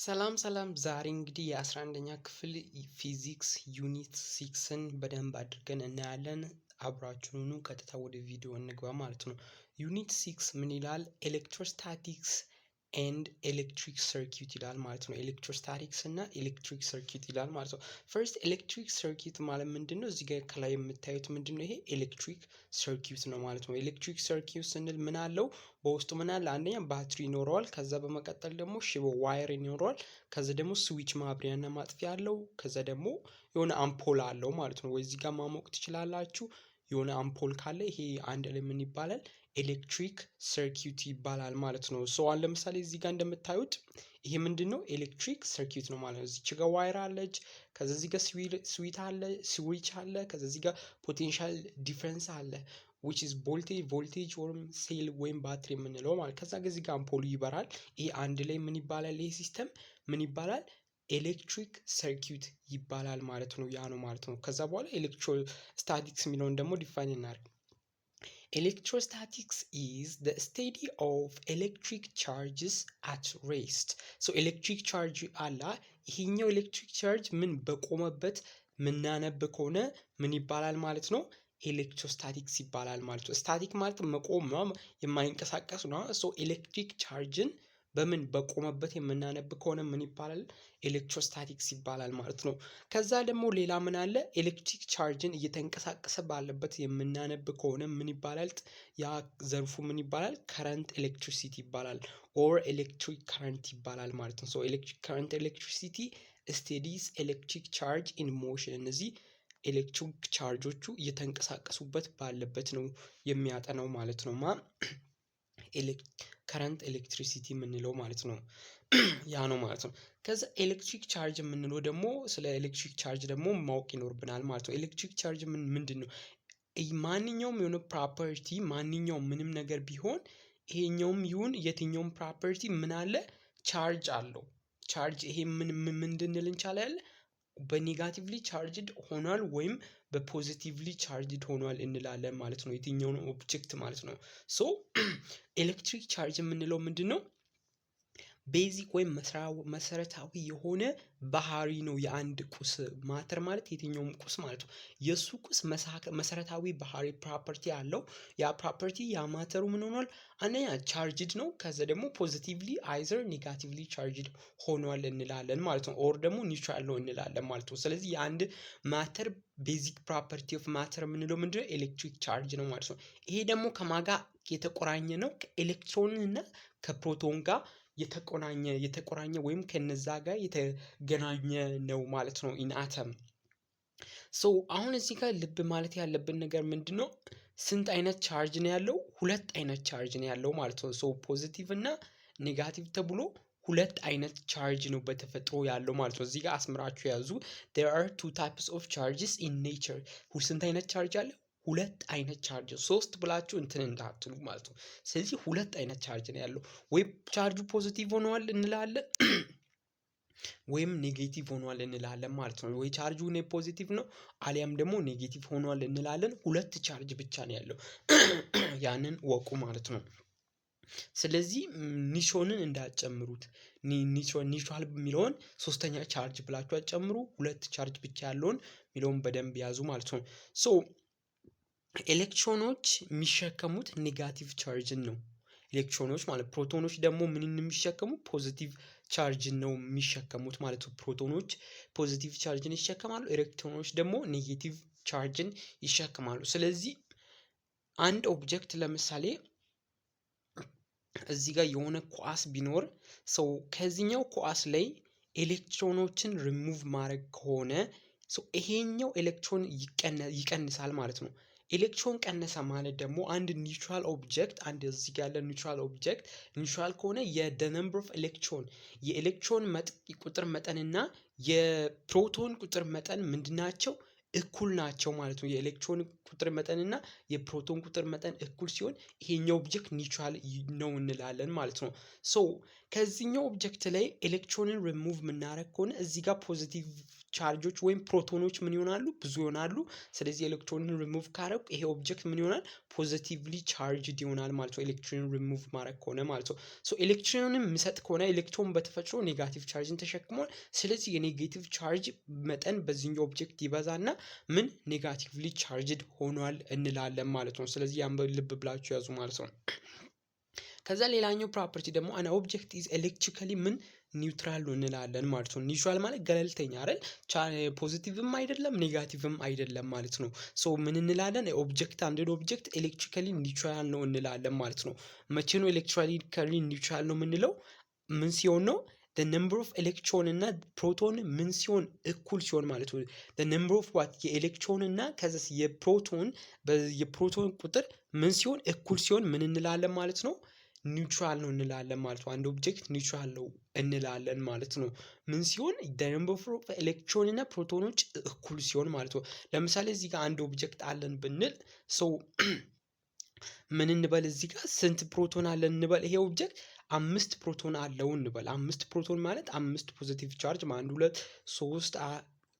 ሰላም ዛሬ እንግዲህ የ11ኛ ክፍል ፊዚክስ ዩኒት 6ን በደንብ አድርገን እናያለን። አብራችሁኑ ቀጥታ ወደ ቪዲዮ እንግባ ማለት ነው። ዩኒት 6 ምን ይላል? ኤሌክትሮስታቲክስ ኤንድ ኤሌክትሪክ ሰርኪዩት ይላል ማለት ነው። ኤሌክትሮስታቲክስ እና ኤሌክትሪክ ሰርኪዩት ይላል ማለት ነው። ፈርስት ኤሌክትሪክ ሰርኪዩት ማለት ምንድነው? እዚህ ጋር ከላይ የምታዩት ምንድነው? ይሄ ኤሌክትሪክ ሰርኪዩት ነው ማለት ነው። ኤሌክትሪክ ሰርኪዩት ስንል ምን አለው? በውስጡ ምን አለ? አንደኛ ባትሪ ይኖረዋል። ከዛ በመቀጠል ደግሞ ሽቦ ዋየር ይኖረዋል። ከዛ ደግሞ ስዊች ማብሪያና ማጥፊያ አለው። ከዛ ደግሞ የሆነ አምፖል አለው ማለት ነው። ወይ እዚህ ጋር ማሞቅ ትችላላችሁ። የሆነ አምፖል ካለ ይሄ አንድ ላይ ምን ይባላል? ኤሌክትሪክ ሰርኪዩት ይባላል ማለት ነው። አሁን ለምሳሌ እዚህ ጋር እንደምታዩት ይሄ ምንድነው? ኤሌክትሪክ ሰርኪዩት ነው ማለት ነው። እዚች ጋር ዋየር አለች። ከዛ እዚህ ጋር ስዊች አለ። ከዛ እዚህ ጋር ፖቴንሻል ዲፈረንስ አለ which is voltage ወይም ሴል ወይም ባትሪ የምንለው ማለት። ከዛ እዚህ ጋር አምፖሉ ይበራል። ይሄ አንድ ላይ ምን ይባላል? ይሄ ሲስተም ምን ይባላል? ኤሌክትሪክ ሰርኪዩት ይባላል ማለት ነው። ያ ነው ማለት ነው። ከዛ በኋላ ኤሌክትሮስታቲክስ የሚለውን ደግሞ ዲፋይን እናድርግ። Electrostatics is the study of electric charges at rest. So electric charge አላ ይሄኛው ኤሌክትሪክ ቻርጅ ምን በቆመበት ምናነብ ከሆነ ምን ይባላል ማለት ነው? ኤሌክትሮስታቲክስ ይባላል ማለት ነው። ስታቲክ ማለት መቆም የማይንቀሳቀስ ነው። ኤሌክትሪክ ቻርጅን በምን በቆመበት የምናነብ ከሆነ ምን ይባላል? ኤሌክትሮስታቲክስ ይባላል ማለት ነው። ከዛ ደግሞ ሌላ ምን አለ? ኤሌክትሪክ ቻርጅን እየተንቀሳቀሰ ባለበት የምናነብ ከሆነ ምን ይባላል? ያ ዘርፉ ምን ይባላል? ከረንት ኤሌክትሪሲቲ ይባላል። ኦር ኤሌክትሪክ ከረንት ይባላል ማለት ነው። ኤሌክትሪክ ከረንት ኤሌክትሪሲቲ ስቴዲስ ኤሌክትሪክ ቻርጅ ኢን ሞሽን። እነዚህ ኤሌክትሪክ ቻርጆቹ እየተንቀሳቀሱበት ባለበት ነው የሚያጠናው ማለት ነው። ከረንት ኤሌክትሪሲቲ የምንለው ማለት ነው። ያ ነው ማለት ነው። ከዛ ኤሌክትሪክ ቻርጅ የምንለው ደግሞ ስለ ኤሌክትሪክ ቻርጅ ደግሞ ማወቅ ይኖርብናል ማለት ነው። ኤሌክትሪክ ቻርጅ ምንድን ነው? ማንኛውም የሆነ ፕሮፐርቲ ማንኛውም ምንም ነገር ቢሆን ይሄኛውም ይሁን የትኛውም ፕሮፐርቲ ምን አለ? ቻርጅ አለው። ቻርጅ ይሄ ምንድን እንችላለን? በኔጋቲቭሊ ቻርጅድ ሆኗል ወይም በፖዚቲቭሊ ቻርጅድ ሆኗል እንላለን ማለት ነው። የትኛውን ኦብጀክት ማለት ነው። ኤሌክትሪክ ቻርጅ የምንለው ምንድነው? ቤዚክ ወይም መሰረታዊ የሆነ ባህሪ ነው የአንድ ቁስ። ማተር ማለት የትኛውም ቁስ ማለት ነው። የሱ ቁስ መሰረታዊ ባህሪ ፕሮፐርቲ አለው። ያ ፕሮፐርቲ ያ ማተሩ ምን ሆኗል? አንደኛ ቻርጅድ ነው። ከዛ ደግሞ ፖዚቲቭሊ አይዘር ኔጋቲቭሊ ቻርጅድ ሆኗል እንላለን ማለት ነው። ኦር ደግሞ ኒውትራል ነው እንላለን ማለት ነው። ስለዚህ የአንድ ማተር ቤዚክ ፕሮፐርቲ ኦፍ ማተር የምንለው ምንድነው? ኤሌክትሪክ ቻርጅ ነው ማለት ነው። ይሄ ደግሞ ከማጋ የተቆራኘ ነው? ከኤሌክትሮን እና ከፕሮቶን ጋር የተቆራኘ ወይም ከነዛ ጋር የተገናኘ ነው ማለት ነው። ኢን አተም አሁን እዚህ ጋር ልብ ማለት ያለብን ነገር ምንድነው? ስንት አይነት ቻርጅ ነው ያለው? ሁለት አይነት ቻርጅ ነው ያለው ማለት ነው። ፖዚቲቭ እና ኔጋቲቭ ተብሎ ሁለት አይነት ቻርጅ ነው በተፈጥሮ ያለው ማለት ነው። እዚህ ጋር አስምራችሁ ያዙ። there are two types of charges in nature. ስንት አይነት ቻርጅ አለ? ሁለት አይነት ቻርጅ። ሶስት ብላችሁ እንትን እንዳትሉ ማለት ነው። ስለዚህ ሁለት አይነት ቻርጅ ነው ያለው። ወይ ቻርጁ ፖዚቲቭ ሆኗል እንላለን ወይም ኔጌቲቭ ሆኗል እንላለን ማለት ነው። ወይ ቻርጁ ፖዚቲቭ ነው አሊያም ደግሞ ኔጌቲቭ ሆኗል እንላለን። ሁለት ቻርጅ ብቻ ነው ያለው። ያንን ወቁ ማለት ነው። ስለዚህ ኒሾንን እንዳጨምሩት ኒውትራል የሚለውን ሶስተኛ ቻርጅ ብላችሁ አጨምሩ። ሁለት ቻርጅ ብቻ ያለውን የሚለውን በደንብ ያዙ ማለት ነው። ኤሌክትሮኖች የሚሸከሙት ኔጋቲቭ ቻርጅን ነው። ኤሌክትሮኖች ማለት ፕሮቶኖች ደግሞ ምንን የሚሸከሙ? ፖዚቲቭ ቻርጅን ነው የሚሸከሙት ማለት ነው። ፕሮቶኖች ፖዚቲቭ ቻርጅን ይሸከማሉ። ኤሌክትሮኖች ደግሞ ኔጌቲቭ ቻርጅን ይሸከማሉ። ስለዚህ አንድ ኦብጀክት ለምሳሌ እዚህ ጋር የሆነ ኳስ ቢኖር ከዚህኛው ኳስ ላይ ኤሌክትሮኖችን ሪሙቭ ማድረግ ከሆነ ይሄኛው ኤሌክትሮን ይቀንሳል ማለት ነው። ኤሌክትሮን ቀነሰ ማለት ደግሞ አንድ ኒውትራል ኦብጀክት እዚህ ጋር ያለ ኒውትራል ኦብጀክት ኒውትራል ከሆነ the number of electron የኤሌክትሮን ቁጥር መጠን እና የፕሮቶን ቁጥር መጠን ምንድናቸው? እኩል ናቸው ማለት ነው። የኤሌክትሮን ቁጥር መጠን እና የፕሮቶን ቁጥር መጠን እኩል ሲሆን ይሄኛው ኦብጀክት ኒውትራል ነው እንላለን ማለት ነው። ከዚህኛው ኦብጀክት ላይ ኤሌክትሮንን ሪሙቭ የምናደርግ ከሆነ እዚህ ጋር ፖዚቲቭ ቻርጆች ወይም ፕሮቶኖች ምን ይሆናሉ? ብዙ ይሆናሉ። ስለዚህ ኤሌክትሮንን ሪሙቭ ካደረኩ ይሄ ኦብጀክት ምን ይሆናል? ፖዚቲቭሊ ቻርጅድ ይሆናል ማለት ነው። ኤሌክትሮንን ሪሙቭ ማድረግ ከሆነ ማለት ነው። ሶ ኤሌክትሮንን የሚሰጥ ከሆነ ኤሌክትሮን በተፈጥሮ ኔጋቲቭ ቻርጅን ተሸክሟል። ስለዚህ የኔጌቲቭ ቻርጅ መጠን በዚህኛው ኦብጀክት ይበዛና ምን ኔጋቲቭሊ ቻርጅድ ሆኗል እንላለን ማለት ነው። ስለዚህ ያን ልብ ብላችሁ ያዙ ማለት ነው። ከዛ ሌላኛው ፕሮፐርቲ ደግሞ አን ኦብጀክት ኢዝ ኤሌክትሪካሊ ምን ኒውትራል ነው እንላለን ማለት ነው። ኒውትራል ማለት ገለልተኛ አይደል? ፖዚቲቭም አይደለም ኔጋቲቭም አይደለም ማለት ነው። ሶ ምን እንላለን? ኦብጀክት አንድ ኦብጀክት ኤሌክትሪካሊ ኒውትራል ነው እንላለን ማለት ነው። መቼ ነው ኤሌክትሪካሊ ኒውትራል ነው የምንለው? ምን ሲሆን ነው? the number of electron እና ፕሮቶን ምን ሲሆን እኩል ሲሆን ማለት ነው። the number of what የኤሌክትሮን እና ከዛስ የፕሮቶን ቁጥር ምን ሲሆን እኩል ሲሆን ምን እንላለን ማለት ነው? ኒውትራል ነው እንላለን ማለት ነው። አንድ ኦብጀክት ኒውትራል ነው እንላለን ማለት ነው። ምን ሲሆን the number of ኤሌክትሮን እና ፕሮቶኖች እኩል ሲሆን ማለት ነው። ለምሳሌ እዚህ ጋር አንድ ኦብጀክት አለን ብንል ሰው ምን እንበል? እዚህ ጋር ስንት ፕሮቶን አለን እንበል? ይሄ ኦብጀክት 5 ፕሮቶን አለው እንበል። 5 ፕሮቶን ማለት 5 ፖዚቲቭ ቻርጅ 1 2 3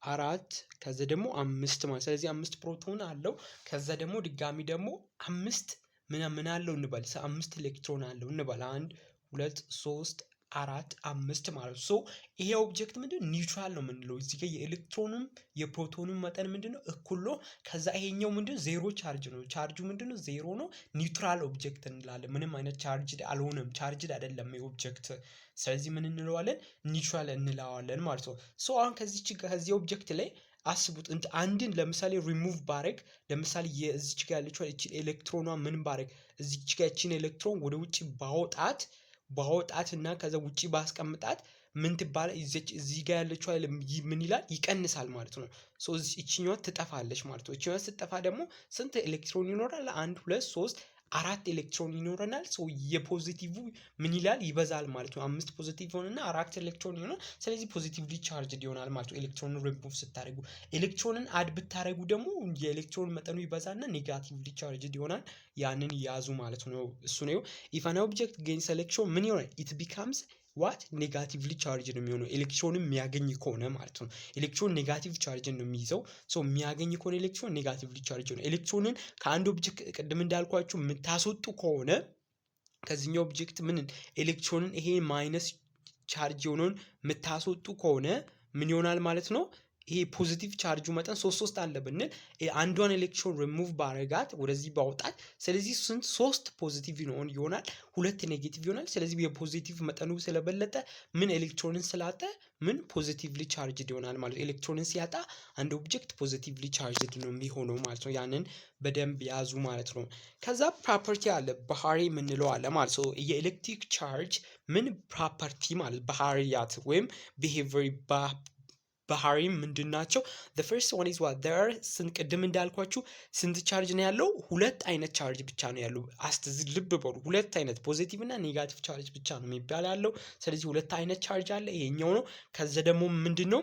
4 ከዛ ደግሞ 5 ማለት ስለዚህ 5 ፕሮቶን አለው። ከዛ ደግሞ ድጋሚ ደግሞ 5 ምን አለው እንበል? 5 ኤሌክትሮን አለው እንበል። 1 2 3 4 5 ማለት ነው። ሶ ይሄ ኦብጀክት ምንድነው? ኒውትራል ነው የምንለው። እዚህ ጋር የኤሌክትሮኑም የፕሮቶኑም መጠን ምንድነው? እኩል ነው። ከዛ ይሄኛው ምንድነው? ዜሮ ቻርጅ ነው። ቻርጁ ምንድነው? ዜሮ ነው። ኒውትራል ኦብጀክት እንላለን። ምንም አይነት ቻርጅድ አልሆነም። ቻርጅድ አይደለም ይሄ ኦብጀክት። ስለዚህ ምን እንለዋለን? ኒውትራል እንለዋለን ማለት ነው። ሶ አሁን ከዚህ ኦብጀክት ላይ አስቡት አንድን ለምሳሌ ሪሙቭ ባረግ ለምሳሌ የዚች ጋር ያለችው ኤሌክትሮኗ ምን ባረግ እዚች ጋር ያቺን ኤሌክትሮን ወደ ውጪ ባወጣት እና ከዛ ውጪ ባስቀምጣት ምን ትባል? እዚህ ጋር ያለችው ምን ይላል? ይቀንሳል ማለት ነው። ሶ እቺኛዋ ትጠፋለች ማለት ነው። እቺኛዋ ስትጠፋ ደግሞ ስንት ኤሌክትሮን ይኖራል? 1 2 3 4 ኤሌክትሮን ይኖረናል። ሶ የፖዚቲቭ ምን ይላል? ይበዛል ማለት ነው። 5 ፖዚቲቭ ሆነና 4 ኤሌክትሮን ይሆናል። ስለዚህ ፖዚቲቭሊ ቻርጅድ ይሆናል ማለት ነው። ኤሌክትሮንን ሪሙቭ ስታደርጉ ኤሌክትሮንን አድ ብታደርጉ ደግሞ የኤሌክትሮን መጠኑ ይበዛና ኔጋቲቭሊ ቻርጅድ ይሆናል። ያንን ያዙ ማለት ነው። እሱ ነው if an object gains electron ምን ይሆናል? it becomes what ኔጋቲቭሊ ቻርጅ ነው የሚሆነው። ኤሌክትሮንን የሚያገኝ ከሆነ ማለት ነው። ኤሌክትሮን ኔጋቲቭ ቻርጅ ነው የሚይዘው። ሶ የሚያገኝ ከሆነ ኤሌክትሮን ኔጋቲቭሊ ቻርጅ ነው። ኤሌክትሮንን ከአንድ ኦብጀክት ቅድም እንዳልኳችሁ የምታስወጡ ከሆነ ከዚህኛው ኦብጀክት ምን ኤሌክትሮንን ይሄ ማይነስ ቻርጅ የሆነውን የምታስወጡ ከሆነ ምን ይሆናል ማለት ነው? ይሄ ፖዚቲቭ ቻርጁ መጠን 3 አለ ብንል አንዷን ኤሌክትሮን ሪሙቭ ባረጋት ወደዚህ ባውጣት ስለዚህ ስንት 3 ፖዚቲቭ ይሆናል፣ 2 ኔጌቲቭ ይሆናል። ስለዚህ የፖዚቲቭ መጠኑ ስለበለጠ ምን ኤሌክትሮንን ስላጠ ምን ፖዚቲቭሊ ቻርጅድ ይሆናል ማለት ነው። ኤሌክትሮንን ሲያጣ አንድ ኦብጀክት ፖዚቲቭሊ ቻርጅድ ነው የሚሆነው ማለት ነው። ያንን በደንብ ያዙ ማለት ነው። ከዛ ፕሮፐርቲ አለ ባህሪ የምንለው አለ ማለት ነው። የኤሌክትሪክ ቻርጅ ምን ፕሮፐርቲ ማለት ባህሪያት ወይም ቢሄቪየር ባህሪም ምንድን ናቸው? the first one is what there are ቅድም እንዳልኳችሁ ስንት ቻርጅ ነው ያለው? 2 አይነት ቻርጅ ብቻ ነው ያለው። ልብ በሉ 2 አይነት ፖዚቲቭ እና ኔጋቲቭ ቻርጅ ብቻ ነው የሚባል ያለው። ስለዚህ 2 አይነት ቻርጅ አለ። ይሄኛው ነው። ከዛ ደግሞ ምንድነው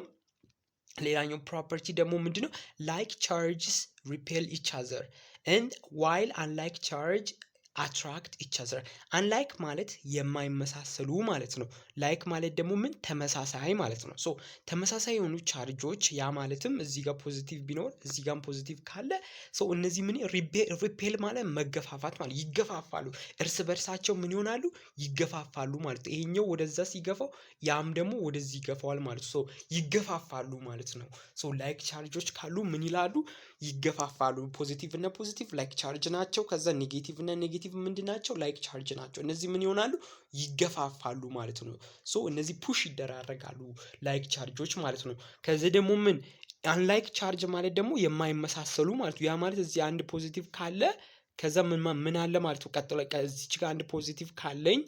ሌላኛው ፕሮፐርቲ ደግሞ ምንድነው? like charges repel each other and while unlike charge attract each other unlike ማለት የማይመሳሰሉ ማለት ነው። ላይክ ማለት ደግሞ ምን ተመሳሳይ ማለት ነው። ሶ ተመሳሳይ የሆኑ ቻርጆች ያ ማለትም እዚህ ጋር ፖዚቲቭ ቢኖር እዚህ ጋር ፖዚቲቭ ካለ ሶ እነዚህ ምን ሪፔል ማለት መገፋፋት ማለት ይገፋፋሉ፣ እርስ በርሳቸው ምን ይሆናሉ? ይገፋፋሉ ማለት ነው። ይሄኛው ወደዛ ሲገፋው ያም ደግሞ ወደዚህ ይገፋዋል ማለት ነው። ሶ ይገፋፋሉ ማለት ነው። ሶ ላይክ ቻርጆች ካሉ ምን ይላሉ? ይገፋፋሉ። ፖዚቲቭ እና ፖዚቲቭ ላይክ ቻርጅ ናቸው። ከዛ ኔጌቲቭ እና ኔጌቲቭ ምንድን ናቸው? ላይክ ቻርጅ ናቸው። እነዚህ ምን ይሆናሉ? ይገፋፋሉ ማለት ነው። ሶ እነዚህ ፑሽ ይደራረጋሉ ላይክ ቻርጆች ማለት ነው። ከዚህ ደግሞ ምን አንላይክ ቻርጅ ማለት ደግሞ የማይመሳሰሉ ማለት ነው። ያ ማለት እዚህ አንድ ፖዚቲቭ ካለ ከዛ ምን አለ ማለት ነው። ቀጥሎ እዚች ጋር አንድ ፖዚቲቭ ካለኝ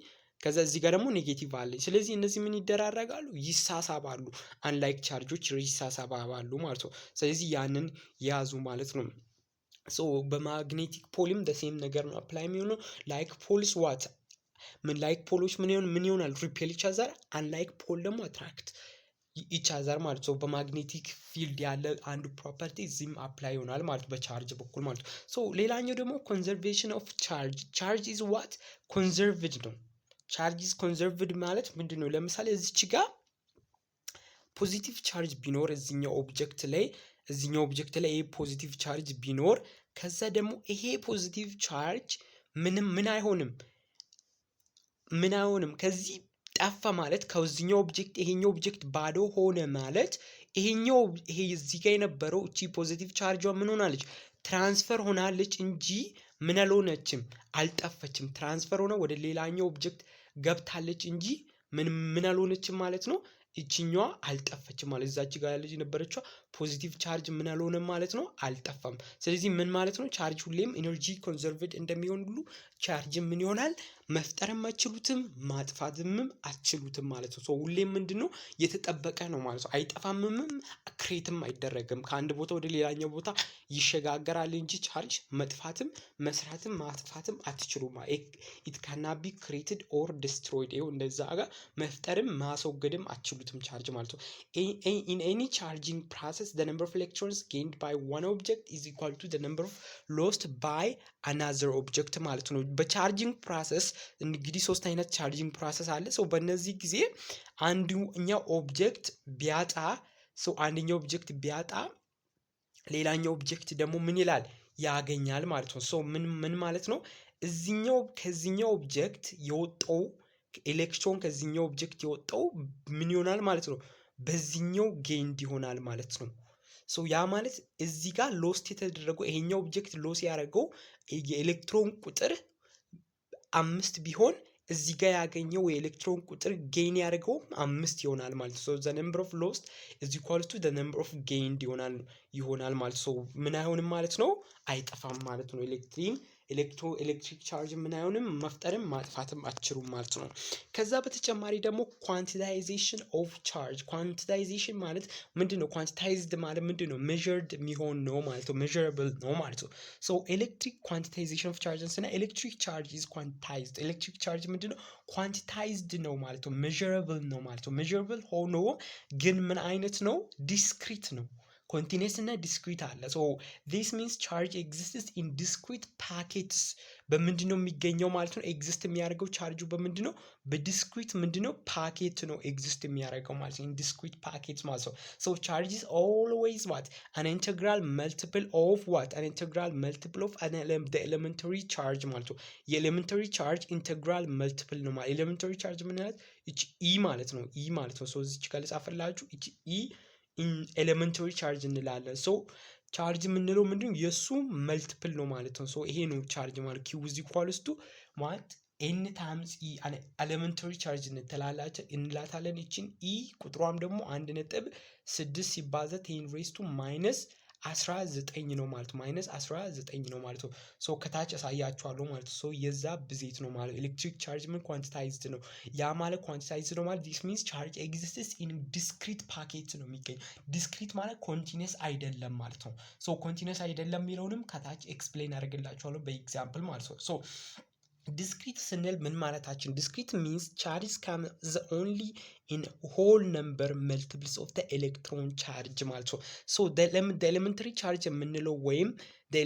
ከዛ እዚህ ጋር ደግሞ ኔጌቲቭ አለኝ። ስለዚህ እነዚህ ምን ይደራረጋሉ? ይሳሳባሉ። አንላይክ ቻርጆች ይሳሳባሉ ማለት ነው። ስለዚህ ያንን ያዙ ማለት ነው። ሶ በማግኔቲክ ፖልም ደሴም ነገር ነው አፕላይ የሚሆነው። ላይክ ፖልስ ዋት ምን ላይክ ፖሎች ምን ይሆናል? ሪፔል ኢች አዘር። አንላይክ ፖል ደግሞ አትራክት ኢች አዘር ማለት ነው። በማግኔቲክ ፊልድ ያለ አንዱ ፕሮፐርቲ እዚህም አፕላይ ይሆናል ማለት በቻርጅ በኩል ማለት ነው። ሶ ሌላኛው ደግሞ ኮንዘርቬሽን ኦፍ ቻርጅ ኢዝ ዋት ኮንዘርቭድ ነው። ቻርጅ ኢዝ ኮንዘርቭድ ማለት ምንድነው? ለምሳሌ እዚች ጋር ፖዚቲቭ ቻርጅ ቢኖር እዚህኛው ኦብጀክት ላይ ይሄ ፖዚቲቭ ቻርጅ ቢኖር ከዛ ደግሞ ይሄ ፖዚቲቭ ቻርጅ ምን አይሆንም ከዚህ ጠፋ ማለት ከዚህኛው ኦብጀክት ይሄኛው ኦብጀክት ባዶ ሆነ ማለት ይሄ እዚህ ጋር የነበረው እቺ ፖዚቲቭ ቻርጇ ምን ሆናለች? ትራንስፈር ሆናለች እንጂ ምን አልሆነችም፣ አልጠፈችም። ትራንስፈር ሆነ ወደ ሌላኛው ኦብጀክት ገብታለች እንጂ ምን አልሆነችም ማለት ነው። እቺኛዋ አልጠፈችም ማለት እዛች ጋር ያለች የነበረችው ፖዚቲቭ ቻርጅ ምን አልሆነም ማለት ነው፣ አልጠፋም። ስለዚህ ምን ማለት ነው? ቻርጅ ሁሌም ኤነርጂ ኮንዘርቭድ እንደሚሆን ሁሉ ቻርጅ ምን ይሆናል? መፍጠርም አትችሉትም ማጥፋትም አትችሉትም ማለት ነው። ሁሌም ምንድነው የተጠበቀ ነው ማለት ነው። አይጠፋምም ክሬትም አይደረግም። ከአንድ ቦታ ወደ ሌላኛው ቦታ ይሸጋገራል እንጂ ቻርጅ መጥፋትም መስራትም ማጥፋትም አትችሉም። it cannot be created or destroyed። ይኸው እንደዛ ጋር መፍጠርም ማስወገድም አትችሉትም ቻርጅ ማለት ነው። in any charging process the number of electrons gained by one object is equal to the number of lost by another object ማለት ነው። በቻርጂንግ ፕሮሰስ እንግዲህ ሶስት አይነት ቻርጂንግ ፕሮሰስ አለ። በእነዚህ ጊዜ አንደኛው ኦብጀክት ቢያጣ ሌላኛው ኦብጀክት ደግሞ ምን ይላል? ያገኛል ማለት ነው። ምን ማለት ነው? ከዚህኛው ኦብጀክት የወጣው ኤሌክትሮን ከዚህኛው ኦብጀክት የወጣው ምን ይሆናል ማለት ነው? በዚህኛው ጌይንድ ይሆናል ማለት ነው። ያ ማለት እዚህ ጋር ሎስት የተደረገው ይሄኛው ኦብጀክት ሎስ ያደረገው የኤሌክትሮን ቁጥር 5 ቢሆን እዚህ ጋር ያገኘው የኤሌክትሮን ቁጥር ጌይን ያደረገው 5 ይሆናል ማለት ነው። the number of lost is equal to the number of gained ይሆናል ማለት ነው። ምን አይሆንም ማለት ነው? አይጠፋም ማለት ነው። ኤሌክትሪክ ቻርጅ ምን አይሆንም መፍጠርም ማጥፋትም አትችሉም ማለት ነው። ከዛ በተጨማሪ ደግሞ ኳንቲታይዜሽን ኦፍ ቻርጅ። ኳንቲታይዜሽን ማለት ምንድነው? ኳንቲታይዝድ ማለት ምንድነው? ሜዠርድ የሚሆን ነው ማለት ነው። ሜዠረብል ነው ማለት ነው። ኤሌክትሪክ ኳንቲታይዜሽን ኦፍ ቻርጅ እና ኤሌክትሪክ ቻርጅ ኢዝ ኳንቲታይዝድ። ኤሌክትሪክ ቻርጅ ምንድነው? ኳንቲታይዝድ ነው ማለት ነው። ሜዠረብል ነው ማለት ነው። ሜዠረብል ሆኖ ግን ምን አይነት ነው? ዲስክሪት ነው። ኮንቲኒየስ እና ዲስክሪት አለ። this means charge exists in discrete packets። በምንድነው የሚገኘው ማለት ነው? ኤግዚስት የሚያደርገው ቻርጁ በምንድነው? በዲስክሪት ምንድነው? ፓኬት ነው ኤግዚስት የሚያደርገው ማለት ነው። in discrete packets ማለት ነው። charge is always what? an integral multiple of what? an integral multiple of the elementary charge ማለት ነው። የኤሌመንተሪ ቻርጅ ኢንቴግራል መልቲፕል ነው ማለት። ኤሌመንተሪ ቻርጅ ምን ማለት? እቺ ኢ ማለት ነው። ኢ ማለት ነው። እዚች ጋር ልጻፍላችሁ። እቺ ኢ ኤሌመንተሪ ቻርጅ እንላለን። ቻርጅ የምንለው ምንድነው? የሱ መልቲፕል ነው ማለት ነው። ይሄ ነው ቻርጅ ማለት q is equals to ማለት n times e ኤሌመንተሪ ቻርጅ እንላታለን። እቺን e ቁጥሯም ደግሞ 1.6 ሲባዛ 10 raised to minus 19 ነው ማለት ማይነስ 19 ነው ማለት ነው። ከታች ያሳያችኋለሁ ማለት ነው። የዛ ብዜት ነው ማለት ኤሌክትሪክ ቻርጅ ምን ኳንቲታይዝድ ነው። ያ ማለት ኳንቲታይዝድ ነው ማለት this means charge exists in discrete packet ነው የሚገኝ። ዲስክሪት ማለት ኮንቲኒየስ አይደለም ማለት ነው። ኮንቲኒየስ አይደለም የሚለውንም ከታች ኤክስፕሌን አደርግላችኋለሁ በኤግዛምፕል ማለት ነው። ዲስክሪት ስንል ምን ማለታችን? ዲስክሪት ሚንስ ቻርጅ comes only in whole number multiples of the electron charge ማለት ነው። the elementary charge የምንለው ወይም the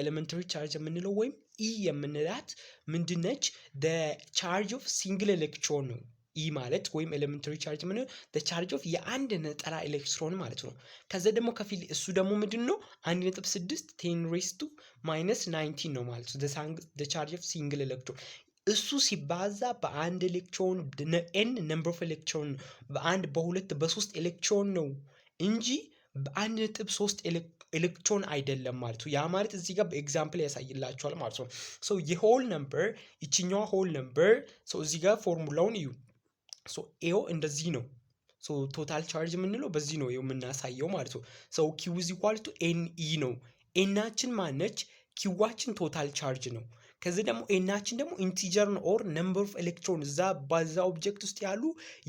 elementary charge የምንለው ወይም E የምንላት ምንድነች? the charge of single electron ነው። ኢ ማለት ወይም ኤሌመንተሪ ቻርጅ ምን the charge of የአንድ ነጠላ ኤሌክትሮን ማለት ነው። ከዛ ደግሞ ከፊል እሱ ደግሞ ምንድነው? 1.6 10 raised to minus 19 ነው ማለት ነው። the charge of single electron እሱ ሲባዛ በአንድ ኤሌክትሮን n number of electron በአንድ በሁለት በሶስት ኤሌክትሮን ነው እንጂ በ1.3 ኤሌክትሮን አይደለም ማለት ነው። ያ ማለት እዚህ ጋር በኤግዛምፕል ያሳይላችኋል ማለት ነው። የሆል ነምበር እቺኛዋ ሆል ነምበር እዚህ ጋር ፎርሙላውን እዩ። ይኸው እንደዚህ ነው። ቶታል ቻርጅ የምንለው በዚህ ነው የምናሳየው ማለት ነው። q is equal to ne ነው። ኤናችን ማነች? ኪዋችን ቶታል ቻርጅ ነው። ከዚህ ደግሞ ኤናችን ደግሞ ኢንቲጀር ኦር ነምበር ኦፍ ኤሌክትሮን በዛ ኦብጀክት ውስጥ ያሉ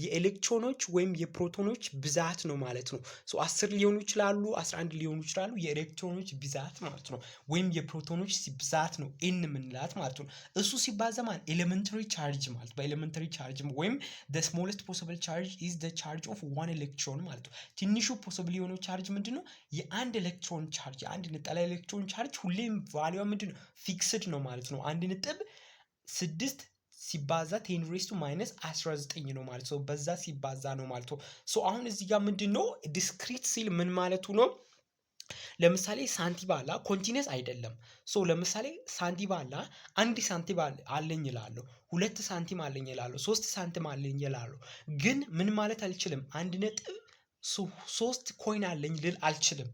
የኤሌክትሮኖች ወይም የፕሮቶኖች ብዛት ነው ማለት ነው። 10 ሊሆኑ ይችላሉ፣ 11 ሊሆኑ ይችላሉ። የኤሌክትሮኖች ብዛት ማለት ነው። ወይም የፕሮቶኖች ብዛት ነው ኤን የምንላት ማለት ነው። እሱ ሲባዛ ማለት ኤሌመንተሪ ቻርጅ ማለት በኤሌመንተሪ ቻርጅ ወይም the smallest possible charge is the charge of one electron ማለት ነው። ትንሹ ፖሲብል የሆነው ቻርጅ ምንድነው? የአንድ ኤሌክትሮን ቻርጅ የአንድ ነጠላ ኤሌክትሮን ቻርጅ ሁሌም ቫልዩዋ ምንድነው? ፊክስድ ነው ማለት ነው። 1.6 ሲባዛ 10 ሬዝ ቱ ማይነስ 19 ነው ማለት ነው። በዛ ሲባዛ ነው ማለት ነው። ሶ አሁን እዚህ ጋር ምንድነው ዲስክሪት ሲል ምን ማለቱ ነው? ለምሳሌ ሳንቲባላ ኮንቲኒየስ አይደለም። ሶ ለምሳሌ ሳንቲባላ አንድ ሳንቲም አለኝ እላለሁ፣ 2 ሳንቲም አለኝ እላለሁ፣ 3 ሳንቲም አለኝ እላለሁ። ግን ምን ማለት አልችልም፣ 1.3 ኮይን አለኝ ልል አልችልም።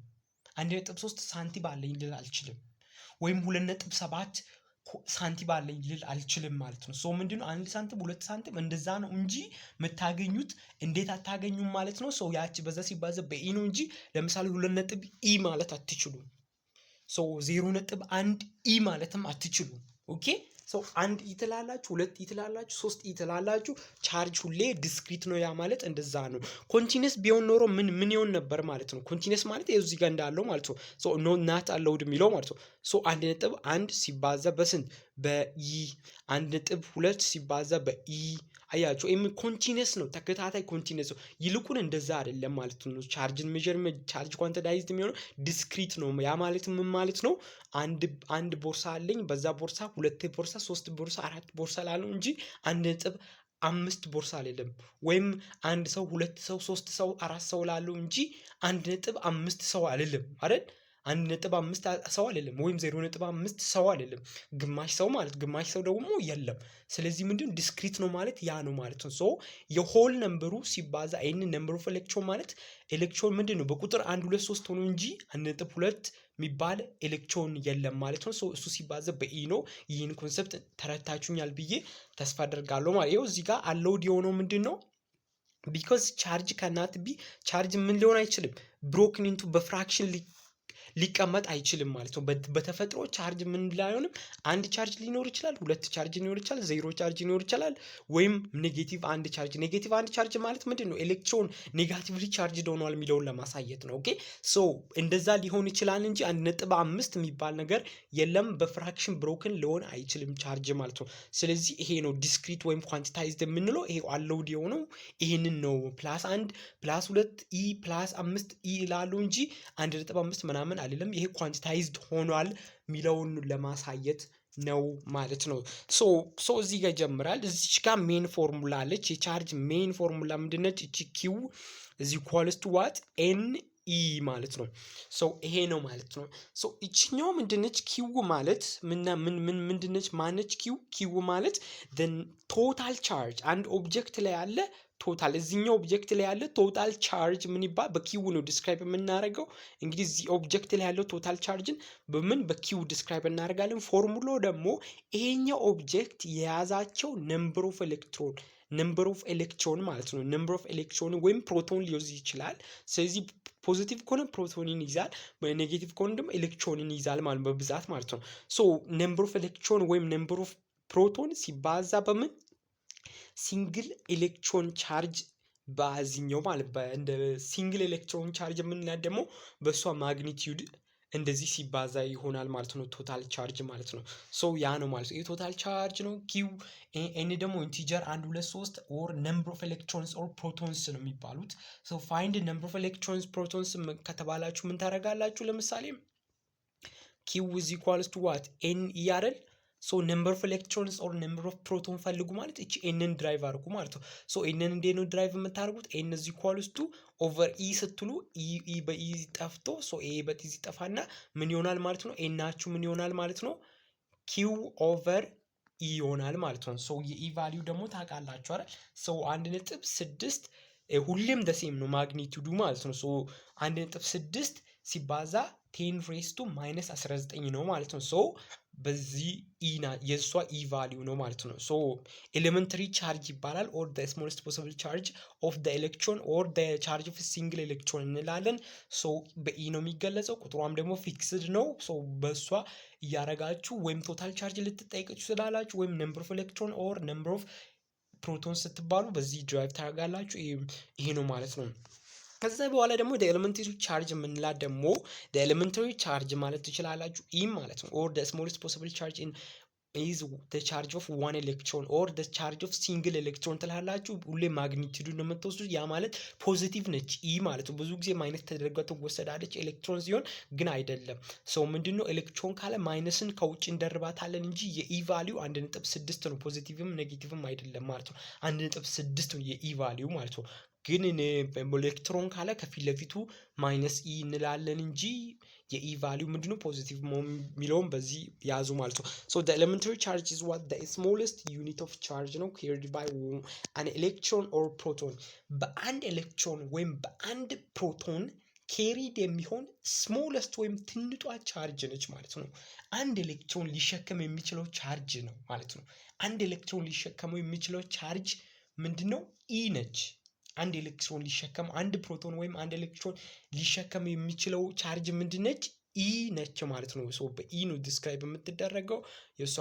1.3 ሳንቲም አለኝ ልል አልችልም። ወይም 2.7 ሳንቲም አለኝ ልል አልችልም ማለት ነው። ሶ ምንድነው 1 ሳንቲም 2 ሳንቲም እንደዛ ነው እንጂ የምታገኙት እንዴት አታገኙም ማለት ነው። ሶ ያቺ በዛ ሲባዛ በኢ ነው እንጂ ለምሳሌ 2 ነጥብ ኢ ማለት አትችሉም። ሶ 0.1 ኢ ማለትም አትችሉም። ኦኬ ሶ 1 ኢ ትላላችሁ፣ 2 ኢ ትላላችሁ፣ 3 ኢ ትላላችሁ። ቻርጅ ሁሌ ዲስክሪት ነው። ያ ማለት እንደዛ ነው። ኮንቲኒየስ ቢሆን ኖሮ ምን ይሆን ነበር ማለት ነው? ኮንቲኒየስ ማለት ይኸው እዚህ ጋር እንዳለው ማለት ነው። ሶ ኖ ናት አላውድ የሚለው ማለት ነው። ሶ 1.1 ሲባዛ በስንት በኢ፣ 1.2 ሲባዛ በኢ። አያችሁ ኤም ኮንቲኒየስ ነው፣ ተከታታይ ኮንቲኒየስ ነው። ይልቁን እንደዛ አይደለም ማለት ነው። ቻርጅን ሜዠርመንት ቻርጅ ኳንቲታይዝድ የሚሆነው ዲስክሪት ነው። ያ ማለት ምን ማለት ነው? አንድ ቦርሳ አለኝ፣ በዛ ቦርሳ 2 ቦርሳ፣ 3 ቦርሳ፣ 4 ቦርሳ ላለው እንጂ 1.5 ቦርሳ አይደለም። ወይም አንድ ሰው፣ 2 ሰው፣ 3 ሰው፣ 4 ሰው ላለው እንጂ 1.5 ሰው አይደለም አይደል? 1.5 ሰው አይደለም፣ ወይም 0.5 ሰው አይደለም። ግማሽ ሰው ማለት ግማሽ ሰው ደግሞ የለም። ስለዚህ ምንድነው ዲስክሪት ነው ማለት ያ ነው ማለት ነው። ሶ የሆል ነምበሩ ሲባዛ ይሄን ነምበር ኦፍ ኤሌክትሮን ማለት ኤሌክትሮን ምንድነው በቁጥር 1 2 3 ሆኖ እንጂ 1.2 የሚባል ኤሌክትሮን የለም ማለት ነው። ሶ እሱ ሲባዛ በኢ ነው። ይህን ኮንሰፕት ተረታችሁኛል ብዬ ተስፋ አደርጋለሁ ማለት ነው። እዚህ ጋር አላውድ የሆነው ምንድነው? ቢኮዝ ቻርጅ ካናት ቢ ቻርጅ ምን ሊሆን አይችልም፣ ብሮክን ኢንቱ በፍራክሽን ሊቀመጥ አይችልም ማለት ነው። በተፈጥሮ ቻርጅ ምን ላይሆንም፣ አንድ ቻርጅ ሊኖር ይችላል፣ 2 ቻርጅ ሊኖር ይችላል፣ 0 ቻርጅ ሊኖር ይችላል፣ ወይም ኔጌቲቭ አንድ ቻርጅ። ኔጌቲቭ አንድ ቻርጅ ማለት ምንድነው? ኤሌክትሮን ኔጋቲቭሊ ቻርጅድ ሆኗል የሚለውን ለማሳየት ነው። ኦኬ ሶ እንደዛ ሊሆን ይችላል እንጂ 1.5 የሚባል ነገር የለም። በፍራክሽን ብሮክን ሊሆን አይችልም ቻርጅ ማለት ነው። ስለዚህ ይሄ ነው ዲስክሪት ወይም ኳንቲታይዝድ የምንለው። ይሄ አላውድ የሆነው ይሄንን ነው። +1 +2 ኢ +5 ኢ ይላሉ እንጂ 1.5 ምናምን አይደለም። ይሄ ኳንቲታይዝድ ሆኗል የሚለውን ለማሳየት ነው ማለት ነው። ሶ እዚህ ጋር ይጀምራል። እዚች ጋር ሜን ፎርሙላ አለች። የቻርጅ ሜን ፎርሙላ ምንድነች? እቺ ኪው እዚ ኢኳልስ ቱ ዋት ኤን ኢ ማለት ነው። ሶ ይሄ ነው ማለት ነው። ሶ እቺኛው ምንድነች? ኪው ማለት ምንድነች? ማነች? ኪው ማለት ቶታል ቻርጅ አንድ ኦብጀክት ላይ ያለ ቶታል፣ እዚህኛው ኦብጀክት ላይ ያለ ቶታል ቻርጅ ምን ይባል? በኪው ነው ዲስክራይብ የምናደርገው። እንግዲህ እዚህ ኦብጀክት ላይ ያለው ቶታል ቻርጅን በኪው ዲስክራይብ እናደርጋለን። ፎርሙላው ደግሞ ይሄኛው ኦብጀክት የያዛቸው ነምበር ኦፍ ኤሌክትሮን ማለት ነው። ነምበር ኦፍ ኤሌክትሮን ወይም ፕሮቶን ሊይዝ ይችላል። ስለዚህ ፖዚቲቭ ከሆነ ፕሮቶንን ይዛል፣ ኔጌቲቭ ከሆነ ደግሞ ኤሌክትሮንን ይዛል ማለት በብዛት ማለት ነው። ሶ ነምበር ኦፍ ኤሌክትሮን ወይም ነምበር ኦፍ ፕሮቶን ሲባዛ በምን ሲንግል ኤሌክትሮን ቻርጅ በዚህኛው ማለት እንደ ሲንግል ኤሌክትሮን ቻርጅ የምንላት ደግሞ በእሷ ማግኒቲዩድ እንደዚህ ሲባዛ ይሆናል ማለት ነው። ቶታል ቻርጅ ማለት ነው። ሶ ያ ነው ማለት ነው። ይሄ ቶታል ቻርጅ ነው። ኪው ኤን ደግሞ ኢንቲጀር 1 2 3 ኦር ነምበር ኦፍ ኤሌክትሮንስ ኦር ፕሮቶንስ ነው የሚባሉት። ሶ ፋይንድ ነምበር ኦፍ ኤሌክትሮንስ ፕሮቶንስ ከተባላችሁ ምን ታደርጋላችሁ? ለምሳሌ ኪው ኢዝ ኢኳልስ ቱ ዋት ኤን ኢ አይደል? ሶ ነምበር ኦፍ ኤሌክትሮንስ ኦር ነምበር ኦፍ ፕሮቶን ፈልጉ ማለት እቺ ኤንን ድራይቭ አድርጉ ማለት ነው። ሶ ኤንን እንዴት ነው ድራይቭ የምታደርጉት? ኤን ኢዝ ኢኳልስ ቱ ኦቨር ኢ ስትሉ ኢ በኢ ጠፍቶ ሶ ኤ በኢ ሲጠፋና ምን ይሆናል ማለት ነው? ኤናችሁ ምን ይሆናል ማለት ነው? ኪው ኦቨር ኢ ይሆናል ማለት ነው። ሶ የኢ ቫልዩ ደግሞ ታውቃላችሁ አይደል? ሶ 1.6 ሁሌም ደሴም ነው ማግኒቲዩዱ ማለት ነው። ሶ 1.6 ሲባዛ 10 ሬዝ ቱ ማይነስ 19 ነው ማለት ነው። ሶ በዚህ ኢና የሷ ኢ ቫልዩ ነው ማለት ነው። ሶ ኤሌመንተሪ ቻርጅ ይባላል። ኦር ዘ ስሞለስት ፖሲብል ቻርጅ ኦፍ ዘ ኤሌክትሮን ኦር ዘ ቻርጅ ኦፍ ሲንግል ኤሌክትሮን እንላለን። ሶ በኢ ነው የሚገለጸው። ቁጥሯም ደግሞ ፊክስድ ነው። ሶ በሷ እያረጋችሁ ወይም ቶታል ቻርጅ ልትጠይቀችሁ ስላላችሁ ወይም ነምበር ኦፍ ኤሌክትሮን ኦር ነምበር ኦፍ ፕሮቶን ስትባሉ በዚህ ድራይቭ ታደርጋላችሁ። ይሄ ነው ማለት ነው። ከዛ በኋላ ደግሞ ኤሌመንተሪ ቻርጅ የምንላት ደግሞ ኤሌመንተሪ ቻርጅ ማለት ትችላላችሁ ኢ ማለት ነው። ኦር ዘ ስሞለስት ፖሲብል ቻርጅ ኢን is the charge of one electron or the charge of single electron ትላላችሁ። ሁሌ ማግኒቲዩድ ነው የምትወስዱት። ያ ማለት ፖዚቲቭ ነች ኢ ማለት ነው። ብዙ ጊዜ ማይነስ ተደርጋ ትወሰዳለች ኤሌክትሮን ሲሆን ግን አይደለም። ሰው ምንድነው ኤሌክትሮን ካለ ማይነስን ከውጭ እንደርባታለን እንጂ የኢ ቫልዩ 1.6 ነው። ፖዚቲቭም ኔጌቲቭም አይደለም ማለት ነው። 1.6 ነው የኢ ቫልዩ ማለት ነው። ግን ኤሌክትሮን ካለ ከፊት ለፊቱ ማይነስ ኢ እንላለን እንጂ የኢ ቫልዩ ምንድነው ፖዚቲቭ የሚለውን በዚህ ያዙ ማለት ነው። so the elementary charge is what the smallest unit of charge ነው carried by an electron or proton በአንድ ኤሌክትሮን ወይም በአንድ ፕሮቶን ኬሪድ የሚሆን ስሞለስት ወይም ትንሿ ቻርጅ ነች ማለት ነው። አንድ ኤሌክትሮን ሊሸከም የሚችለው ቻርጅ ነው ማለት ነው። አንድ ኤሌክትሮን ሊሸከመው የሚችለው ቻርጅ ምንድነው? ኢ ነች። አንድ ኤሌክትሮን ሊሸከም አንድ ፕሮቶን ወይም አንድ ኤሌክትሮን ሊሸከም የሚችለው ቻርጅ ምንድነች? ኢ ነች ማለት ነው። ሶ በኢ ነው ዲስክራይብ የምትደረገው። የሷ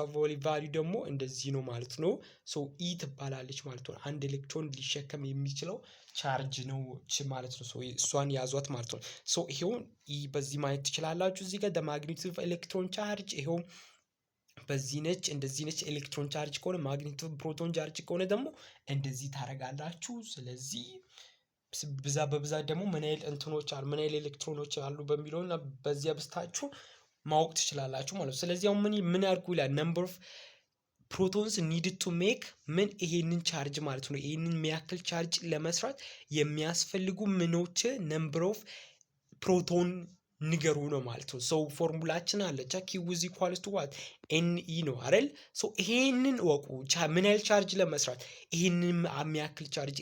ቫልዩ ደግሞ እንደዚህ ነው ማለት ነው። ሶ ኢ ትባላለች ማለት ነው። አንድ ኤሌክትሮን ሊሸከም የሚችለው ቻርጅ ነው ማለት ነው። ሶ እሷን ያዟት ማለት ነው። ሶ ይሄው ኢ በዚህ ማየት ትችላላችሁ። እዚህ ጋር the magnitude of electron charge ይሄው በዚህ ነች እንደዚህ ነች። ኤሌክትሮን ቻርጅ ከሆነ ማግኔቲክ ፕሮቶን ቻርጅ ከሆነ ደግሞ እንደዚህ ታረጋላችሁ። ስለዚህ በብዛት ደግሞ ምን ያህል እንትኖች አሉ ምን ያህል ኤሌክትሮኖች አሉ በሚለውና በዚያ ብስታችሁ ማወቅ ትችላላችሁ ማለት ነው። ስለዚህ አሁን ምን ያርጉ ይላል number of protons needed to make ምን ይሄንን ቻርጅ ማለት ነው። ይሄንን የሚያክል ቻርጅ ለመስራት የሚያስፈልጉ ምኖች number of proton ንገሩ ነው ማለት ነው። ሶ ፎርሙላችን አለች q is equals to what ne ነው አይደል? ሶ ይሄንን ወቁ ምን ያህል ቻርጅ ለመስራት ይሄንን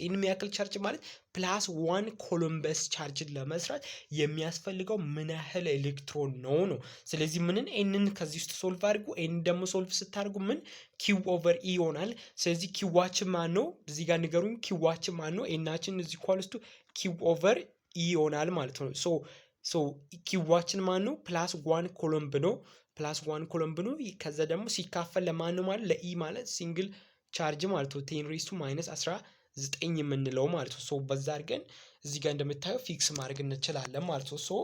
የሚያክል ቻርጅ ማለት ፕላስ 1 ኮሎምበስ ቻርጅ ለመስራት የሚያስፈልገው ምን ያህል ኤሌክትሮን ነው። ስለዚህ ምንን ኤንን ከዚህ ውስጥ ሶልቭ አድርጉ። ኤን ደግሞ ሶልቭ ስታደርጉ ምን q ኦቨር e ይሆናል። ስለዚህ q ማን ነው? እዚህ ጋር ንገሩኝ። q ማን ነው? ኤናችን is equals to q ኦቨር e ይሆናል ማለት ነው። ሶ ኪዋችን ማን ነው? ፕላስ 1 ኮሎምብ ነው። ፕላስ 1 ኮሎምብ ነው። ከዛ ደግሞ ሲካፈል ለማን ነው ማለት ለኢ ማለት ሲንግል ቻርጅ ማለት ነው። 10 ሬዝ ቱ ማይነስ 19 የምንለው ማለት ነው። ሶ በዛ አድርገን እዚህ ጋር እንደምታየው ፊክስ ማድረግ እንችላለን ማለት ነው። ሶ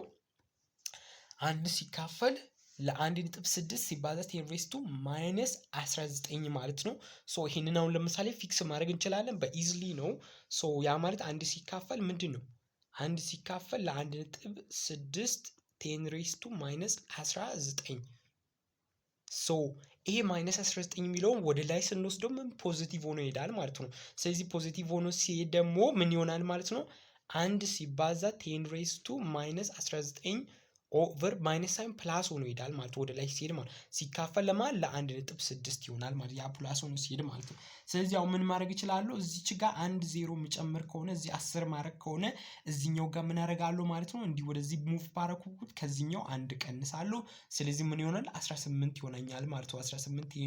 አንድ ሲካፈል ለ1.6 ሲባዛ 10 ሬዝ ቱ ማይነስ 19 ማለት ነው። ሶ ይሄንን አሁን ለምሳሌ ፊክስ ማድረግ እንችላለን በኢዝሊ ነው። ሶ ያ ማለት አንድ ሲካፈል ምንድን ነው? አንድ ሲካፈል ለ1.6 10 ሬዝ ቱ ማይነስ 19 ሶ ይሄ ማይነስ 19 የሚለውን ወደ ላይ ስንወስደው ምን ፖዚቲቭ ሆኖ ይሄዳል ማለት ነው። ስለዚህ ፖዚቲቭ ሆኖ ሲሄድ ደግሞ ምን ይሆናል ማለት ነው? አንድ ሲባዛ 10 ሬዝ ቱ ማይነስ 19 ኦቨር ማይነስ ሳይን ፕላስ ሆኖ ይሄዳል ማለት ወደ ላይ ሲሄድ ማለት ሲካፈል ለማን ለ1.6 ይሆናል ማለት ያ ፕላስ ሆኖ ሲሄድ ማለት ነው። ስለዚህ አሁን ምን ማድረግ እችላለሁ? እዚች ጋር አንድ ዜሮ የሚጨምር ከሆነ እዚህ 10 ማድረግ ከሆነ እዚህኛው ጋር ምን አደርጋለሁ ማለት ነው? እንዲህ ወደዚህ ሙቭ ባረኩት ከዚህኛው አንድ ቀንሳለሁ። ስለዚህ ምን ይሆናል? 18 ይሆነኛል ማለት ነው። 18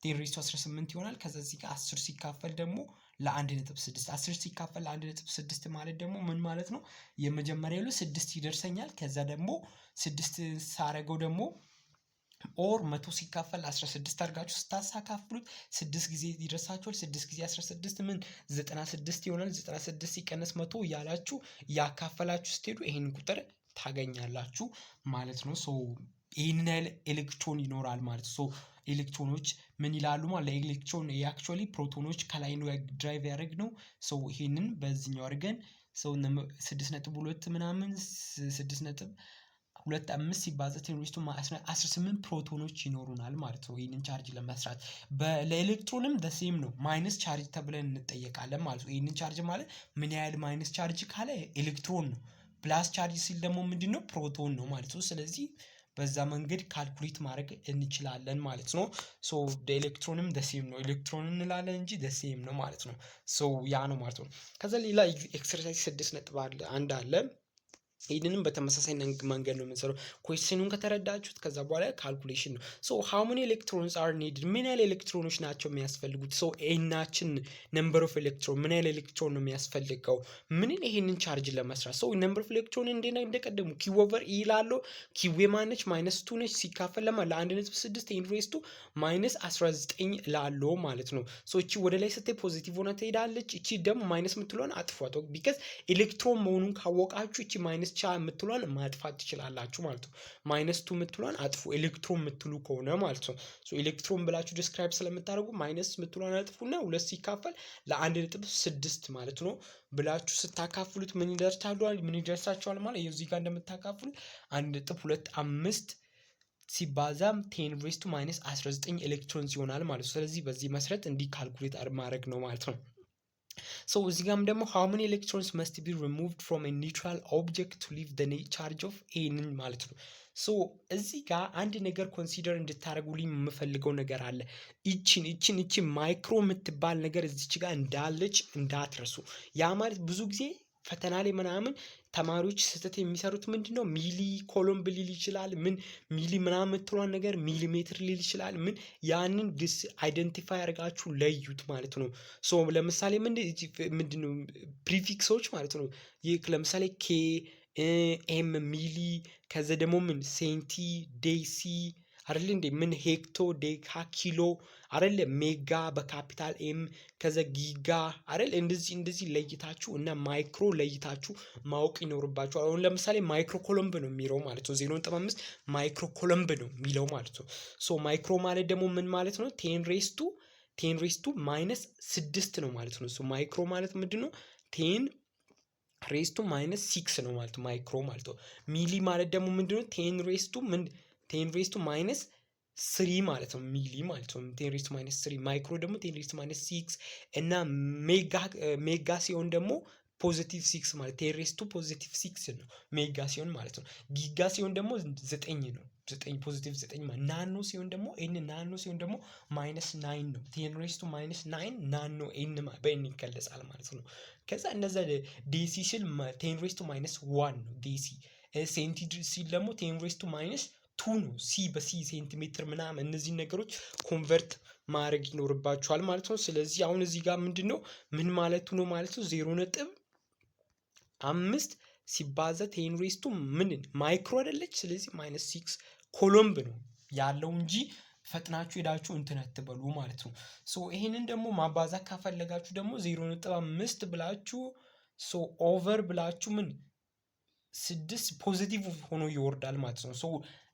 10 ሬዝ ቱ 18 ይሆናል። ከዛ እዚህ ጋር 10 ሲካፈል ደግሞ ለ1.6 10 ሲካፈል ለ1.6 ማለት ደግሞ ምን ማለት ነው? የመጀመሪያው 6 ይደርሰኛል። ከዛ ደግሞ 6 ሳረገው ደግሞ ኦር 100 ሲካፈል 16 አድርጋችሁ ስታሳካፍሉት 6 ጊዜ ይደርሳችኋል። 6 ጊዜ 16 ምን 96 ይሆናል። 96 ሲቀነስ 100 እያላችሁ ያካፈላችሁ ስትሄዱ ይሄን ቁጥር ታገኛላችሁ ማለት ነው። ሶ ይሄንን ያህል ኤሌክትሮን ይኖራል ማለት ሶ ኤሌክትሮኖች ምን ይላሉ ማለት ለኤሌክትሮን አክቹአሊ ፕሮቶኖች ከላይ ነው ድራይቭ ያደረግነው። ሶ ይሄንን በዚህኛው አድርገን ሶ 6.2 ምናምን 6.25 ሲባዛ 10 ሬዝ ቱ 18 ፕሮቶኖች ይኖሩናል ማለት ነው። ይሄንን ቻርጅ ለመስራት ለኤሌክትሮንም ደሴም ነው ማይነስ ቻርጅ ተብለን እንጠየቃለን ማለት ነው። ይሄንን ቻርጅ ማለት ምን ያህል ማይነስ ቻርጅ ካለ ኤሌክትሮን ነው። ፕላስ ቻርጅ ሲል ደግሞ ምንድነው ፕሮቶን ነው ማለት ነው። ስለዚህ በዛ መንገድ ካልኩሌት ማድረግ እንችላለን ማለት ነው። ሶ ኤሌክትሮንም ደሴም ነው ኤሌክትሮን እንላለን እንጂ ደሴም ነው ማለት ነው። ሶ ያ ነው ማለት ነው። ከዛ ሌላ ኤክሰርሳይዝ 6.1 አለ። ይሄንንም በተመሳሳይ መንገድ ነው የምንሰራው። ኩዌስችኑን ከተረዳችሁት ከዛ በኋላ ካልኩሌሽን ነው። ሶ ሃው ሜኒ ኤሌክትሮንስ አር ኒድድ ምን ያህል ኤሌክትሮኖች ናቸው የሚያስፈልጉት? ሶ ኤናችን ነምበር ኦፍ ኤሌክትሮን ምን ያህል ኤሌክትሮን ነው የሚያስፈልገው ምን ይሄንን ቻርጅ ለመስራት? ሶ ነምበር ኦፍ ኤሌክትሮን እንደቀደሙ q ኦቨር e ላለው q ማነች -2 ነች ሲካፈል ለ1.6 10 ሬዝ ቱ ማይነስ 19 ላለው ማለት ነው። ሶ እቺ ወደ ላይ ስትይ ፖዚቲቭ ሆና ትሄዳለች። እቺ ደግሞ ማይነስ የምትለውን አጥፏት ቢካዝ ኤሌክትሮን መሆኑን ካወቃችሁ እቺ ማይነስ ማይነስ የምትሏን ማጥፋት ትችላላችሁ ማለት ነው። -2 የምትሏን አጥፉ ኤሌክትሮን የምትሉ ከሆነ ማለት ነው። ኤሌክትሮን ብላችሁ ዲስክራይብ ስለምታደርጉ ማይነስ የምትሏን አጥፉና 2 ሲካፈል ለ1.6 ማለት ነው ብላችሁ ስታካፍሉት ምን ይደርሳችኋል ማለት ነው። እዚህ ጋር እንደምታካፍሉት 1.25 ሲባዛም 10⁻⁻19 ኤሌክትሮንስ ይሆናል ማለት ነው። ስለዚህ በዚህ መሰረት እንዲህ ካልኩሌት ማድረግ ነው ማለት ነው። እዚህ ጋርም ደግሞ how many electrons must be removed from a neutral object to leave the charge of a ማለት ነው። እዚህ ጋር አንድ ነገር ኮንሲደር እንድታደርጉልኝ የምፈልገው ነገር አለ። ይቺን ማይክሮ የምትባል ነገር እዚች ጋር እንዳለች እንዳትረሱ። ያ ማለት ብዙ ጊዜ ፈተና ላይ ምናምን ተማሪዎች ስህተት የሚሰሩት ምንድነው ሚሊ ኮሎምብ ሊል ይችላል፣ ምን ሚሊ ምናምን የምትሏን ነገር ሚሊሜትር ሊል ይችላል። ምን ያንን አይደንቲፋይ አድርጋችሁ ለዩት ማለት ነው። ለምሳሌ ምንድነው ፕሪፊክሶች ማለት ነው። ይህ ለምሳሌ ኬ ኤም ሚሊ፣ ከዛ ደግሞ ምን ሴንቲ ዴሲ አይደል እንዴ፣ ምን ሄክቶ ዴካ ኪሎ አይደል፣ ሜጋ በካፒታል ኤም፣ ከዛ ጊጋ አይደል። እንደዚህ ለይታችሁ እና ማይክሮ ለይታችሁ ማወቅ ይኖርባችኋል። አሁን ለምሳሌ ማይክሮ ኮሎምብ ነው የሚለው ማለት ነው። 0.5 ማይክሮ ኮሎምብ ነው የሚለው ማለት ነው። ማይክሮ ማለት ደግሞ ምን ማለት ነው? 10⁻⁻6 ነው ማለት ነው። ማይክሮ ማለት ምንድነው? 10⁻⁻6 ነው ማለት ማይክሮ ማለት ነው። ሚሊ ማለት ደግሞ ምንድነው? 10⁻⁻3 ማለት ነው ሚሊ ማለት ነው። 10⁻3 ማይክሮ ደግሞ 10⁻6 እና ሜጋ ሲሆን ደግሞ +6 ማለት 10⁻6 ነው ሜጋ ሲሆን ማለት ነው። ጊጋ ሲሆን ደግሞ 9 ነው። 9 ማለት ናኖ ሲሆን ደግሞ ናኖ ሲሆን ደግሞ -9 ነው። 10⁻⁻9 ናኖ በኤን ይገለጻል ማለት ነው። ከዛ እነዛ ዴሲ ሲል 10⁻⁻1 ነው ዴሲ። ሴንቲ ሲል ደግሞ 10⁻⁻2 ነው። ሲ በሲ ሴንቲሜትር ምናምን እነዚህ ነገሮች ኮንቨርት ማድረግ ይኖርባችኋል ማለት ነው። ስለዚህ አሁን እዚህ ጋር ምንድነው ምን ማለቱ ነው ማለት ነው? 0.5 ሲባዛ 10⁻⁻ ምን ማይክሮ አይደለች። ስለዚህ -6 ኮሎምብ ነው ያለው እንጂ ፈጥናችሁ ሄዳችሁ እንትን አትበሉ ማለት ነው። ይሄንን ደግሞ ማባዛት ካፈለጋችሁ ደግሞ 0.5 ብላችሁ ኦቨር ብላችሁ ምን 6 ፖዚቲቭ ሆኖ ይወርዳል ማለት ነው።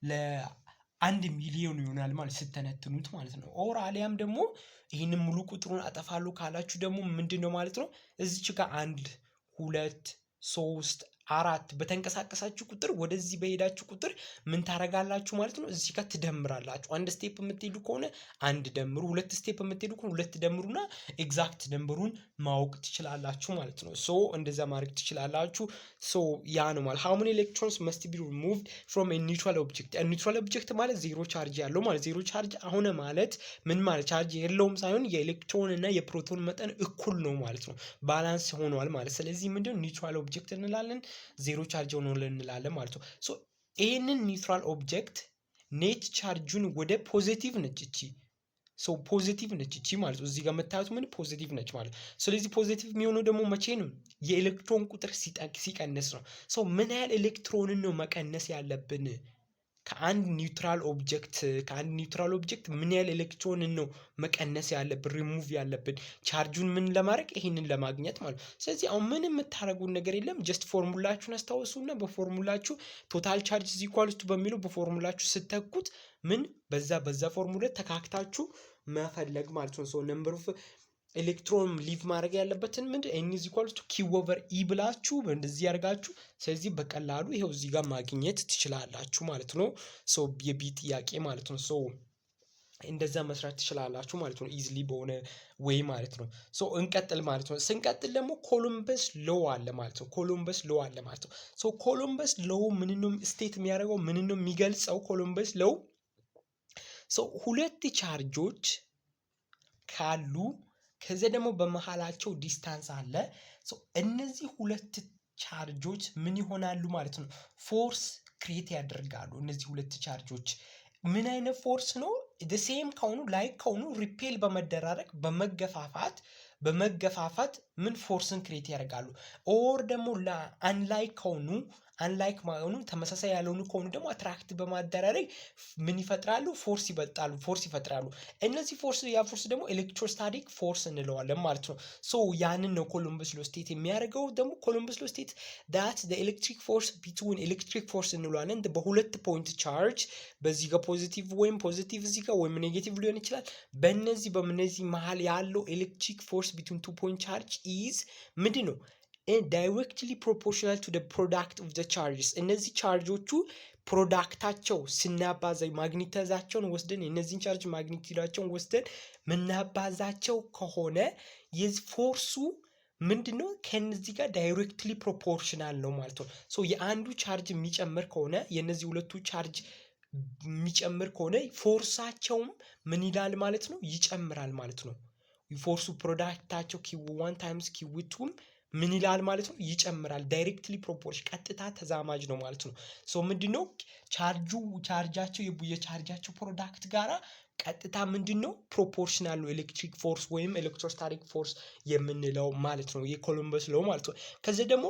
ለ1 ሚሊዮን ይሆናል ማለት ስተነትኑት ማለት ነው። ኦር አሊያም ደግሞ ይህንን ሙሉ ቁጥሩን አጠፋሉ ካላችሁ ደግሞ ምንድነው ማለት ነው? እዚች ጋር 1 2 3 4 በተንቀሳቀሳችሁ ቁጥር ወደዚህ በሄዳችሁ ቁጥር ምን ታረጋላችሁ ማለት ነው? እዚህ ጋር ትደምራላችሁ። አንድ ስቴፕ የምትሄዱ ከሆነ 1 ደምሩ፣ 2 ስቴፕ የምትሄዱ ከሆነ 2 ደምሩና ኤግዛክት ነምበሩን ማወቅ ትችላላችሁ ማለት ነው። እንደዛ ማድረግ ትችላላችሁ። ያ ነው ማለት how many electrons must be removed from a neutral object። ኒውትራል ኦብጀክት ማለት ዜሮ ቻርጅ ያለው ማለት ዜሮ ቻርጅ አሁን ማለት ምን ማለት ቻርጅ የለውም ሳይሆን የኤሌክትሮን እና የፕሮቶን መጠን እኩል ነው ማለት ነው። ባላንስ ሆኗል ማለት ስለዚህ ምንድነው ኒውትራል ኦብጀክት እንላለን፣ ዜሮ ቻርጅ ሆኖ እንላለን ማለት ነው። ይሄንን ኒውትራል ኦብጀክት ኔት ቻርጁን ወደ ፖዚቲቭ ነች እቺ ፖዚቲቭ ነች እቺ ማለት ነው። እዚህ ጋር መታየቱ ምን ፖዚቲቭ ነች ማለት ነው። ስለዚህ ፖዚቲቭ የሚሆነው ደግሞ መቼ ነው? የኤሌክትሮን ቁጥር ሲቀንስ ነው። ምን ያህል ኤሌክትሮንን ነው መቀነስ ያለብን? ከአንድ ኒውትራል ኦብጀክት ምን ያህል ኤሌክትሮንን ነው መቀነስ ያለብን ሪሙቭ ያለብን ቻርጁን ምን ለማድረግ ይሄንን ለማግኘት ማለት ነው። ስለዚህ አሁን ምን የምታደርጉን ነገር የለም። ጀስት ፎርሙላችሁን አስታውሱና በፎርሙላችሁ ቶታል ቻርጅ ኢዝ ኢኳልስ ቱ በሚለው በፎርሙላችሁ ስተኩት ምን በዛ ፎርሙላ ተካክታችሁ መፈለግ ማለት ነው። ነምበር ኦፍ ኤሌክትሮን ሊቭ ማድረግ ያለበትን ምንድን ኤን ኢዝ ኢኳልስ ቱ ኪው ኦቨር ኢ ብላችሁ እንደዚህ ያርጋችሁ። ስለዚህ በቀላሉ ይሄው እዚህ ጋር ማግኘት ትችላላችሁ ማለት ነው። የቢ ጥያቄ ማለት ነው። እንደዛ መስራት ትችላላችሁ ማለት ነው። ኢዝሊ በሆነ ወይ ማለት ነው። እንቀጥል ማለት ነው። ስንቀጥል ደግሞ ኮሎምበስ ሎው አለ ማለት ነው። ኮሎምበስ ሎው አለ ማለት ነው። ኮሎምበስ ሎው ምንድነው ስቴት የሚያደርገው? ምንድነው የሚገልጸው? ኮሎምበስ ሎው ሁለት ቻርጆች ካሉ ከዚህ ደግሞ በመሃላቸው ዲስታንስ አለ። እነዚህ ሁለት ቻርጆች ምን ይሆናሉ ማለት ነው? ፎርስ ክሬት ያደርጋሉ። እነዚህ ሁለት ቻርጆች ምን አይነት ፎርስ ነው? ሴም ከሆኑ ላይክ ከሆኑ ሪፔል በመደራረግ በመገፋፋት ምን ፎርስን ክሬት ያደርጋሉ። ኦር ደግሞ አንላይክ ከሆኑ አንላይክ ማሆኑ ተመሳሳይ ያልሆኑ ከሆኑ ደግሞ አትራክት በማደራረግ ምን ይፈጥራሉ? ፎርስ ይፈጥራሉ። እነዚህ ፎርስ ደግሞ ኤሌክትሮስታቲክ ፎርስ እንለዋለን ማለት ነው። ሶ ያንን ነው ኮሎምበስ ሎ ስቴት የሚያደርገው። ደግሞ ኮሎምበስ ሎ ስቴት ዳት ኤሌክትሪክ ፎርስ ቢትዊን ኤሌክትሪክ ፎርስ እንለዋለን በሁለት ፖይንት ቻርጅ በዚህ ጋር ፖዚቲቭ እዚህ ጋር ወይም ኔጌቲቭ ሊሆን ይችላል። በእነዚህ መሀል ያለው ኤሌክትሪክ ፎርስ ቢትዊን ቱ ፖይንት ቻርጅ ኢዝ ምንድን ነው? ዳይሬክትሊ ፕሮፖርሽናል ቱ ፕሮዳክት ኦፍ ቻርጅስ። እነዚህ ቻርጆቹ ፕሮዳክታቸው ስናባዛ ማግኒቲዛቸውን ወስደን የነዚህን ቻርጅ ማግኒቲዛቸውን ወስደን ምናባዛቸው ከሆነ የዚህ ፎርሱ ምንድነው? ከነዚህ ጋር ዳይሬክትሊ ፕሮፖርሽናል ነው ማለት ነው። ሶ የአንዱ ቻርጅ የሚጨምር ከሆነ የነዚህ ሁለቱ ቻርጅ የሚጨምር ከሆነ ፎርሳቸውም ምን ይላል ማለት ነው? ይጨምራል ማለት ነው። ፎርሱ ፕሮዳክታቸው q1 ታይምስ q2 ምን ይላል ማለት ነው? ይጨምራል። ዳይሬክትሊ ፕሮፖርሽን ቀጥታ ተዛማጅ ነው ማለት ነው። ሶ ምንድነው? ቻርጃቸው የቻርጃቸው ፕሮዳክት ጋራ ቀጥታ ምንድነው? ፕሮፖርሽናል ነው ኤሌክትሪክ ፎርስ ወይም ኤሌክትሮስታቲክ ፎርስ የምንለው ማለት ነው። የኮሎምበስ ሎው ማለት ነው። ከዚህ ደግሞ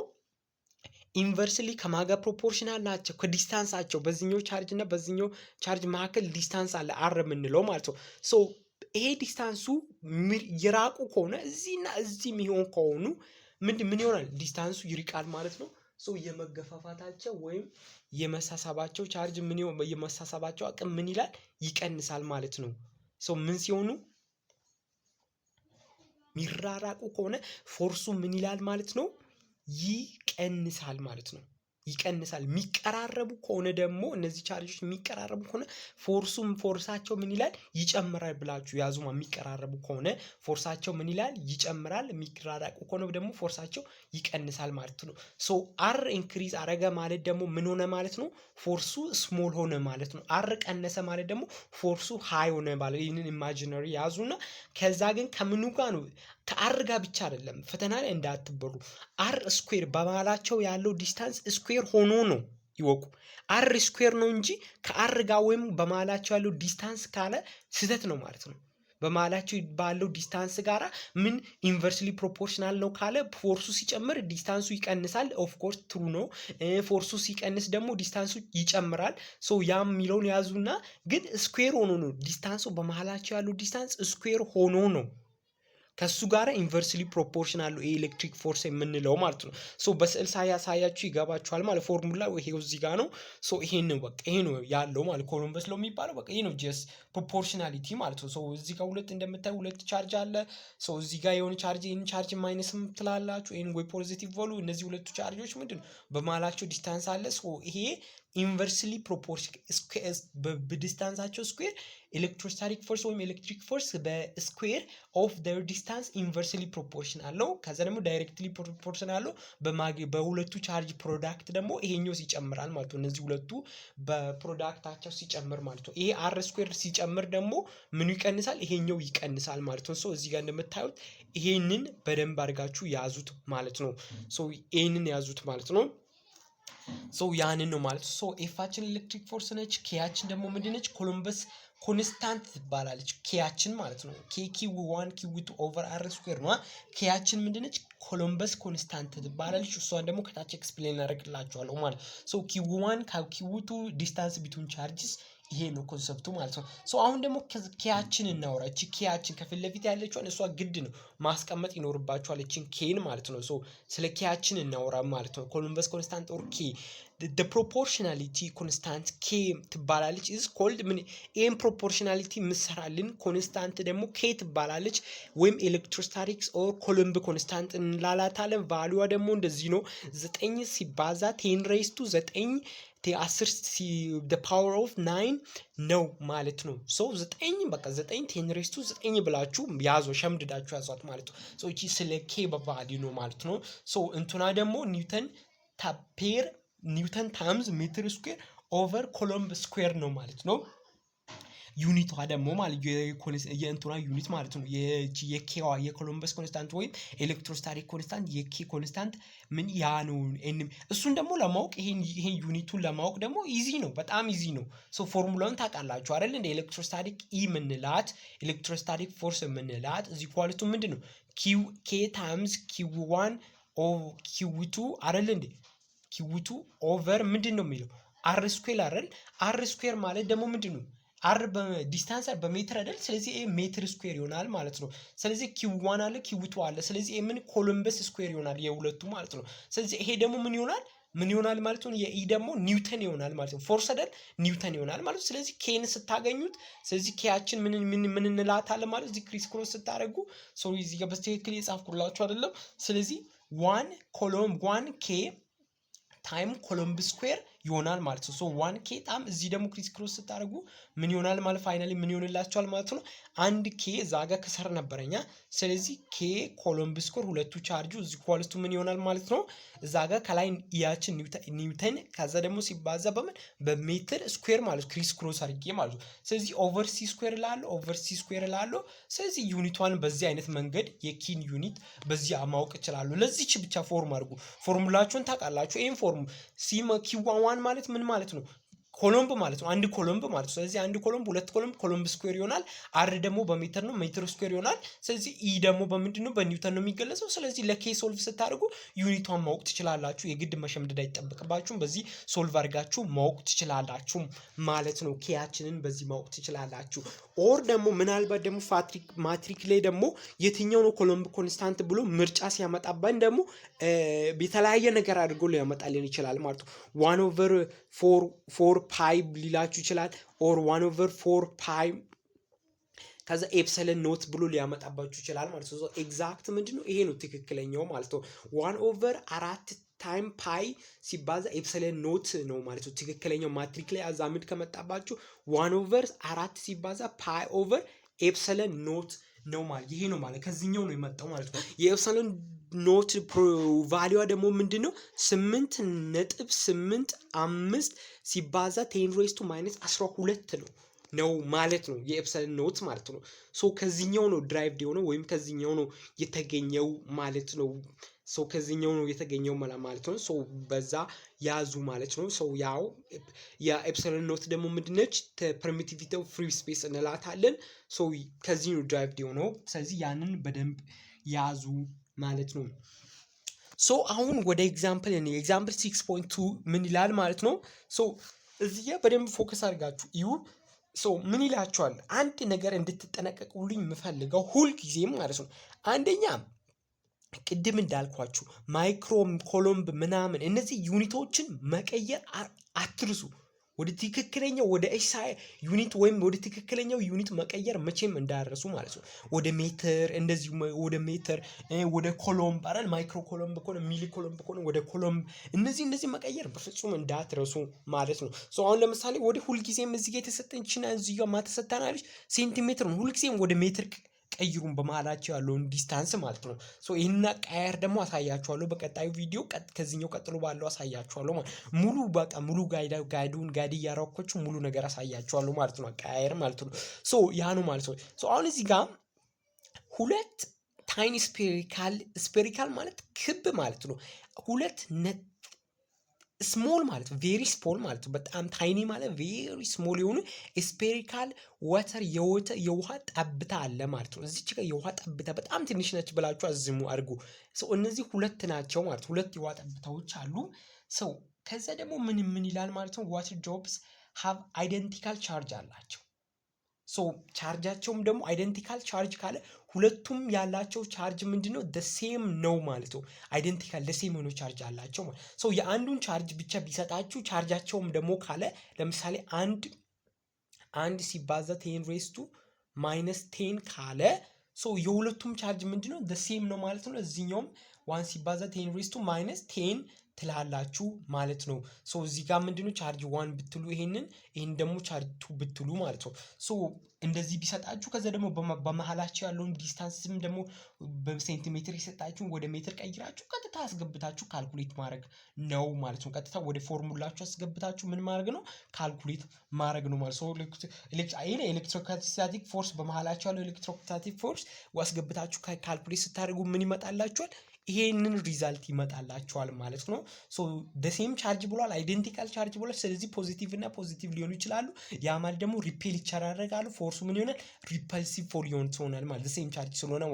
ኢንቨርስሊ ከማጋ ፕሮፖርሽናል ናቸው ከዲስታንሳቸው በዚህኛው ቻርጅ እና በዚህኛው ቻርጅ መካከል ዲስታንስ አለ አር የምንለው ማለት ነው። ሶ ይሄ ዲስታንሱ ይራቁ ከሆነ እዚህና እዚህ የሚሆን ከሆኑ ምን ይሆናል? ዲስታንሱ ይርቃል ማለት ነው። ሶ የመገፋፋታቸው ወይም የመሳሳባቸው ቻርጅ የመሳሳባቸው አቅም ምን ይላል? ይቀንሳል ማለት ነው። ሶ ምን ሲሆኑ ሚራራቁ ከሆነ ፎርሱ ምን ይላል ማለት ነው? ይቀንሳል ማለት ነው። ይቀንሳል። የሚቀራረቡ ከሆነ ደግሞ እነዚህ ቻርጆች የሚቀራረቡ ከሆነ ፎርሳቸው ምን ይላል? ይጨምራል ብላችሁ ያዙማ። የሚቀራረቡ ከሆነ ፎርሳቸው ምን ይላል? ይጨምራል። የሚራራቁ ከሆነ ደግሞ ፎርሳቸው ይቀንሳል ማለት ነው። ሶ አር ኢንክሪዝ አረገ ማለት ደግሞ ምን ሆነ ማለት ነው? ፎርሱ ስሞል ሆነ ማለት ነው። አር ቀነሰ ማለት ደግሞ ፎርሱ ሃይ ሆነ ማለት። ይህንን ኢማጂነሪ ያዙና ከዛ ግን ከምኑ ጋር ነው? ከአር ጋር ብቻ አይደለም። ፈተና ላይ እንዳትበሉ። አር ስኩዌር በመሃላቸው ያለው ዲስታንስ ስኩዌር ሆኖ ነው ይወቁ። አር ስኩዌር ነው እንጂ ከአር ጋር ወይም በመሃላቸው ያለው ዲስታንስ ካለ ስህተት ነው ማለት ነው። በመሃላቸው ባለው ዲስታንስ ጋራ ምን ኢንቨርስሊ ፕሮፖርሽናል ነው ካለ ፎርሱ ሲጨምር ዲስታንሱ ይቀንሳል። ኦፍ ኮርስ ትሩ ነው። ፎርሱ ሲቀንስ ደግሞ ዲስታንሱ ይጨምራል። ሶ ያም የሚለውን ያዙና ግን ስኩዌር ሆኖ ነው ዲስታንሱ በመሃላቸው ያለው ዲስታንስ ስኩዌር ሆኖ ነው ከሱ ጋር ኢንቨርስሊ ፕሮፖርሽናል ነው ኤሌክትሪክ ፎርስ የምንለው ማለት ነው። ሶ በስዕል ሳያሳያችሁ ይገባችኋል ማለት ፎርሙላ ይሄው እዚህ ጋር ነው። ሶ ይሄን በቃ ይሄ ነው ያለው ማለት ኮሎምበስ ሎው የሚባለው በቃ ይሄ ነው ጀስት ፕሮፖርሽናሊቲ ማለት ነው። ሶ እዚህ ጋር ሁለት እንደምታዩ ሁለት ቻርጅ አለ። ሶ እዚህ ጋር የሆነ ቻርጅ ይሄን ቻርጅ ማይነስም ትላላችሁ ይሄን ወይ ፖዚቲቭ ቮሉ እነዚህ ሁለቱ ቻርጆች ምንድነው በመሃላቸው ዲስታንስ አለ። ሶ ይሄ ኢንቨርስሊ ፕሮፖርሽን በዲስታንሳቸው ስኩዌር ኤሌክትሮስታቲክ ፎርስ ወይም ኤሌክትሪክ ፎርስ በስኩዌር ኦፍ ዘር ዲስታንስ ኢንቨርስሊ ፕሮፖርሽን አለው። ከዛ ደግሞ ዳይሬክትሊ ፕሮፖርሽን አለው በሁለቱ ቻርጅ ፕሮዳክት ደግሞ ይሄኛው ሲጨምራል ማለት ነው። እነዚህ ሁለቱ በፕሮዳክታቸው ሲጨምር ማለት ነው። ይሄ አር ስኩዌር ሲጨምር ደግሞ ምኑ ይቀንሳል? ይሄኛው ይቀንሳል ማለት ነው። ሶ እዚህ ጋር እንደምታዩት ይሄንን በደንብ አድርጋችሁ ያዙት ማለት ነው። ሶ ይሄንን ያዙት ማለት ነው። ሶ ያንን ነው ማለት ሶ ኤፋችን ኤሌክትሪክ ፎርስ ነች። ኬያችን ደግሞ ምንድነች? ኮሎምበስ ኮንስታንት ትባላለች። ኬያችን ማለት ነው ኪው1 ኪው2 ኦቨር አር ስኩዌር ነው። ኬያችን ምንድነች? ኮሎምበስ ኮንስታንት ትባላለች። እሷን ደግሞ ከታች ኤክስፕሌን አደርግላችኋለሁ ማለት ሶ ኪው1 ከኪው2 ዲስታንስ ቢትዊን ቻርጅስ ይሄ ነው ኮንሰፕቱ ማለት ነው። ሶ አሁን ደግሞ ኬያችን እናውራ። እቺ ኬያችን ከፊት ለፊት ያለችውን እሷ ግድ ነው ማስቀመጥ ይኖርባችኋል እቺን ኬን ማለት ነው። ሶ ስለ ኬያችን እናውራ ማለት ነው። ኮሎምበስ ኮንስታንት ኦር ኬ the proportionality constant k ትባላለች is called ምን ኤም ፕሮፖርሽናሊቲ ምሰራልን ኮንስታንት ደግሞ k ትባላለች ወይም ኤሌክትሮስታቲክስ ኦር ኮሎምብ ኮንስታንት እንላላታለን። ቫልዩዋ ደግሞ እንደዚህ ነው 9 ሲባዛ 10 raised to 9 the power of 9 ነው ማለት ነው። ሶ 9 በቃ 9 10 raised to 9 ብላችሁ ያዙ ሸምድዳችሁ ያዟት ማለት ነው። ሶ እቺ ስለ k በቫልዩ ነው ማለት ነው። ሶ እንቱና ደግሞ ኒውተን ታይምስ ሜትር ስኩዌር ኦቨር ኮሎምብ ስኩዌር ነው ማለት ነው። ዩኒቷ ደግሞ ማለት የእንቱና ዩኒት ማለት ነው። የኬዋ የኮሎምበስ ኮንስታንት ወይም ኤሌክትሮስታቲክ ኮንስታንት የኬ ኮንስታንት ምን ያ ነው። እሱን ደግሞ ለማወቅ ይሄን ዩኒቱን ለማወቅ ደግሞ ኢዚ ነው፣ በጣም ኢዚ ነው። ሶ ፎርሙላውን ታውቃላችሁ አይደል? እንደ ኤሌክትሮስታቲክ ኢ ምንላት ኤሌክትሮስታቲክ ፎርስ ምንላት እዚህ ኳሊቱ ምንድነው? ኬ ታይምስ ኪው1 ኦ ኪው2 አይደል እንዴ? ኪዊቱ ኦቨር ምንድን ነው የሚለው አር ስኩዌር አይደል? አር ስኩዌር ማለት ደግሞ ምንድን ነው? አር በዲስታንስ በሜትር አይደል? ስለዚህ ይሄ ሜትር ስኩዌር ይሆናል ማለት ነው። ስለዚህ ኪው1 አለ ኪው2 አለ። ስለዚህ ይሄ ምን ኮሎምበስ ስኩዌር ይሆናል የሁለቱ ማለት ነው። ስለዚህ ይሄ ደግሞ ምን ይሆናል ማለት ነው። የኢ ደግሞ ኒውተን ይሆናል ማለት ነው። ፎርስ አይደል? ኒውተን ይሆናል ማለት ነው። ስለዚህ ኬን ስታገኙት ስለዚህ ኬያችን ምን እንላታለን ማለት እዚህ ክሪስ ክሮስ ስታደርጉ ሶሪ እዚህ ጋር በትክክል የጻፍኩላችሁ አይደለም። ስለዚህ 1 ኬ ታይም ኮሎምብ ስኩዌር ይሆናል ማለት ነው። ሶ 1 ኬ ጣም እዚህ ደግሞ ክሪስ ክሮስ ስታደርጉ ምን ይሆናል ማለት ፋይናሊ ምን ይሆንላችኋል ማለት ነው። 1 ኬ እዛ ጋር ከሰር ነበረኛ። ስለዚህ ኬ ኮሎምብ ስኩዌር ሁለቱ ቻርጁ እዚህ ኳልስቱ ምን ይሆናል ማለት ነው። እዛ ጋር ከላይ ኢያችን ኒውተን ከዛ ደግሞ ሲባዛ በሜትር ስኩዌር ማለት ክሪስ ክሮስ አድርጌ ማለት ነው። ስለዚህ ኦቨር ሲ ስኩዌር ላለው ስለዚህ ዩኒቷን በዚህ አይነት መንገድ የኪን ዩኒት በዚህ ማወቅ ይችላሉ። ለዚህች ብቻ ፎርም አድርጉ። ፎርሙላችሁን ታውቃላችሁ። ይሄን ፎርሙ ሲማ ኪዋን ማለት ምን ማለት ነው? ኮሎምብ ማለት ነው። አንድ ኮሎምብ ማለት ነው። ስለዚህ አንድ ኮሎምብ ሁለት ኮሎምብ ስኩዌር ይሆናል። አር ደግሞ በሜትር ነው፣ ሜትር ስኩዌር ይሆናል። ስለዚህ ኢ ደግሞ በምንድን ነው? በኒውተን ነው የሚገለጸው። ስለዚህ ለኬ ሶልቭ ስታደርጉ ዩኒቷን ማወቅ ትችላላችሁ። የግድ መሸምደድ አይጠበቅባችሁም። በዚህ ሶልቭ አድርጋችሁ ማወቅ ትችላላችሁ ማለት ነው። ኬያችንን በዚህ ማወቅ ትችላላችሁ። ኦር ደግሞ ምናልባት ደግሞ ማትሪክ ላይ ደግሞ የትኛው ነው ኮሎምብ ኮንስታንት ብሎ ምርጫ ሲያመጣባን ደግሞ የተለያየ ነገር አድርጎ ሊያመጣልን ይችላል ማለት ነው። 1/4 ፓይ ሊላችሁ ይችላል። ኦር 1/4 ፓይ ከዛ ኤፕሰለን ኖት ብሎ ሊያመጣባችሁ ይችላል ማለት ነው። ኤግዛክት ምንድነው? ይሄ ነው ትክክለኛው ማለት ነው። 1/4 ታይም ፓይ ሲባዛ ኤፕሰለን ኖት ነው ማለት ነው። ትክክለኛው ማትሪክ ላይ አዛምድ ከመጣባችሁ 1/4 ሲባዛ ፓይ ኦቨር ኤፕሰለን ኖት ነው ማለት ይሄ ነው ማለት ከዚህኛው ነው የመጣው ማለት ነው። የኤፕሰለን ኖት ቫልዩዋ ደግሞ ምንድነው? 8.85 ሲባዛ 10⁻12 ነው ማለት ነው። የኤፕሰለን ኖት ማለት ነው። ሶ ከዚህኛው ነው ድራይቭድ የሆነው ወይም ከዚህኛው ነው የተገኘው ማለት ነው። ሶ ከዚህኛው ነው የተገኘው ማለት ነው። ሶ በዛ ያዙ ማለት ነው። ሶ ያው የኤፕሰለን ኖት ደግሞ ምንድነች? ፐርሚቲቪቲ ኦፍ ፍሪ ስፔስ እንላታለን። ሶ ከዚህ ነው ድራይቭድ የሆነው። ስለዚህ ያንን በደንብ ያዙ ማለት ነው። ሶ አሁን ወደ ኤግዛምፕል ኤግዛምፕል 6.2 ምን ይላል ማለት ነው። ሶ እዚህ በደንብ ፎከስ አድርጋችሁ እዩ። ሶ ምን ይላችኋል? አንድ ነገር እንድትጠነቀቁልኝ የምፈልገው ሁልጊዜም ማለት ነው። አንደኛ ቅድም እንዳልኳችሁ ማይክሮም ኮሎምብ ምናምን እነዚህ ዩኒቶችን መቀየር አትርሱ። ወደ ትክክለኛው ወደ ኤስአይ ዩኒት ወይም ወደ ትክክለኛው ዩኒት መቀየር መቼም እንዳረሱ ማለት ነው። ወደ ሜትር እንደዚህ ወደ ሜትር ወደ ኮሎምብ አይደል? ማይክሮ ኮሎምብ ከሆነ ሚሊ ኮሎምብ ከሆነ ወደ ኮሎምብ እነዚህ መቀየር በፍጹም እንዳትረሱ ማለት ነው። ሶ አሁን ለምሳሌ ወደ ሁልጊዜም እዚህ ጋር የተሰጠችና እዚህ ጋር ማተሰጣናለች ሴንቲሜትር ነው። ሁልጊዜም ወደ ሜትር ቀይሩን በመሃላቸው ያለውን ዲስታንስ ማለት ነው። ሶ ይሄን አቀያየር ደግሞ አሳያችኋለሁ በቀጣዩ ቪዲዮ። ከዚህኛው ቀጥሎ ባለው አሳያችኋለሁ ማለት ሙሉ ጋይድ እያረኳችሁ ሙሉ ነገር አሳያችኋለሁ ማለት ነው። አቀያየር ማለት ነው። ሶ ያ ነው ማለት ነው። ሶ አሁን እዚህ ጋር ሁለት ታይኒ ስፔሪካል ማለት ክብ ማለት ነው። ሁለት ስሞል ማለት ቬሪ ስሞል ማለት በጣም ታይኒ ማለት ቬሪ ስሞል የሆኑ ስፔሪካል ዋተር የውሃ ጠብታ አለ ማለት ነው። እዚች ጋር የውሃ ጠብታ በጣም ትንሽ ነች ብላችሁ አዝሙ አድርጉ። ሰው እነዚህ ሁለት ናቸው ማለት ሁለት የውሃ ጠብታዎች አሉ። ሰው ከዛ ደግሞ ምን ይላል ማለት ነው። ዋተር ድሮፕስ ሃቭ አይደንቲካል ቻርጅ አላቸው። ሶ ቻርጃቸውም ደግሞ አይደንቲካል ቻርጅ ካለ ሁለቱም ያላቸው ቻርጅ ምንድነው? ሴም ነው ማለት ነው። አይደንቲካል ሴም ሆኖ ቻርጅ አላቸው ማለት ሶ የአንዱን ቻርጅ ብቻ ቢሰጣችሁ ቻርጃቸውም ደግሞ ካለ ለምሳሌ አንድ ሲባዛ 10⁻⁻10 ካለ ሶ የሁለቱም ቻርጅ ምንድነው? ሴም ነው ማለት ነው። እዚህኛውም 1 ሲባዛ 10⁻10 ትላላችሁ ማለት ነው። ሶ እዚህ ጋር ምንድነው ቻርጅ 1 ብትሉ ይሄን ደግሞ ቻርጅ 2 ብትሉ ማለት ነው። ሶ እንደዚህ ቢሰጣችሁ ከዛ ደግሞ በመሃላችሁ ያለውን ዲስታንስም ደግሞ በሴንቲሜትር የሰጣችሁ ወደ ሜትር ቀይራችሁ ቀጥታ አስገብታችሁ ካልኩሌት ማድረግ ነው ማለት ነው። ቀጥታ ወደ ፎርሙላችሁ አስገብታችሁ ምን ማድረግ ነው? ካልኩሌት ማድረግ ነው ማለት ነው። ኤሌክትሮስታቲክ ፎርስ በመሃላችሁ ያለው ኤሌክትሮስታቲክ ፎርስ አስገብታችሁ ካልኩሌት ስታደርጉ ምን ይመጣላችኋል? ይሄንን ሪዛልት ይመጣላችኋል ማለት ነው። ሶ ሴም ቻርጅ ብሏል፣ አይደንቲካል ቻርጅ ብሏል። ስለዚህ ፖዚቲቭ እና ፖዚቲቭ ሊሆኑ ይችላሉ። ያ ማለት ደግሞ ሪፔል ይቻላረጋሉ። ፎርሱ ምን ይሆናል? ሪፐልሲቭ ፎር ይሆናል ማለት ሴም ቻርጅ ስለሆነ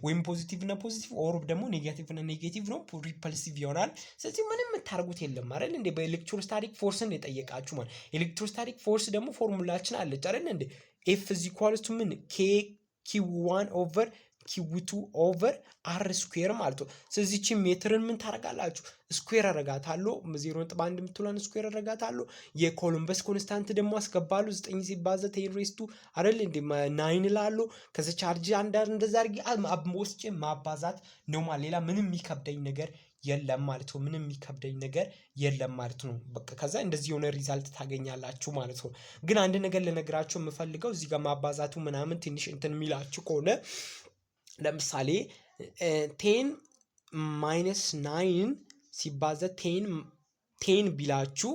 ወይም ፖዚቲቭ እና ፖዚቲቭ ኦር ደግሞ ኔጋቲቭ እና ኔጌቲቭ ነው ሪፐልሲቭ ይሆናል። ስለዚህ ምንም የምታርጉት የለም አይደል እንዴ? በኤሌክትሮስታቲክ ፎርስን የጠየቃችሁ ማለት ኤሌክትሮስታቲክ ፎርስ ደግሞ ፎርሙላችን አለች አይደል እንዴ? ኤፍ ኢዝ ኢኳልስ ቱ ምን ኬ ኪው1 ኦቨር ኪው2 ኦቨር አር ስኩዌር ማለት ነው። ስለዚህ እቺ ሜትርን ምን ታረጋላችሁ? ስኩዌር አረጋታለሁ። 0.1 የምትሏን ስኩዌር አረጋታለሁ። የኮሎምበስ ኮንስታንት ደግሞ አስገባሉ 9 ሲባዛ 10 ሬስ ቱ አይደል እንዴ 9 ላሉ ከዛ ቻርጅ አንዳር እንደዛ አድርጊ ወስጬ ማባዛት ነው ማለት ሌላ ምንም የሚከብደኝ ነገር የለም ማለት ነው። ምንም የሚከብደኝ ነገር የለም ማለት ነው። በቃ ከዛ እንደዚህ የሆነ ሪዛልት ታገኛላችሁ ማለት ነው። ግን አንድ ነገር ልነግራችሁ የምፈልገው እዚህ ጋር ማባዛቱ ምናምን ትንሽ እንትን የሚላችሁ ከሆነ ለምሳሌ 10 ማይነስ 9 ሲባዛ 10 ቢላችሁ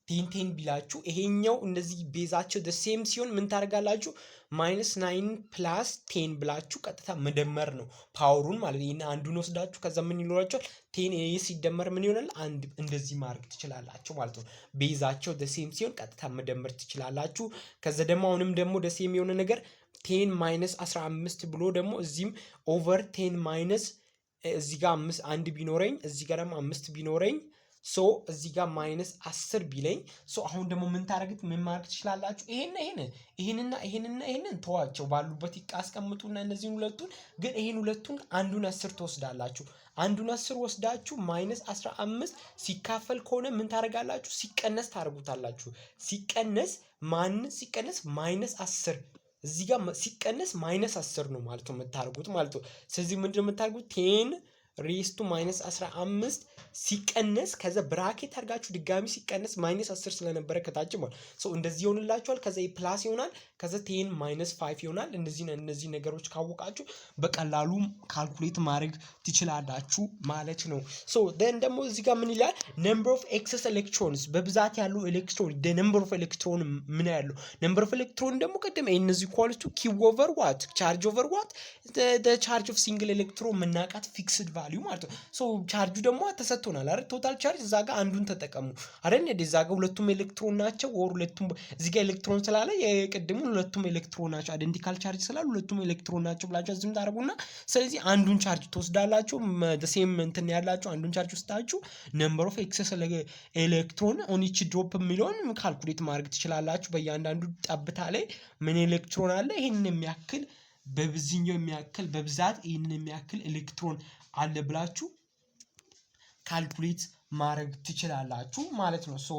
10 ቢላችሁ ይሄኛው እነዚህ ቤዛቸው the same ሲሆን ምን ታደርጋላችሁ? ማይነስ 9 ፕላስ 10 ብላችሁ ቀጥታ መደመር ነው ፓወሩን ማለት ነው። ይሄን አንዱን ወስዳችሁ ከዛ ምን ይኖራችኋል? 10 ይሄ ሲደመር ምን ይሆናል? አንድ እንደዚህ ማድረግ ትችላላችሁ ማለት ነው። ቤዛቸው the same ሲሆን ቀጥታ መደመር ትችላላችሁ። ከዛ ደግሞ አሁንም ደግሞ the same የሆነ ነገር 10 ማይነስ 15 ብሎ ደግሞ እዚህም ኦቨር 10 ማይነስ እዚህ ጋር 5 አንድ ቢኖረኝ እዚህ ጋር ደግሞ 5 ቢኖረኝ ሶ እዚህ ጋር ማይነስ 10 ቢለኝ ሶ አሁን ደግሞ ምን ታረግት ምን ማድረግ ትችላላችሁ? ይሄንን ተዋቸው ባሉበት አስቀምጡና እነዚህን ሁለቱን ግን ይሄን ሁለቱን አንዱን 10 ትወስዳላችሁ። አንዱን 10 ወስዳችሁ ማይነስ 15 ሲካፈል ከሆነ ምን ታረጋላችሁ? ሲቀነስ ታረጉታላችሁ። ሲቀነስ ማይነስ 10 እዚህ ጋር ሲቀነስ ማይነስ 10 ነው ማለት ነው የምታርጉት ማለት ነው። ስለዚህ ምንድነው የምታርጉት? 10 ሬስቱ ማይነስ 15 ሲቀነስ ከዛ ብራኬት አድርጋችሁ ድጋሚ ሲቀነስ ማይነስ 10 ስለነበረ ከታች ማለት ሶ እንደዚህ ይሆንላችኋል። ከዛ ፕላስ ይሆናል። ከዛ 10 ማይነስ 5 ይሆናል። እነዚህ ነገሮች ካወቃችሁ በቀላሉ ካልኩሌት ማድረግ ትችላላችሁ ማለት ነው። ሶ then ደግሞ እዚህ ጋር ምን ይላል? number of excess electrons በብዛት ያሉ ኤሌክትሮን the number of electron ምን ያለው number of electron ደግሞ ቀደም እነዚህ equals to q over what charge over what the charge of single electron መናቃት fixed value ማለት ነው። ሶ ቻርጁ ደግሞ ተሰጥቶናል አይደል? ቶታል ቻርጅ እዛ ጋር አንዱን ተጠቀሙ አይደል? እዛ ጋር ሁለቱም ኤሌክትሮን ናቸው ወር ሁለቱም እዚህ ጋር ኤሌክትሮን ስላለ የቅድሙ ሁለቱም ኤሌክትሮን ናቸው አይደንቲካል ቻርጅ ስላሉ ሁለቱም ኤሌክትሮን ናቸው ብላችሁ ዝም ታረጉና ስለዚህ አንዱን ቻርጅ ትወስዳላችሁ። the same እንትን ያላችሁ አንዱን ቻርጅ ወስዳችሁ number of excess electron on each drop የሚለውን ካልኩሌት ማድረግ ትችላላችሁ። በእያንዳንዱ ጠብታ ላይ ምን ኤሌክትሮን አለ ይሄንን የሚያክል በብዝኛው የሚያክል በብዛት ይሄንን የሚያክል ኤሌክትሮን አለ ብላችሁ ካልኩሌት ማድረግ ትችላላችሁ ማለት ነው። ሶ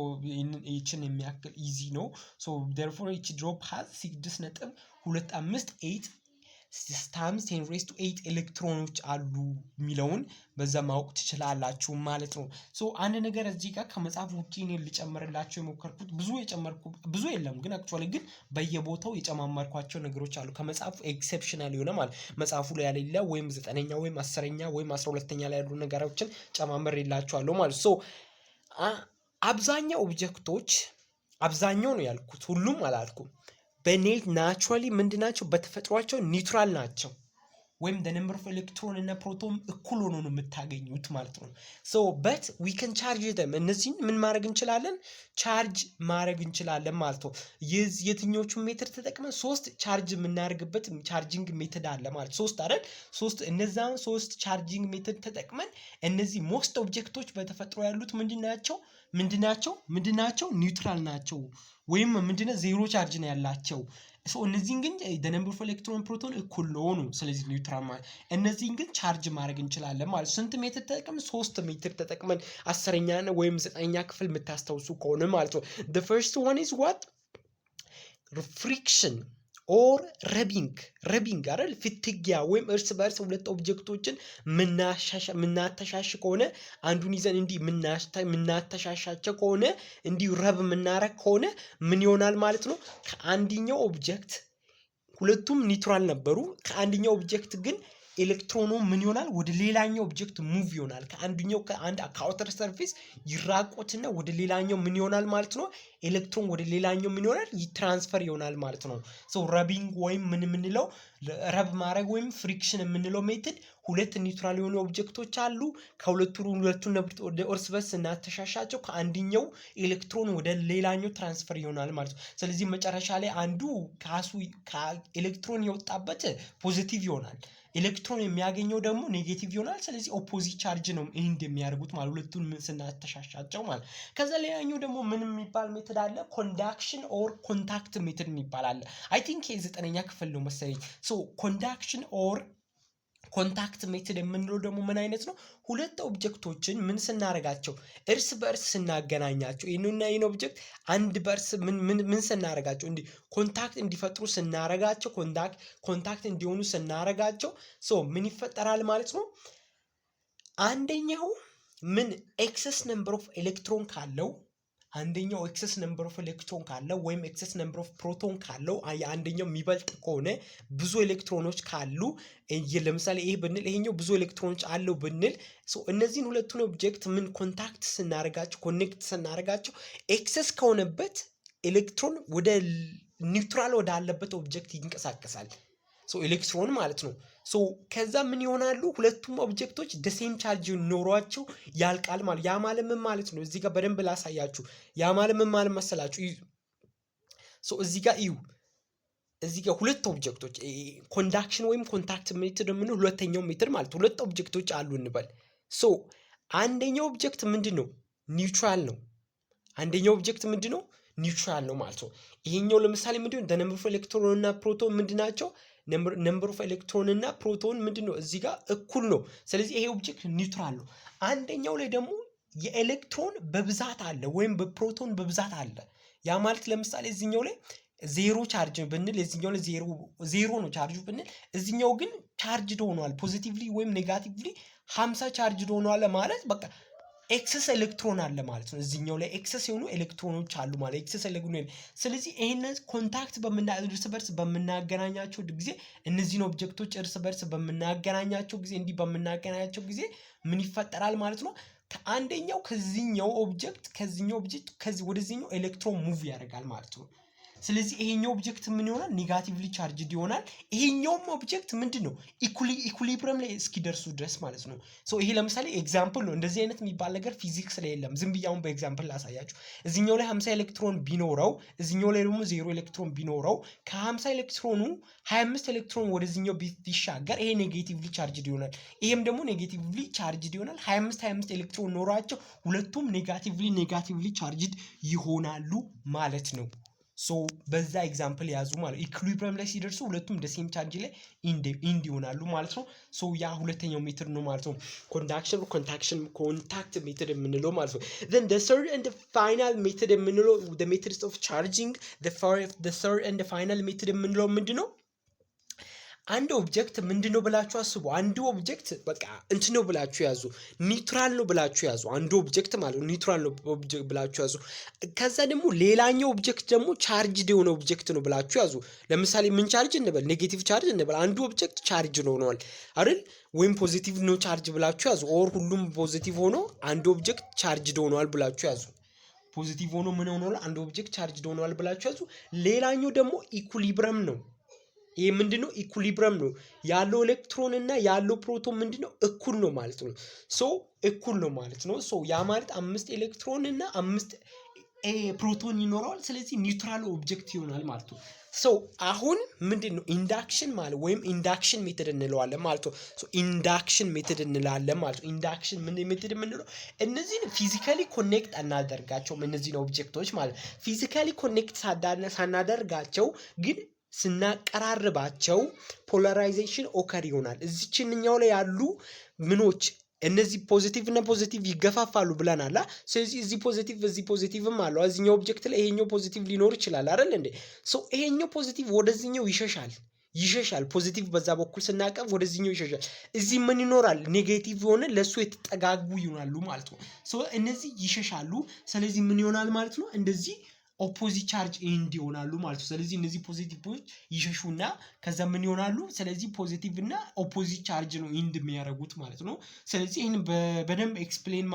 ይህችን የሚያክል ኢዚ ነው። ሶ therefore each drop has 6.258 times 10 raised to 8 ኤሌክትሮኖች አሉ የሚለውን በዛ ማወቅ ትችላላችሁ ማለት ነው። ሶ አንድ ነገር እዚህ ጋር ከመጽሐፍ ውጪ ነው ልጨምርላችሁ የሞከርኩት ብዙ የለም ግን አክቹአሊ ግን በየቦታው የጨማመርኳቸው ነገሮች አሉ ከመጽሐፉ ኤክሰፕሽናል የሆነ ማለት መጽሐፉ ላይ ያለ ወይም 9ኛ ወይም 10ኛ ወይም 12ኛ ላይ ያሉ ነገሮችን ጨማምሬላችኋለሁ ማለት ሶ አብዛኛው ኦብጀክቶች አብዛኛው ነው ያልኩት ሁሉም አላልኩም። በኔት ናቹራሊ ምንድናቸው? በተፈጥሯቸው ኒውትራል ናቸው ወይም the number of electron እና ፕሮቶን እኩል ሆኖ ነው የምታገኙት ማለት ነው። so but we can charge them እነዚህን ምን ማድረግ እንችላለን? ቻርጅ ማድረግ እንችላለን ማለት ነው። የትኞቹን ሜተድ ተጠቅመን ሶስት ቻርጅ የምናደርግበት ቻርጂንግ ሜተድ አለ ማለት ሶስት አይደል? እነዛን ሶስት ቻርጂንግ ሜተድ ተጠቅመን እነዚህ ሞስት ኦብጀክቶች በተፈጥሮ ያሉት ምንድናቸው? ኒውትራል ናቸው ወይም ምንድነው ዜሮ ቻርጅ ነው ያላቸው። እነዚህን ግን the number of electron proton እኩል ነው። ስለዚህ ኒውትራል ማለት እነዚህን ግን ቻርጅ ማድረግ እንችላለን ማለት ስንት ሜትር ተጠቅመን? 3 ሜትር ተጠቅመን 10ኛ ወይም 9ኛ ክፍል የምታስታውሱ ከሆነ ማለት ነው። the first one is what friction or rubbing አይደል? ፍትጊያ ወይም እርስ በርስ ሁለት ኦብጀክቶችን ምናተሻሽ ከሆነ አንዱን ይዘን እንዲህ ምናተሻሻቸው ከሆነ እንዲህ ረብ ምናረግ ከሆነ ምን ይሆናል ማለት ነው? ከአንደኛው ኦብጀክት ሁለቱም ኒውትራል ነበሩ። ከአንደኛው ኦብጀክት ግን ኤሌክትሮኑ ምን ይሆናል? ወደ ሌላኛው ኦብጀክት ሙቭ ይሆናል። ከአንድ ከአውተር ሰርፌስ ይራቆትና ወደ ሌላኛው ምን ይሆናል ማለት ነው? ኤሌክትሮን ወደ ሌላኛው ምን ይሆናል? ትራንስፈር ይሆናል ማለት ነው። ሶ ረቢንግ ወይም ምን የምንለው ረብ ማድረግ ወይም ፍሪክሽን የምንለው ሜትድ ሁለት ኒውትራል የሆኑ ኦብጀክቶች አሉ። ሁለቱን እርስ በርስ ስናተሻሻቸው ከአንደኛው ኤሌክትሮን ወደ ሌላኛው ትራንስፈር ይሆናል ማለት ነው። ስለዚህ መጨረሻ ላይ አንዱ ኤሌክትሮን የወጣበት ፖዚቲቭ ይሆናል፣ ኤሌክትሮን የሚያገኘው ደግሞ ኔጌቲቭ ይሆናል። ስለዚህ ኦፖዚት ቻርጅ ነው ይሄን እንደሚያደርጉት ማለት ሁለቱን ስናተሻሻቸው ማለት። ከዛ ሌላኛው ደግሞ ምን የሚባል ሜተድ አለ? ኮንዳክሽን ኦር ኮንታክት ሜተድ የሚባል አለ። አይ ቲንክ የ9ኛ ክፍል ነው መሰለኝ። ሶ ኮንዳክሽን ኦር ኮንታክት ሜተድ የምንለው ደግሞ ምን አይነት ነው? ሁለት ኦብጀክቶችን ምን ስናረጋቸው እርስ በእርስ ስናገናኛቸው ይሄንና ይሄን ኦብጀክት አንድ በእርስ ምን ስናረጋቸው እንዲ ኮንታክት እንዲፈጥሩ ስናረጋቸው ኮንታክት እንዲሆኑ ስናረጋቸው ምን ይፈጠራል ማለት ነው? አንደኛው ምን ኤክሰስ ነምበር ኦፍ ኤሌክትሮን ካለው አንደኛው ኤክሰስ ነምበር ኦፍ ኤሌክትሮን ካለው ወይም ኤክሰስ ነምበር ኦፍ ፕሮቶን ካለው አንደኛው የሚበልጥ ከሆነ ብዙ ኤሌክትሮኖች ካሉ ለምሳሌ ይሄ ብንል ይሄኛው ብዙ ኤሌክትሮኖች አለው ብንል እነዚህን ሁለቱን ኦብጀክት ምን ኮንታክት ስናረጋቸው ኮኔክት ስናረጋቸው ኤክሰስ ከሆነበት ኤሌክትሮን ወደ ኒውትራል ወደ አለበት ኦብጀክት ይንቀሳቀሳል። ኤሌክትሮን ማለት ነው። ከዛ ምን ይሆናሉ? ሁለቱም ኦብጀክቶች ደሴም ቻርጅ ኖሯቸው ያልቃል ማለት። ያ ማለት ምን ማለት ነው? እዚህ ጋር በደንብ ላሳያችሁ። ያ ማለት ምን ማለት መሰላችሁ? እዚህ ጋር እዩ። እዚህ ጋር ሁለት ኦብጀክቶች ኮንዳክሽን ወይም ኮንታክት ሜተድ የምንለው ሁለተኛው ሜተድ ማለት ሁለት ኦብጀክቶች አሉ እንበል። አንደኛው ኦብጀክት ምንድነው? ኒውትራል ነው። አንደኛው ኦብጀክት ምንድነው? ኒውትራል ነው ማለት ነው። ይሄኛው ለምሳሌ ምንድነው? ነምበር ኦፍ ኤሌክትሮን እና ፕሮቶን ምንድናቸው? ነምበር ኦፍ ኤሌክትሮን እና ፕሮቶን ምንድነው? እዚህ ጋር እኩል ነው። ስለዚህ ይሄ ኦብጀክት ኒውትራል ነው። አንደኛው ላይ ደግሞ የኤሌክትሮን በብዛት አለ ወይም በፕሮቶን በብዛት አለ። ያ ማለት ለምሳሌ እዚህኛው ላይ ዜሮ ቻርጅ ብንል እዚህኛው ላይ ዜሮ ነው ቻርጁ ብንል እዚህኛው ግን ቻርጅድ ሆኗል። ፖዚቲቭሊ ወይም ኔጋቲቭሊ 50 ቻርጅድ ሆኗል ማለት በቃ ኤክሰስ ኤሌክትሮን አለ ማለት ነው። እዚህኛው ላይ ኤክሰስ የሆኑ ኤሌክትሮኖች አሉ ማለት ኤክሰስ ኤሌክትሮን። ስለዚህ ይሄንን ኮንታክት እርስ በርስ በምናገናኛቸው ጊዜ እነዚህን ኦብጀክቶች እርስ በርስ በምናገናኛቸው ጊዜ እንዲህ በምናገናኛቸው ጊዜ ምን ይፈጠራል ማለት ነው? ከአንደኛው ከዚህኛው ኦብጀክት ከዚህ ወደዚህኛው ኤሌክትሮን ሙቭ ያደርጋል ማለት ነው። ስለዚህ ይሄኛው ኦብጀክት ምን ይሆናል? ኔጋቲቭሊ ቻርጅድ ይሆናል። ይሄኛውም ኦብጀክት ምንድነው? ኢኩሊብሪየም ላይ እስኪደርሱ ድረስ ማለት ነው። ይሄ ለምሳሌ ኤግዛምፕል ነው። እንደዚህ አይነት የሚባል ነገር ፊዚክስ ላይ የለም። ዝም ብዬ አሁን በኤግዛምፕል ላሳያችሁ። እዚህኛው ላይ 50 ኤሌክትሮን ቢኖረው እዚህኛው ላይ ደግሞ 0 ኤሌክትሮን ቢኖረው ከ50 ኤሌክትሮኑ 25 ኤሌክትሮን ወደዚህኛው ቢሻገር ይሄ ኔጌቲቭሊ ቻርጅድ ይሆናል። ይሄም ደግሞ ኔጌቲቭሊ ቻርጅድ ይሆናል። 25 ኤሌክትሮን ኖሯቸው ሁለቱም ኔጋቲቭሊ ቻርጅድ ይሆናሉ ማለት ነው። በዛ ኤግዛምፕል ያዙ ማለት ኢኩሊብሪየም ላይ ሲደርሱ ሁለቱም ደሴም ቻርጅ ላይ ኢንድ ይሆናሉ ማለት ነው። ያ ሁለተኛው ሜተድ ነው ማለት ነው። ኮንታክት ሜተድ የምንለው ማለት ነው። then the third and the final method የምንለው the methods of charging the third and the final method የምንለው ምንድነው? አንድ ኦብጀክት ምንድነው ብላችሁ አስቡ። አንድ ኦብጀክት በቃ እንት ነው ብላችሁ ያዙ። ኒውትራል ነው ብላችሁ ያዙ። አንድ ኦብጀክት ማለት ነው ኒውትራል ነው ብላችሁ ያዙ። ከዛ ደግሞ ሌላኛው ኦብጀክት ደግሞ ቻርጅድ የሆነ ኦብጀክት ነው ብላችሁ ያዙ። ለምሳሌ ምን ቻርጅ እንበል? ኔጌቲቭ ቻርጅ እንበል። አንዱ ኦብጀክት ቻርጅ ነው አይደል? ወይም ፖዚቲቭ ነው ቻርጅ ብላችሁ ያዙ። ኦር ሁሉም ፖዚቲቭ ሆኖ አንድ ኦብጀክት ቻርጅድ ሆኗል ብላችሁ ያዙ። ፖዚቲቭ ሆኖ ምን ሆኗል? አንድ ኦብጀክት ቻርጅድ ሆኗል ብላችሁ ያዙ። ሌላኛው ደግሞ ኢኩሊብሪየም ነው። ይሄ ምንድነው? ኢኩሊብሪየም ነው። ያለው ኤሌክትሮን እና ያለው ፕሮቶን ምንድነው? እኩል ነው ማለት ነው። እኩል ነው ማለት ነው። ያ ማለት 5 ኤሌክትሮን እና 5 ፕሮቶን ይኖረዋል። ስለዚህ ኒውትራል ኦብጀክት ይሆናል ማለት ነው። አሁን ምንድነው ኢንዳክሽን ማለት ወይም ኢንዳክሽን ሜተድ እንለዋለን ማለት ነው። ኢንዳክሽን ሜተድ እንላለን ማለት ነው። ኢንዳክሽን ሜተድ የምንለው እነዚህን ፊዚካሊ ኮኔክት አናደርጋቸውም። እነዚህን ኦብጀክቶች ማለት ፊዚካሊ ኮኔክት ሳናደርጋቸው ግን ስናቀራርባቸው ፖላራይዜሽን ኦከር ይሆናል። እዚህኛው ላይ ያሉ ምኖች እነዚህ ፖዚቲቭ እና ፖዚቲቭ ይገፋፋሉ ብለናል። ስለዚህ እዚህ ፖዚቲቭም አለው። እዚህኛው ኦብጀክት ላይ ይሄኛው ፖዚቲቭ ሊኖር ይችላል አይደል እንዴ? ይሄኛው ፖዚቲቭ ወደዚህኛው ይሸሻል። ፖዚቲቭ በዛ በኩል ስናቀፍ ወደዚህኛው ይሸሻል። እዚህ ምን ይኖራል? ኔጌቲቭ የሆነ ለሱ የተጠጋጉ ይሆናሉ ማለት ነው። እነዚህ ይሸሻሉ። ስለዚህ ምን ይሆናል ማለት ነው? እንደዚህ ኦፖዚት ቻርጅ ኤንድ ይሆናሉ ማለት ነው። ስለዚህ እነዚህ ፖዚቲቮች ይሸሹና ከዛ ምን ይሆናሉ? ስለዚህ ፖዚቲቭ እና ኦፖዚት ቻርጅ ነው ኤንድ የሚያደርጉት ማለት ነው። ስለዚህ ይህን በደንብ ኤክስፕሌን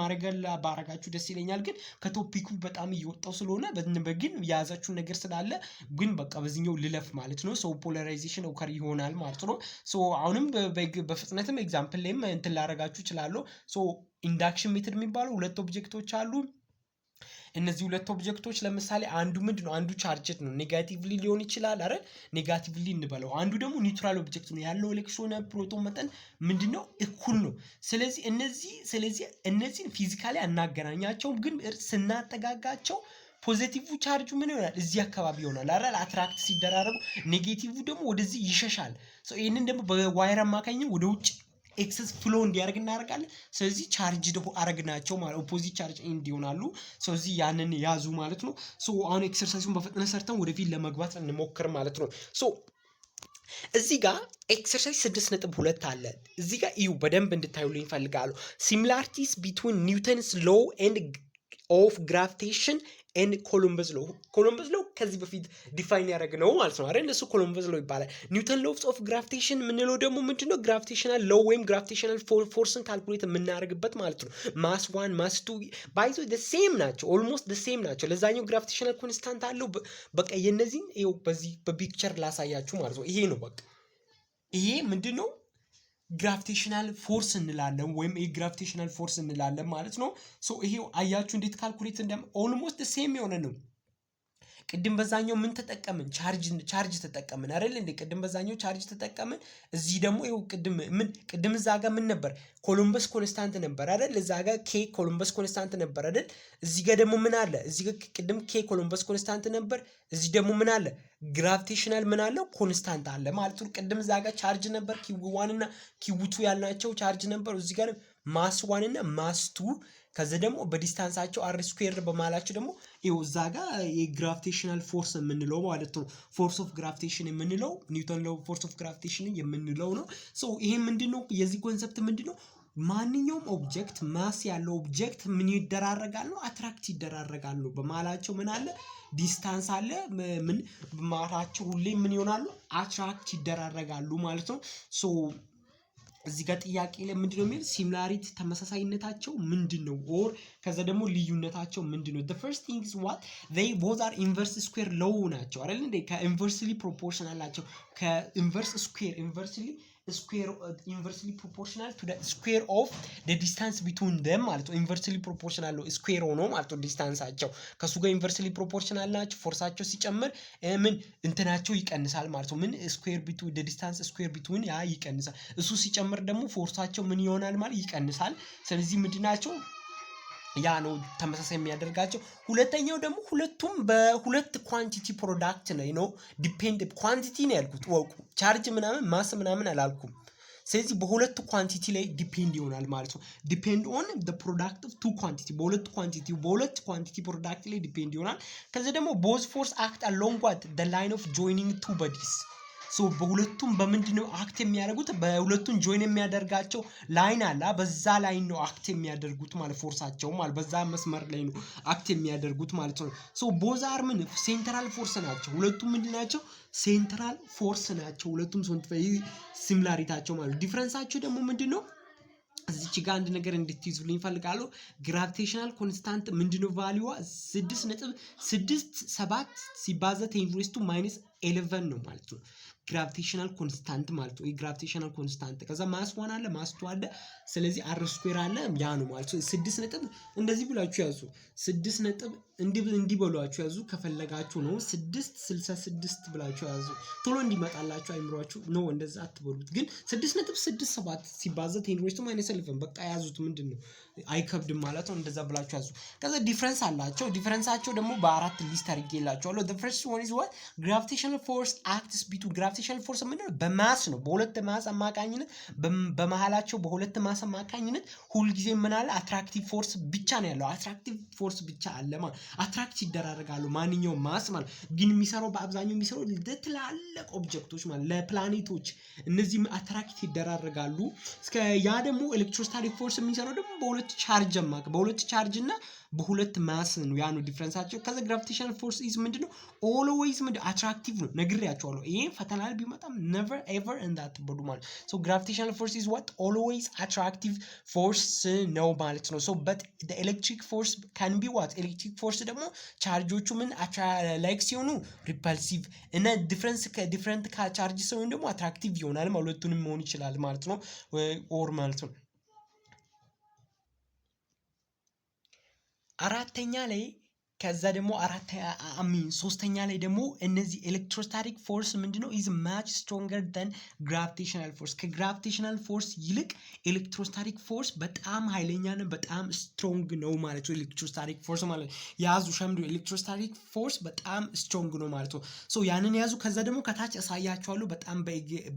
ባረጋችሁ ደስ ይለኛል። ግን ከቶፒኩ በጣም እየወጣው ስለሆነ ግን የያዛችሁ ነገር ስላለ ግን በቃ በዚህኛው ልለፍ ማለት ነው። ሶ ፖላራይዜሽን ኦከር ይሆናል ማለት ነው። ሶ አሁንም በፍጥነትም ኤግዛምፕል ላይም እንትን ላረጋችሁ እችላለሁ። ሶ ኢንዳክሽን ሜትድ የሚባለው ሁለት ኦብጀክቶች አሉ። እነዚህ ሁለት ኦብጀክቶች ለምሳሌ አንዱ ምንድነው? አንዱ ቻርጅድ ነው፣ ኔጋቲቭሊ ሊሆን ይችላል አይደል? ኔጋቲቭሊ እንበለው። አንዱ ደግሞ ኒውትራል ኦብጀክት ነው፣ ያለው ኤሌክትሮን ፕሮቶን መጠን ምንድነው? እኩል ነው። ስለዚህ እነዚህን ፊዚካሊ አናገናኛቸውም፣ ግን ስናጠጋጋቸው ፖዚቲቭ ቻርጁ ምን ይሆናል? እዚህ አካባቢ ይሆናል አይደል? አትራክት ሲደራረጉ፣ ኔጌቲቭ ደግሞ ወደዚህ ይሸሻል። ይህንን ደግሞ በዋይር አማካኝነት ወደ ውጭ ኤክሰስ ፍሎ እንዲያደርግ እናደርጋለን። ስለዚህ ቻርጅ አረግናቸው ማለት ኦፖዚት ቻርጅ ኤንድ ይሆናሉ። ስለዚህ ያንን ያዙ ማለት ነው። ሶ አሁን ኤክሰርሳይዙን በፍጥነት ሰርተን ወደፊት ለመግባት እንሞክር ማለት ነው። ሶ እዚህ ጋር ኤክሰርሳይዝ 6.2 አለ። እዚህ ጋር እዩ በደንብ እንድታዩልኝ እፈልጋለሁ። ሲሚላሪቲስ ቢትዊን ኒውተንስ ሎው ኤንድ ኦፍ ግራቪቴሽን ኤንድ ኮሎምበስ ሎው። ኮሎምበስ ሎው ከዚህ በፊት ዲፋይን ያደረግነው ማለት ነው አይደል? እሱ ኮሎምበስ ሎው ይባላል። ኒውተን ሎውስ ኦፍ ግራቪቴሽን የምንለው ደግሞ ምንድነው? ግራቪቴሽናል ሎው ወይም ግራቪቴሽናል ፎርስን ካልኩሌት የምናደርግበት ማለት ነው። ማስ 1 ማስ 2 ባይዞ ሴም ናቸው፣ ኦልሞስት ሴም ናቸው። ለዛኛው ግራቪቴሽናል ኮንስታንት አለው። በቃ የነዚህን ይኸው በዚህ በፒክቸር ላሳያችሁ ማለት ነው። ይሄ ነው በቃ ይሄ ምንድነው? ግራቪቴሽናል ፎርስ እንላለን ወይም የግራቪቴሽናል ፎርስ እንላለን ማለት ነው። ሶ ይሄው አያችሁ እንዴት ካልኩሌት ኦልሞስት ሴም የሆነ ነው። ቅድም በዛኛው ምን ተጠቀምን? ቻርጅ ተጠቀምን አይደል እንዴ? ቅድም በዛኛው ቻርጅ ተጠቀምን። እዚህ ደግሞ ይኸው ቅድም እዛ ጋር ምን ነበር? ኮሎምበስ ኮንስታንት ነበር አይደል? እዛ ጋር ኬ ኮሎምበስ ኮንስታንት ነበር አይደል? እዚህ ጋር ደግሞ ምን አለ? እዚህ ጋር ቅድም ኬ ኮሎምበስ ኮንስታንት ነበር። እዚህ ደግሞ ምን አለ? ግራቪቴሽናል ምን አለው? ኮንስታንት አለ ማለት ነው። ቅድም እዛ ጋር ቻርጅ ነበር፣ ኪው1 እና ኪው2 ያልናቸው ቻርጅ ነበር። እዚህ ጋር ማስ 1 እና ማስ 2 ከዛ ደግሞ በዲስታንሳቸው አር ስኩዌር በማላቸው ደግሞ ይኸው እዛ ጋር የግራቪቴሽናል ፎርስ የምንለው ማለት ነው። ፎርስ ኦፍ ግራቪቴሽን የምንለው ኒውተን ሎው ፎርስ ኦፍ ግራቪቴሽን የምንለው ነው። ሶ ይሄ ምንድነው? የዚህ ኮንሰፕት ምንድነው? ማንኛውም ኦብጀክት ማስ ያለው ኦብጀክት ምን ይደራረጋሉ? አትራክት ይደራረጋሉ። በማላቸው ምን አለ? ዲስታንስ አለ። ምን በማላቸው ሁሌ ምን ይሆናሉ? አትራክት ይደራረጋሉ ማለት ነው። ሶ እዚህ ጋር ጥያቄ ላይ ምንድነው የሚል ሲሚላሪቲ ተመሳሳይነታቸው ምንድነው? ኦር ከዛ ደግሞ ልዩነታቸው ምንድነው? the first thing is what they both are inverse square law ናቸው አይደል እንዴ? ከኢንቨርስሊ ፕሮፖርሽናል ናቸው። ከኢንቨርስ ስኩዌር inversely proportional to the square of the distance between them ማለት ነው። ኢንቨርስሊ ፕሮፖርሽናል ነው ስኩዌር ሆኖ ማለት ነው ዲስታንሳቸው ከሱ ጋር ኢንቨርስሊ ፕሮፖርሽናል ናቸው። ፎርሳቸው ሲጨምር ምን እንትናቸው ይቀንሳል ማለት ነው። ምን ስኩዌር ቢትዊን the distance square between ያ ይቀንሳል። እሱ ሲጨምር ደግሞ ፎርሳቸው ምን ይሆናል ማለት ይቀንሳል። ስለዚህ ምንድናቸው? ያ ነው ተመሳሳይ የሚያደርጋቸው። ሁለተኛው ደግሞ ሁለቱም በሁለት ኳንቲቲ ፕሮዳክት ነው ዲፔንድ ኳንቲቲ ነው ያልኩት ወቁ ቻርጅ ምናምን ማስ ምናምን አላልኩም። ስለዚህ በሁለት ኳንቲቲ ላይ ዲፔንድ ይሆናል ማለት ነው። ዲፔንድ ኦን the product of two quantity በሁለት ኳንቲቲ ፕሮዳክት ላይ ዲፔንድ ይሆናል። ከዛ ደግሞ both force act along what the line of joining two bodies ሶ በሁለቱም በምንድነው አክት የሚያደርጉት? በሁለቱም ጆይን የሚያደርጋቸው ላይን አለ። በዛ ላይን ነው አክት የሚያደርጉት ማለት ፎርሳቸው ማለት በዛ መስመር ላይ ነው አክት የሚያደርጉት ማለት ነው። ሶ ቦዝ አር ምን ሴንትራል ፎርስ ናቸው። ሁለቱም ምንድናቸው? ሴንትራል ፎርስ ናቸው። ሁለቱም ሲሚላሪታቸው ማለት ዲፈረንሳቸው ደግሞ ምንድነው? እዚች ጋር አንድ ነገር እንድትይዙልኝ ፈልጋለሁ። ግራቪቴሽናል ኮንስታንት ምንድነው? ቫልዩዋ 6.67 ሲባዛ 10⁻11 ነው ማለት ነው። ግራቪቴሽናል ኮንስታንት ማለት ነው። የግራቪቴሽናል ኮንስታንት ከዛ ማስ 1 አለ ማስ 2 አለ። ስለዚህ አር ስኩዌር አለ ያ ነው ማለት ነው። 6 ነጥብ እንደዚህ ብላችሁ ያዙ። 6 ነጥብ እንዲህ ብላችሁ ያዙ ከፈለጋችሁ ነው። 6.66 ብላችሁ ያዙ ቶሎ እንዲመጣላችሁ አይምሯችሁ ነው። እንደዛ አትበሉት ግን 6.67 ሲባዛ 10⁻11 በቃ ያዙት። ምንድነው አይከብድም ማለት ነው። እንደዛ ብላችሁ ያዙ። ከዛ ዲፈረንስ አላቸው። ዲፈረንሳቸው ደግሞ በአራት ሊስት አድርጌላችኋለሁ። the first one is what gravitational force acts between gravitational force ምንድነው? በማስ ነው። በሁለት ማስ አማካኝነት በመሃላቸው በሁለት ማስ አማካኝነት ሁልጊዜ ምን አለ? አትራክቲቭ ፎርስ ብቻ ነው ያለው። አትራክቲቭ ፎርስ ብቻ አለ ማለት አትራክት ይደራረጋሉ ማንኛውም ማስ ማለት ግን የሚሰራው በአብዛኛው የሚሰራው ለትላልቅ ኦብጀክቶች ማለት ለፕላኔቶች እነዚህ አትራክት ይደራረጋሉ። ያ ደግሞ ኤሌክትሮስታቲክ ፎርስ የሚሰራው ደግሞ በሁለት በሁለት ቻርጅ በሁለት ቻርጅ እና በሁለት ማስ ነው ያ ነው ዲፈረንሳቸው። ከዛ ግራቪቴሽናል ፎርስ ኢዝ ምንድነው ኦልዌይዝ አትራክቲቭ ነው ነግሬያቸዋለሁ። ይሄ ፈተና ላይ ቢመጣም never ever እንዳትበዱ ማለት ሶ ግራቪቴሽናል ፎርስ ኢዝ what always attractive force ነው ማለት ነው። ሶ but the electric force can be what electric force ደግሞ ቻርጆቹ ምን ላይክ ሲሆኑ ሪፐልሲቭ እና ዲፍረንት ቻርጅ ሲሆኑ ደግሞ አትራክቲቭ ይሆናል። ሁለቱንም መሆን ይችላል ማለት ነው ኦር ማለት ነው። አራተኛ ላይ ከዛ ደግሞ ሶስተኛ ላይ ደግሞ እነዚህ ኤሌክትሮስታቲክ ፎርስ ምንድነው is much stronger than gravitational force ከግራቪቴሽናል ፎርስ ይልቅ ኤሌክትሮስታቲክ ፎርስ በጣም ኃይለኛ ነው፣ በጣም ስትሮንግ ነው ማለት ነው። ኤሌክትሮስታቲክ ፎርስ ማለት ያዙ ሸምዱ ኤሌክትሮስታቲክ ፎርስ በጣም ስትሮንግ ነው ማለት ነው። ሶ ያንን ያዙ። ከዛ ደግሞ ከታች አሳያችኋለሁ በጣም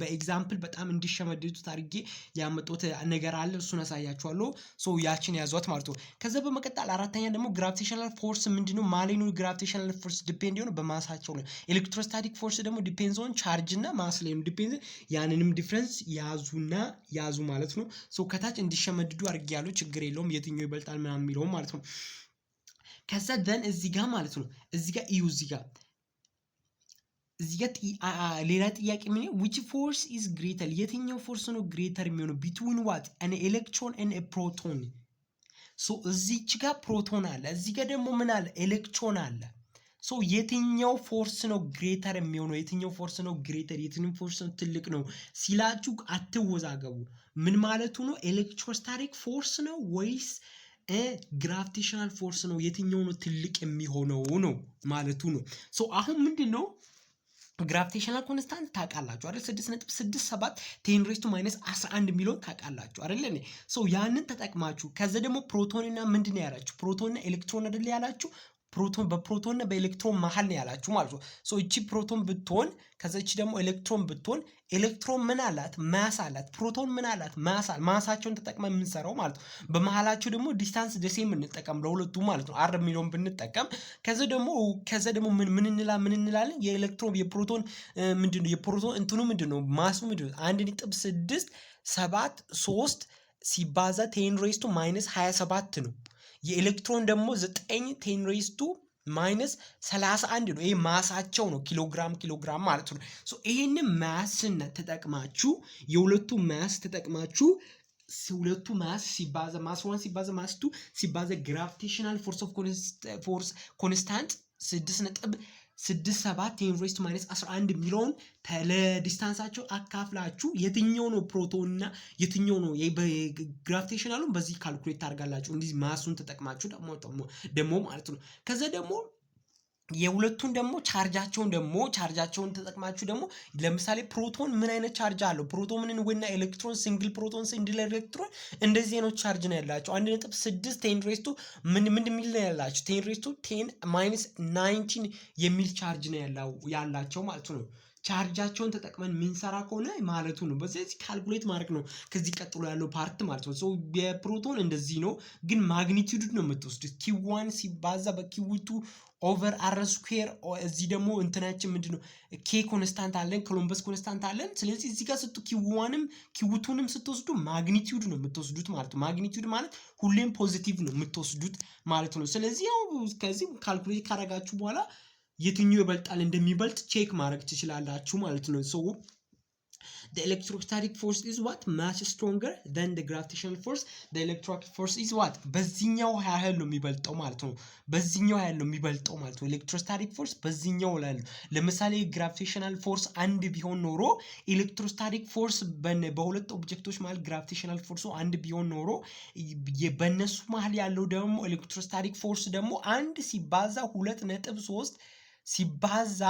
በኤግዛምፕል በጣም እንዲሸመድዱት አድርጌ ያመጣሁት ነገር አለ፣ እሱን አሳያችኋለሁ። ሶ ያችን ያዟት ማለት ነው። ከዛ በመቀጠል አራተኛ ደግሞ ግራቪቴሽናል ፎርስ ምንድነው ማሌኑ ግራቪቴሽናል ፎርስ ዲፔንድ ነው በማሳቸው ነው። ኤሌክትሮስታቲክ ፎርስ ደግሞ ዲፔንድስ ኦን ቻርጅ እና ማስ ላይ ነው ዲፔንድ። ያንንም ዲፈረንስ ያዙ ማለት ነው። ሶ ከታች እንዲሸመድዱ አድርጌያለሁ፣ ችግር የለውም የትኛው ይበልጣል ምናምን የሚለው ማለት ነው። ከዛ ደን እዚህ ጋር ማለት ነው እዚህ ጋር እዩ እዚህ ጋር ሌላ ጥያቄ ምን which force is greater የትኛው ፎርስ ነው ግሬተር የሚሆነው between what an electron and a proton ሶ እዚች ጋር ፕሮቶን አለ፣ እዚህ ጋር ደግሞ ምን አለ ኤሌክትሮን አለ። ሶ የትኛው ፎርስ ነው ግሬተር የሚሆነው የትኛው ፎርስ ነው ግሬተር የትኛው ፎርስ ነው ትልቅ ነው ሲላችሁ አትወዛገቡ። ምን ማለቱ ነው ኤሌክትሮስታቲክ ፎርስ ነው ወይስ ግራቪቴሽናል ፎርስ ነው የትኛው ነው ትልቅ የሚሆነው ነው ማለቱ ነው። ሶ አሁን ምንድነው ግራቪቴሽናል ኮንስታንት ታውቃላችሁ አይደል 6.67 10⁻11 ሚሊዮን ታውቃላችሁ አይደል? ሶ ያንን ተጠቅማችሁ ከዛ ደግሞ ፕሮቶን እና ምንድነው ያላችሁ ፕሮቶን እና ኤሌክትሮን አይደል ያላችሁ ፕሮቶን በፕሮቶን እና በኤሌክትሮን መሃል ነው ያላችሁ ማለት ነው። ሶ እቺ ፕሮቶን ብትሆን ከዛ እቺ ደግሞ ኤሌክትሮን ብትሆን ኤሌክትሮን ምን አላት ማስ አላት፣ ፕሮቶን ምን አላት ማሳቸውን ተጠቅመን የምንሰራው ማለት ነው። በመሃላቸው ደግሞ ዲስታንስ ደሴም እንጠቀም ለሁለቱ ማለት ነው አር ሚሊዮን ብንጠቀም ከዛ ደግሞ ምን እንላለን የኤሌክትሮን የፕሮቶን ምንድነው የፕሮቶን እንትኑ ምንድነው ማሱ ምንድነው 1.673 ሲባዛ 10⁻27 ነው። የኤሌክትሮን ደግሞ 9 10⁻31 ነው። ይሄ ማሳቸው ነው ኪሎግራም ማለት ነው። ሶ ይሄንን ማስን ተጠቅማችሁ የሁለቱ ማስ ተጠቅማችሁ ሁለቱ ማስ ሲባዛ ማስ 1 ሲባዛ ማስ 2 ሲባዛ ግራቪቴሽናል ፎርስ ኮንስታንት 6.67 10⁻11 ሚሊዮን ለዲስታንሳቸው አካፍላችሁ የትኛው ነው ፕሮቶን እና የትኛው ነው በግራቪቴሽናሉን በዚህ ካልኩሌት ታደርጋላችሁ እንዲህ ማሱን ተጠቅማችሁ ደግሞ ማለት ነው። ከዛ ደግሞ የሁለቱን ደግሞ ቻርጃቸውን ተጠቅማችሁ ደግሞ ለምሳሌ ፕሮቶን ምን አይነት ቻርጅ አለው ፕሮቶንን እና ኤሌክትሮን ሲንግል ፕሮቶን ሲንግል ኤሌክትሮን እንደዚህ ነው ቻርጅ ነው ያላቸው 1.6 10 ምን ሚል ነው ያላቸው 10⁻19 የሚል ቻርጅ ነው ያላቸው ማለት ነው። ቻርጃቸውን ተጠቅመን ምንሰራ ከሆነ ማለቱ ነው። በዚህ ካልኩሌት ማድረግ ነው ከዚህ ቀጥሎ ያለው ፓርት ማለት ነው። ሶ የፕሮቶን እንደዚህ ነው ግን ማግኒቲዩድ ነው የምትወስዱት q1 ሲባዛ በq2 ኦቨር አር ስኩዌር እዚህ ደግሞ እንትናችን ምንድነው ኬ ኮንስታንት አለን ኮሎምበስ ኮንስታንት አለን። ስለዚህ እዚህ ጋር q1ንም q2ንም ስትወስዱ ማግኒቲዩድ ነው የምትወስዱት ማለት ነው። ማግኒቲዩድ ማለት ሁሌም ፖዚቲቭ ነው የምትወስዱት ማለት ነው። ስለዚህ ያው ከዚህ ካልኩሌት ካደረጋችሁ በኋላ የትኛው ይበልጣል እንደሚበልጥ ቼክ ማድረግ ትችላላችሁ ማለት ነው። ሶ the electrostatic force is what much stronger than the gravitational force. the electric force is what በዚህኛው ያህል ነው የሚበልጠው ማለት ነው። በዚህኛው ያህል ነው የሚበልጠው ማለት ነው። ኤሌክትሮስታቲክ ፎርስ በዚህኛው ላይ ነው። ለምሳሌ ግራቪቴሽናል ፎርስ አንድ ቢሆን ኖሮ ኤሌክትሮስታቲክ ፎርስ በሁለት ኦብጀክቶች ማለት ግራቪቴሽናል ፎርሱ አንድ ቢሆን ኖሮ በእነሱ መሃል ያለው ደግሞ ኤሌክትሮስታቲክ ፎርስ ደግሞ አንድ ሲባዛ 2.3 ሲባዛ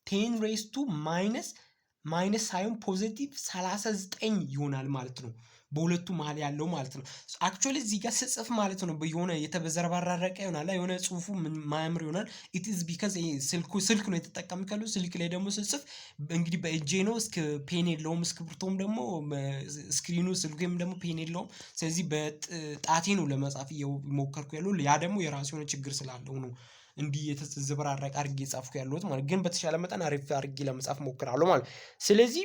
10⁻- ሳይሆን ፖዚቲቭ 39 ይሆናል ማለት ነው። በሁለቱ መሃል ያለው ማለት ነው። አክቹአሊ እዚህ ጋር ስጽፍ ማለት ነው የሆነ የተበዘረባረቀ ይሆናል የሆነ ጽሁፉ ማያምር ይሆናል። it is because ስልክ ነው የተጠቀምኩት ያለው ስልክ ላይ ደግሞ ስጽፍ እንግዲህ በእጄ ነው ፔን የለውም እስክሪብቶም ደግሞ ስክሪኑ ስልኩም ደግሞ ፔን የለውም። ስለዚህ በጣቴ ነው ለመጻፍ እየሞከርኩ ያለው ያ ደግሞ የራሱ የሆነ ችግር ስላለው ነው እንዲህ የተዘበራረቀ አድርጌ ጻፍኩ ያለሁት ማለት ግን በተሻለ መጠን አሪፍ አድርጌ ለመጻፍ ሞክራለሁ ማለት። ስለዚህ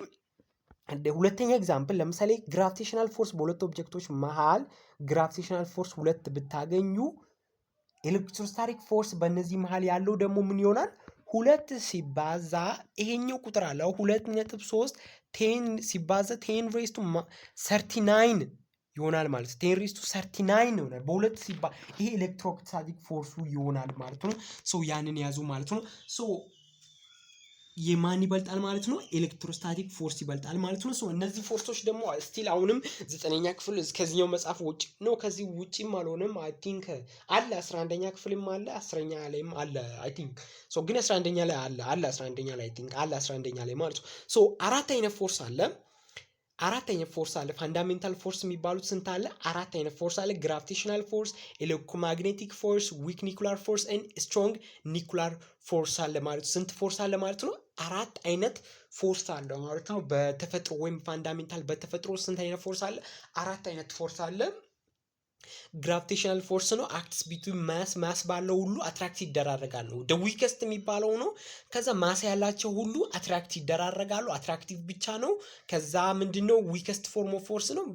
ሁለተኛ ኤግዛምፕል ለምሳሌ ግራቪቴሽናል ፎርስ በሁለት ኦብጀክቶች መሃል ግራቪቴሽናል ፎርስ 2 ብታገኙ ኤሌክትሮስታቲክ ፎርስ በእነዚህ መሃል ያለው ደግሞ ምን ይሆናል? 2 ሲባዛ ይሄኛው ቁጥር አለው 2.3 10 ሲባዛ 10 ሬዝ ቱ 39 ይሆናል ማለት ነው። 10 ሬዝ ቱ 39 ይሆናል በሁለት ሲባ ይሄ ኤሌክትሮስታቲክ ፎርሱ ይሆናል ማለት ነው። ሶ ያንን ያዙ ማለት ነው። ሶ የማን ይበልጣል ማለት ነው? ኤሌክትሮስታቲክ ፎርስ ይበልጣል ማለት ነው። ሶ እነዚህ ፎርሶች ደግሞ ስቲል አሁንም 9ኛ ክፍል ከዚህኛው መጽሐፍ ውጭ ነው። ከዚህ ውጪም አልሆነም። አይ ቲንክ አለ 11ኛ ክፍልም አለ 10ኛ ላይም አለ አይ ቲንክ ሶ ግን 11ኛ ላይ አለ 11ኛ ላይ አይ ቲንክ አለ 11ኛ ላይ ማለት ነው። ሶ አራት አይነት ፎርስ አለ። ፋንዳሜንታል ፎርስ የሚባሉት ስንት አለ? አራት አይነት ፎርስ አለ። ግራቪቴሽናል ፎርስ፣ ኤሌክትሮማግኔቲክ ፎርስ፣ ዊክ ኒኩላር ፎርስ ኤንድ ስትሮንግ ኒኩላር ፎርስ አለ ማለት ስንት ፎርስ አለ ማለት ነው? አራት አይነት ፎርስ አለ ማለት ነው። በተፈጥሮ ወይም ፋንዳሜንታል በተፈጥሮ ስንት አይነት ፎርስ አለ? አራት አይነት ፎርስ አለ። ግራቪቴሽናል ፎርስ ነው። አክትስ ቢትዊን ማስ ባለው ሁሉ አትራክት ይደራረጋሉ። ደ ዊከስት የሚባለው ነው። ከዛ ማስ ያላቸው ሁሉ አትራክት ይደራረጋሉ። አትራክቲቭ ብቻ ነው። ከዛ ምንድነው ዊከስት ፎርም ኦፍ ፎርስ ነው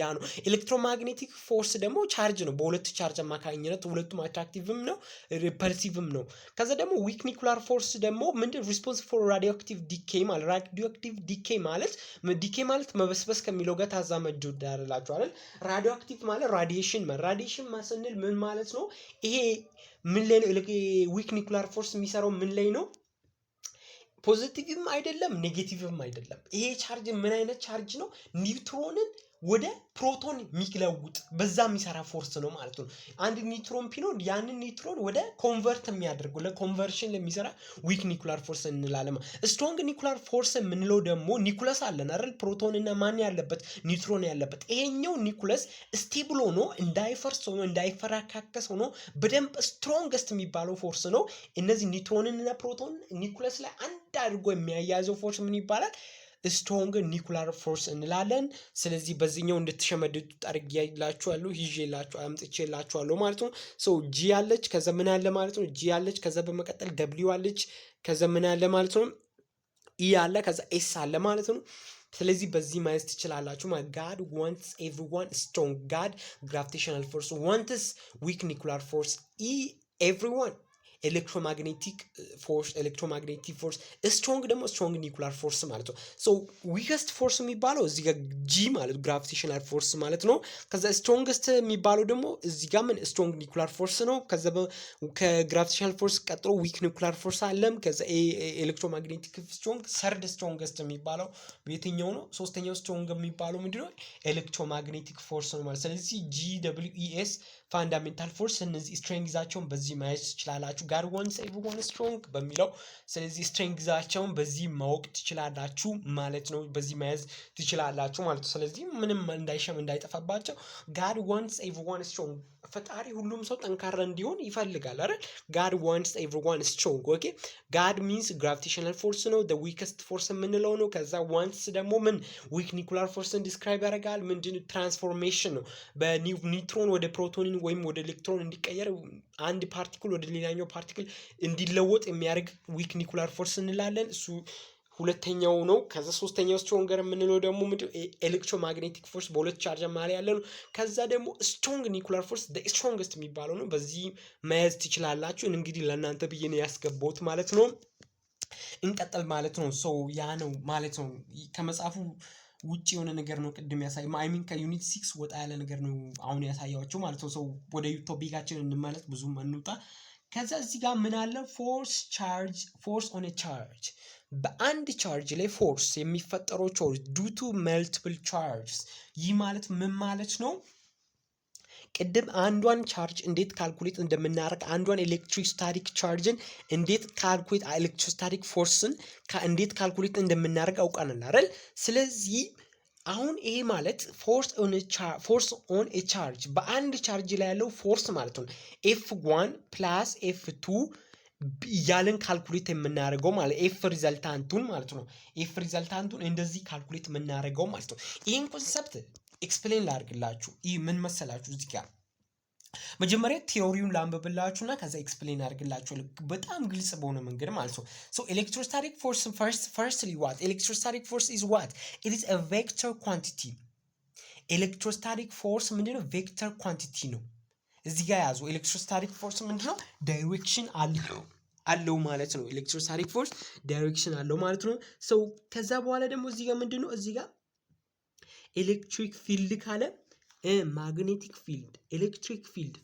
ያ ነው። ኤሌክትሮማግኔቲክ ፎርስ ደግሞ ቻርጅ ነው። በሁለት ቻርጅ አማካኝነት ሁለቱም አትራክቲቭም ነው ሪፐልሲቭም ነው። ከዛ ደግሞ ዊክ ኒኩላር ፎርስ ደግሞ ምንድን ሪስፖንስ ፎር ራዲዮአክቲቭ ዲኬ ማለት ራዲዮአክቲቭ ዲኬ ማለት መበስበስ ከሚለው ጋር ታዛመዱ ዳርላችሁ አይደል? ራዲዮአክቲቭ ማለት ራዲዬሽን ራዲዬሽን ማስንል ምን ማለት ነው? ይሄ ምን ላይ ነው ዊክ ኒኩላር ፎርስ የሚሰራው ምን ላይ ነው? ፖዚቲቭም አይደለም ኔጌቲቭም አይደለም። ይሄ ቻርጅ ምን አይነት ቻርጅ ነው? ኒውትሮንን ወደ ፕሮቶን የሚለውጥ በዛ የሚሰራ ፎርስ ነው ማለት ነው። አንድ ኒውትሮን ቢኖር ያንን ኒውትሮን ወደ ኮንቨርት የሚያደርገው ለኮንቨርሽን ለሚሰራ ዊክ ኒኩላር ፎርስ እንላለን። ስትሮንግ ኒኩላር ፎርስ የምንለው ደግሞ ኒኩለስ አለን አይደል? ፕሮቶን እና ማን ያለበት ኒውትሮን ያለበት። ይሄኛው ኒኩለስ ስቴብል ሆኖ እንዳይፈርስ ሆኖ እንዳይፈራካከስ ሆኖ በደንብ ስትሮንግስት የሚባለው ፎርስ ነው። እነዚህ ኒውትሮንን እና ፕሮቶን ኒኩለስ ላይ አንድ አድርጎ የሚያያዘው ፎርስ ምን ይባላል? ስትሮንግ ኒኩላር ፎርስ እንላለን። ስለዚህ በዚህኛው እንድትሸመድዱ አድርጌላችኋለሁ አምጥቼላችኋለሁ ማለት ነው። ሶ ጂ አለች ከዛ ምን አለ ማለት ነው? ጂ አለች ከዛ በመቀጠል ደብሊው አለች ከዛ ምን አለ ማለት ነው? ኢ አለ ከዛ ኤስ አለ ማለት ነው። ስለዚህ በዚህ ማየት ትችላላችሁ። ጋድ ዋንትስ ኤቭሪዋን ስትሮንግ ጋድ ግራቪቴሽናል ፎርስ ዋንትስ ዊክ ኒኩላር ፎርስ ኢ ኤቭሪዋን ኤሌክትሮማግኔቲክ ፎርስ ስትሮንግ ደግሞ ስትሮንግ ኒኩላር ፎርስ ማለት ነው። ሶ ዊከስት ፎርስ የሚባለው እዚህ ጋር ጂ ማለት ግራቪቴሽናል ፎርስ ማለት ነው። ከዛ ስትሮንግስት የሚባለው ደግሞ እዚህ ጋር ምን ስትሮንግ ኒኩላር ፎርስ ነው። ከዛ ከግራቪቴሽናል ፎርስ ቀጥሎ ዊክ ኒኩላር ፎርስ አለም። ከዛ ኤሌክትሮማግኔቲክ ስትሮንግ ሰርድ ስትሮንግስት የሚባለው የትኛው ነው? ሶስተኛው ስትሮንግ የሚባለው ምንድነው? ኤሌክትሮማግኔቲክ ፎርስ ነው ማለት። ስለዚህ ጂ ደብሊው ኢ ኤስ ፋንዳሜንታል ፎርስ እነዚህ ስትሬንግዛቸውን በዚህ ማየት ትችላላችሁ። ጋድ ዋንትስ ኤቭሪዋን ስትሮንግ በሚለው ስለዚህ ስትሬንግዛቸውን በዚህ ማወቅ ትችላላችሁ ማለት ነው። በዚህ መያዝ ትችላላችሁ ማለት ነው። ስለዚህ ምንም እንዳይጠፋባቸው ጋድ ዋንትስ ኤቭሪዋን ስትሮንግ ፈጣሪ ሁሉም ሰው ጠንካራ እንዲሆን ይፈልጋል አይደል? ጋድ ዋንትስ ኤቭሪዋን ስትሮንግ ኦኬ። ጋድ ሚንስ ግራቪቴሽናል ፎርስ ነው the weakest ፎርስ የምንለው ነው። ከዛ ዋንትስ ደግሞ ምን ዊክ ኒኩላር ፎርስን ዲስክራይብ ያደርጋል። ምንድን ትራንስፎርሜሽን ነው። በኒውትሮን ወደ ፕሮቶን ወይም ወደ ኤሌክትሮን እንዲቀየር አንድ ፓርቲክል ወደ ሌላኛው ፓርቲክል እንዲለወጥ የሚያደርግ ዊክ ኒኩላር ፎርስ እንላለን። እሱ ሁለተኛው ነው። ከዛ ሶስተኛው ስትሮንገር የምንለው ደግሞ ኤሌክትሮማግኔቲክ ፎርስ በሁለት ቻርጅ ማሪ ያለ ነው። ከዛ ደግሞ ስትሮንግ ኒኩላር ፎርስ ስትሮንግስት የሚባለው ነው። በዚህ መያዝ ትችላላችሁ። እንግዲህ ለእናንተ ብዬ ነው ያስገባሁት ማለት ነው። እንቀጥል ማለት ነው። ሶ ያ ነው ማለት ነው። ከመጽሐፉ ውጭ የሆነ ነገር ነው ቅድም ያሳየው አይሚን ከዩኒት 6 ወጣ ያለ ነገር ነው አሁን ያሳያችሁ ማለት ነው። ሰው ወደ ቶፒካችን እንመለስ፣ ብዙም አንውጣ። ከዛ እዚህ ጋር ምን አለ? ፎርስ ኦን ኤ ቻርጅ በአንድ ቻርጅ ላይ ፎርስ የሚፈጠረው ቻርጅ ዱ ቱ መልቲፕል ቻርጅስ። ይህ ማለት ምን ማለት ነው? ቅድም አንዷን ቻርጅ እንዴት ካልኩሌት እንደምናደርግ አንዷን ኤሌክትሮስታቲክ ቻርጅን እንዴት ካልኩሌት ኤሌክትሮስታቲክ ፎርስን እንዴት ካልኩሌት እንደምናደርግ አውቀናል አይደል? ስለዚህ አሁን ይሄ ማለት ፎርስ ኦን ኤ ቻርጅ በአንድ ቻርጅ ላይ ያለው ፎርስ ማለት ነው። F1 ፕላስ F2 እያልን ካልኩሌት የምናደርገው ማለት ኤፍ ሪዘልታንቱን ማለት ነው። ኤፍ ሪዘልታንቱን እንደዚህ ካልኩሌት የምናደርገው ማለት ነው። ይህን ኮንሰፕት ኤክስፕሌን ላድርግላችሁ። ይህ ምን መሰላችሁ? እዚህ ጋር መጀመሪያ ቲዮሪውን ላንብብላችሁና ከዛ ኤክስፕሌን አድርግላችኋለሁ በጣም ግልጽ በሆነ መንገድ ማለት ነው። ሶ ኤሌክትሮስታቲክ ፎርስ firstly what electrostatic force is what it is a vector quantity ኤሌክትሮስታቲክ ፎርስ ምንድነው? ቬክተር ኳንቲቲ ነው። እዚህ ጋር ያዙ። ኤሌክትሮስታቲክ ፎርስ ምንድነው? ዳይሬክሽን አለው ማለት ነው። ኤሌክትሮስታቲክ ፎርስ ዳይሬክሽን አለው ማለት ነው። ሶ ከዛ በኋላ ደግሞ እዚህ ጋር ምንድነው? እዚህ ጋር ኤሌክትሪክ ፊልድ ካለ ማግኔቲክ ፊልድ፣ ኤሌክትሪክ ፊልድ፣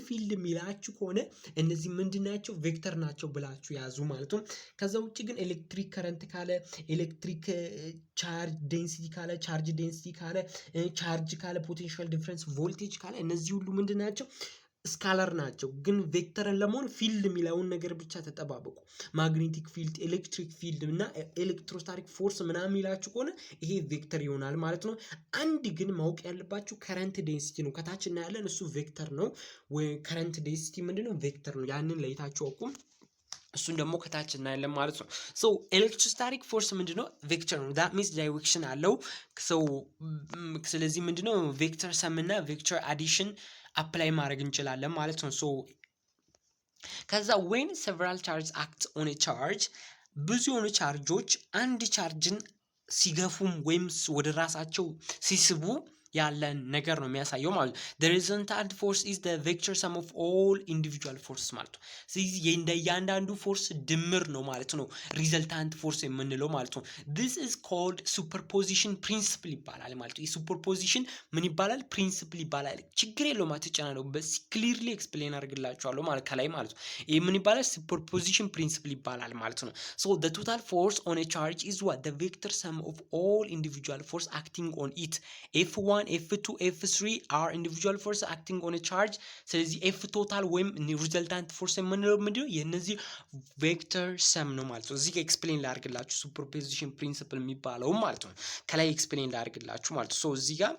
ፊልድ የሚላችሁ ከሆነ እነዚህ ምንድን ናቸው? ቬክተር ናቸው ብላችሁ ያዙ ማለት ነው። ከዛ ውጭ ግን ኤሌክትሪክ ከረንት ካለ፣ ኤሌክትሪክ ቻርጅ ዴንሲቲ ካለ፣ ቻርጅ ዴንሲቲ ካለ፣ ቻርጅ ካለ፣ ፖቴንሻል ዲፍረንስ ቮልቴጅ ካለ እነዚህ ሁሉ ምንድን ናቸው? ስካለር ናቸው። ግን ቬክተርን ለመሆን ፊልድ የሚለውን ነገር ብቻ ተጠባበቁ። ማግኔቲክ ፊልድ፣ ኤሌክትሪክ ፊልድ እና ኤሌክትሮስታቲክ ፎርስ ምናምን የሚላችሁ ከሆነ ይሄ ቬክተር ይሆናል ማለት ነው። አንድ ግን ማወቅ ያለባችሁ ከረንት ዴንሲቲ ነው። ከታች እናያለን፣ እሱ ቬክተር ነው። ወይ ከረንት ዴንሲቲ ምንድነው? ቬክተር ነው። ያንን ለይታችሁ አውቁ። እሱን ደግሞ ከታች እናያለን ማለት ነው። ሶ ኤሌክትሮስታቲክ ፎርስ ምንድነው? ቬክተር ነው። ዳት ሚንስ ዳይሬክሽን አለው። ስለዚህ ምንድነው? ቬክተር ሰም እና ቬክተር አዲሽን አፕላይ ማድረግ እንችላለን ማለት ነው። ሶ ከዛ when several charges act on a charge ብዙ የሆኑ ቻርጆች አንድ ቻርጅን ሲገፉም ወይም ወደ ራሳቸው ሲስቡ ያለን ነገር ነው የሚያሳየው ማለት ነው። the resultant force is the vector sum of all individual forces ማለት ነው። ስለዚህ እያንዳንዱ ፎርስ ድምር ነው ማለት ነው ሪዘልታንት ፎርስ የምንለው ማለት ነው። this is called superposition principle ይባላል ማለት ነው። የሱፐርፖዚሽን ምን ይባላል? ፕሪንሲፕል ይባላል። ችግር የለውም አትጨናነቁ፣ በዚህ ክሊርሊ ኤክስፕሌን አድርግላችኋለሁ ማለት ከላይ ማለት ነው። ይሄ ምን ይባላል? ሱፐርፖዚሽን ፕሪንሲፕል ይባላል ማለት ነው። so the total force on a charge is what the vector sum of all individual force acting on it f1 f2 f3 are individual force acting on a charge። ስለዚህ f ቶታል ወይም ሪዘልታንት ፎርስ የምንለው ምንድነው? የነዚህ ቬክተር ሰም ነው ማለት ነው። እዚህ ጋር ኤክስፕሌን ላድርግላችሁ ሱፐርፖዚሽን ፕሪንሲፕል የሚባለው ማለት ነው። ከላይ ኤክስፕሌን ላድርግላችሁ ማለት ነው። ሶ እዚህ ጋር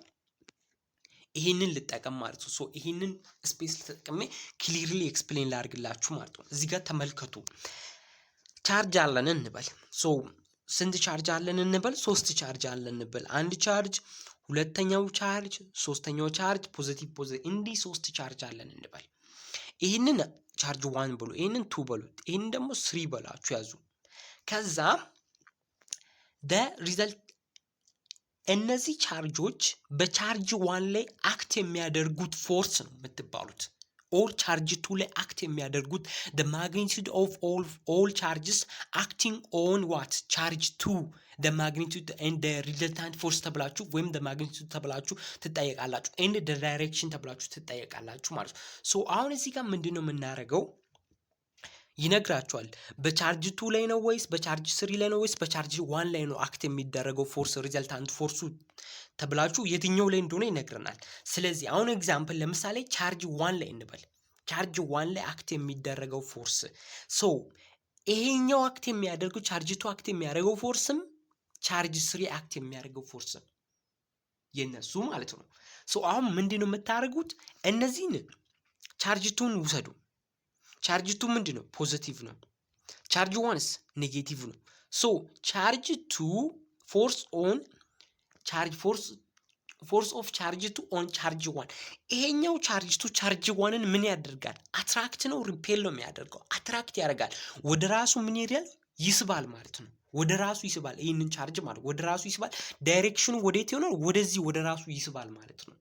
ይሄንን ልጠቀም ማለት ነው። ሶ ይሄንን ስፔስ ተጠቅሜ ክሊርሊ ኤክስፕሌን ላድርግላችሁ ማለት ነው። እዚህ ጋር ተመልከቱ። ቻርጅ አለን እንበል። ሶ ስንት ቻርጅ አለን እንበል? 3 ቻርጅ አለን እንበል። አንድ ቻርጅ፣ ሁለተኛው ቻርጅ፣ ሶስተኛው ቻርጅ፣ ፖዚቲቭ እንዲህ 3 ቻርጅ አለን እንበል። ይህንን ቻርጅ 1 ብሎ ይህንን 2 በሉት፣ ይህንን ደግሞ 3 በላችሁ ያዙ። ከዛ ሪዘልት እነዚህ ቻርጆች በቻርጅ 1 ላይ አክት የሚያደርጉት ፎርስ ነው የምትባሉት። ኦል ቻርጅ 2 ላይ አክት የሚያደርጉት the magnitude of all charges acting on what charge 2 the magnitude and the resultant force ተብላችሁ ወይም the magnitude ተብላችሁ ትጠየቃላችሁ and the direction ተብላችሁ ትጠየቃላችሁ ማለት ነው። ሶ አሁን እዚህ ጋር ምንድነው የምናደርገው? ይነግራችኋል። በቻርጅ 2 ላይ ነው ወይስ በቻርጅ 3 ላይ ነው ወይስ በቻርጅ 1 ላይ ነው አክት የሚደረገው ፎርስ ሪዘልታንት ፎርሱ ተብላችሁ የትኛው ላይ እንደሆነ ይነግረናል። ስለዚህ አሁን ኤግዛምፕል ለምሳሌ ቻርጅ 1 ላይ እንበል። ቻርጅ 1 ላይ አክት የሚደረገው ፎርስ ሶ ይሄኛው አክት የሚያደርገው ቻርጅ 2 አክት የሚያደርገው ፎርስም ቻርጅ 3 አክት የሚያደርገው ፎርስም የነሱ ማለት ነው። ሶ አሁን ምንድነው የምታደርጉት? እነዚህን ቻርጅ 2ን ውሰዱ። ቻርጅ 2 ምንድነው? ፖዚቲቭ ነው። ቻርጅ 1ስ ኔጌቲቭ ነው። ሶ ቻርጅ 2 ፎርስ ኦን ቻርጅ ፎርስ ኦፍ ቻርጅ 2 ኦን ቻርጅ 1 ይሄኛው ቻርጅ 2 ቻርጅ 1ን ምን ያደርጋል? አትራክት ነው ሪፔል ነው የሚያደርገው። አትራክት ያደርጋል፣ ወደ ራሱ ምን ይላል? ይስባል ማለት ነው። ወደ ራሱ ይስባል። ይሄንን ቻርጅ ማለት ወደ ራሱ ይስባል። ዳይሬክሽኑ ወዴት ይሆናል? ወደዚህ ወደ ራሱ ይስባል ማለት ነው።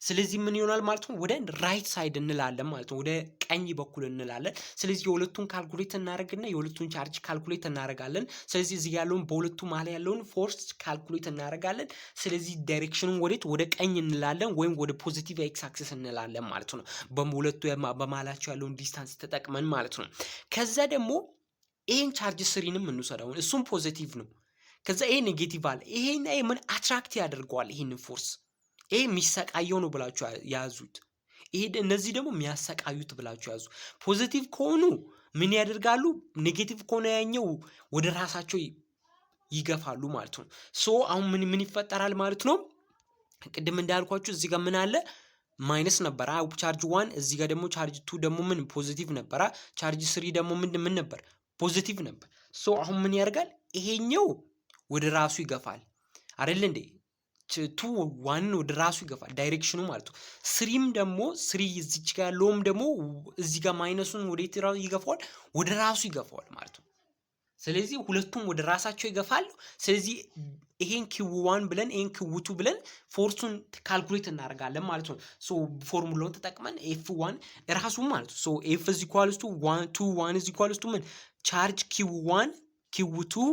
ስለዚህ ምን ይሆናል ማለት ነው? ወደ ራይት ሳይድ እንላለን ማለት ነው። ወደ ቀኝ በኩል እንላለን። ስለዚህ የሁለቱን ካልኩሌት እናደርግና የሁለቱን ቻርጅ ካልኩሌት እናደርጋለን። ስለዚህ እዚህ ያለውን በሁለቱ መሀል ያለውን ፎርስ ካልኩሌት እናደርጋለን። ስለዚህ ዳይሬክሽኑን ወዴት? ወደ ቀኝ እንላለን ወይም ወደ ፖዚቲቭ ኤክስ አክሲስ እንላለን ማለት ነው። በሁለቱ በመሀላቸው ያለውን ዲስታንስ ተጠቅመን ማለት ነው። ከዛ ደግሞ ይሄን ቻርጅ 3ንም እንውሰደው። እሱም ፖዚቲቭ ነው። ከዛ ይሄ ኔጌቲቭ አለ። ይሄን ምን አትራክት ያደርገዋል? ይሄንን ፎርስ ይሄ የሚሰቃየው ነው ብላችሁ ያዙት። ይሄ እነዚህ ደግሞ የሚያሰቃዩት ብላችሁ ያዙ። ፖዚቲቭ ከሆኑ ምን ያደርጋሉ? ኔጌቲቭ ከሆነ ያኛው ወደ ራሳቸው ይገፋሉ ማለት ነው። ሶ አሁን ምን ይፈጠራል ማለት ነው? ቅድም እንዳልኳችሁ እዚህ ጋር ምን አለ? ማይነስ ነበረ ቻርጅ 1፣ እዚህ ጋር ደግሞ ቻርጅ 2 ደግሞ ምን ፖዚቲቭ ነበረ። ቻርጅ 3 ደግሞ ምን ነበር? ፖዚቲቭ ነበር። ሶ አሁን ምን ያደርጋል? ይሄኛው ወደ ራሱ ይገፋል አይደል እንዴ? ቱ ዋን ወደ ራሱ ይገፋል ዳይሬክሽኑ ማለት ነው። ስሪም ደግሞ ስሪ እዚች ጋር ያለውም ደግሞ እዚህ ጋር ማይነሱን ወዴት ይገፋዋል? ወደ ራሱ ይገፋዋል ማለት ነው። ስለዚህ ሁለቱም ወደ ራሳቸው ይገፋሉ። ስለዚህ ይሄን ኪው1 ብለን ይሄን ኪው2 ብለን ፎርሱን ካልኩሌት እናደርጋለን ማለት ነው። ሶ ፎርሙላውን ተጠቅመን ኤፍ1 ራሱ ማለት ነው። ሶ ኤፍ ኢዝ ኢኳልስ ቱ 1 2 1 ኢዝ ኢኳልስ ቱ ምን ቻርጅ ኪው1 ኪው2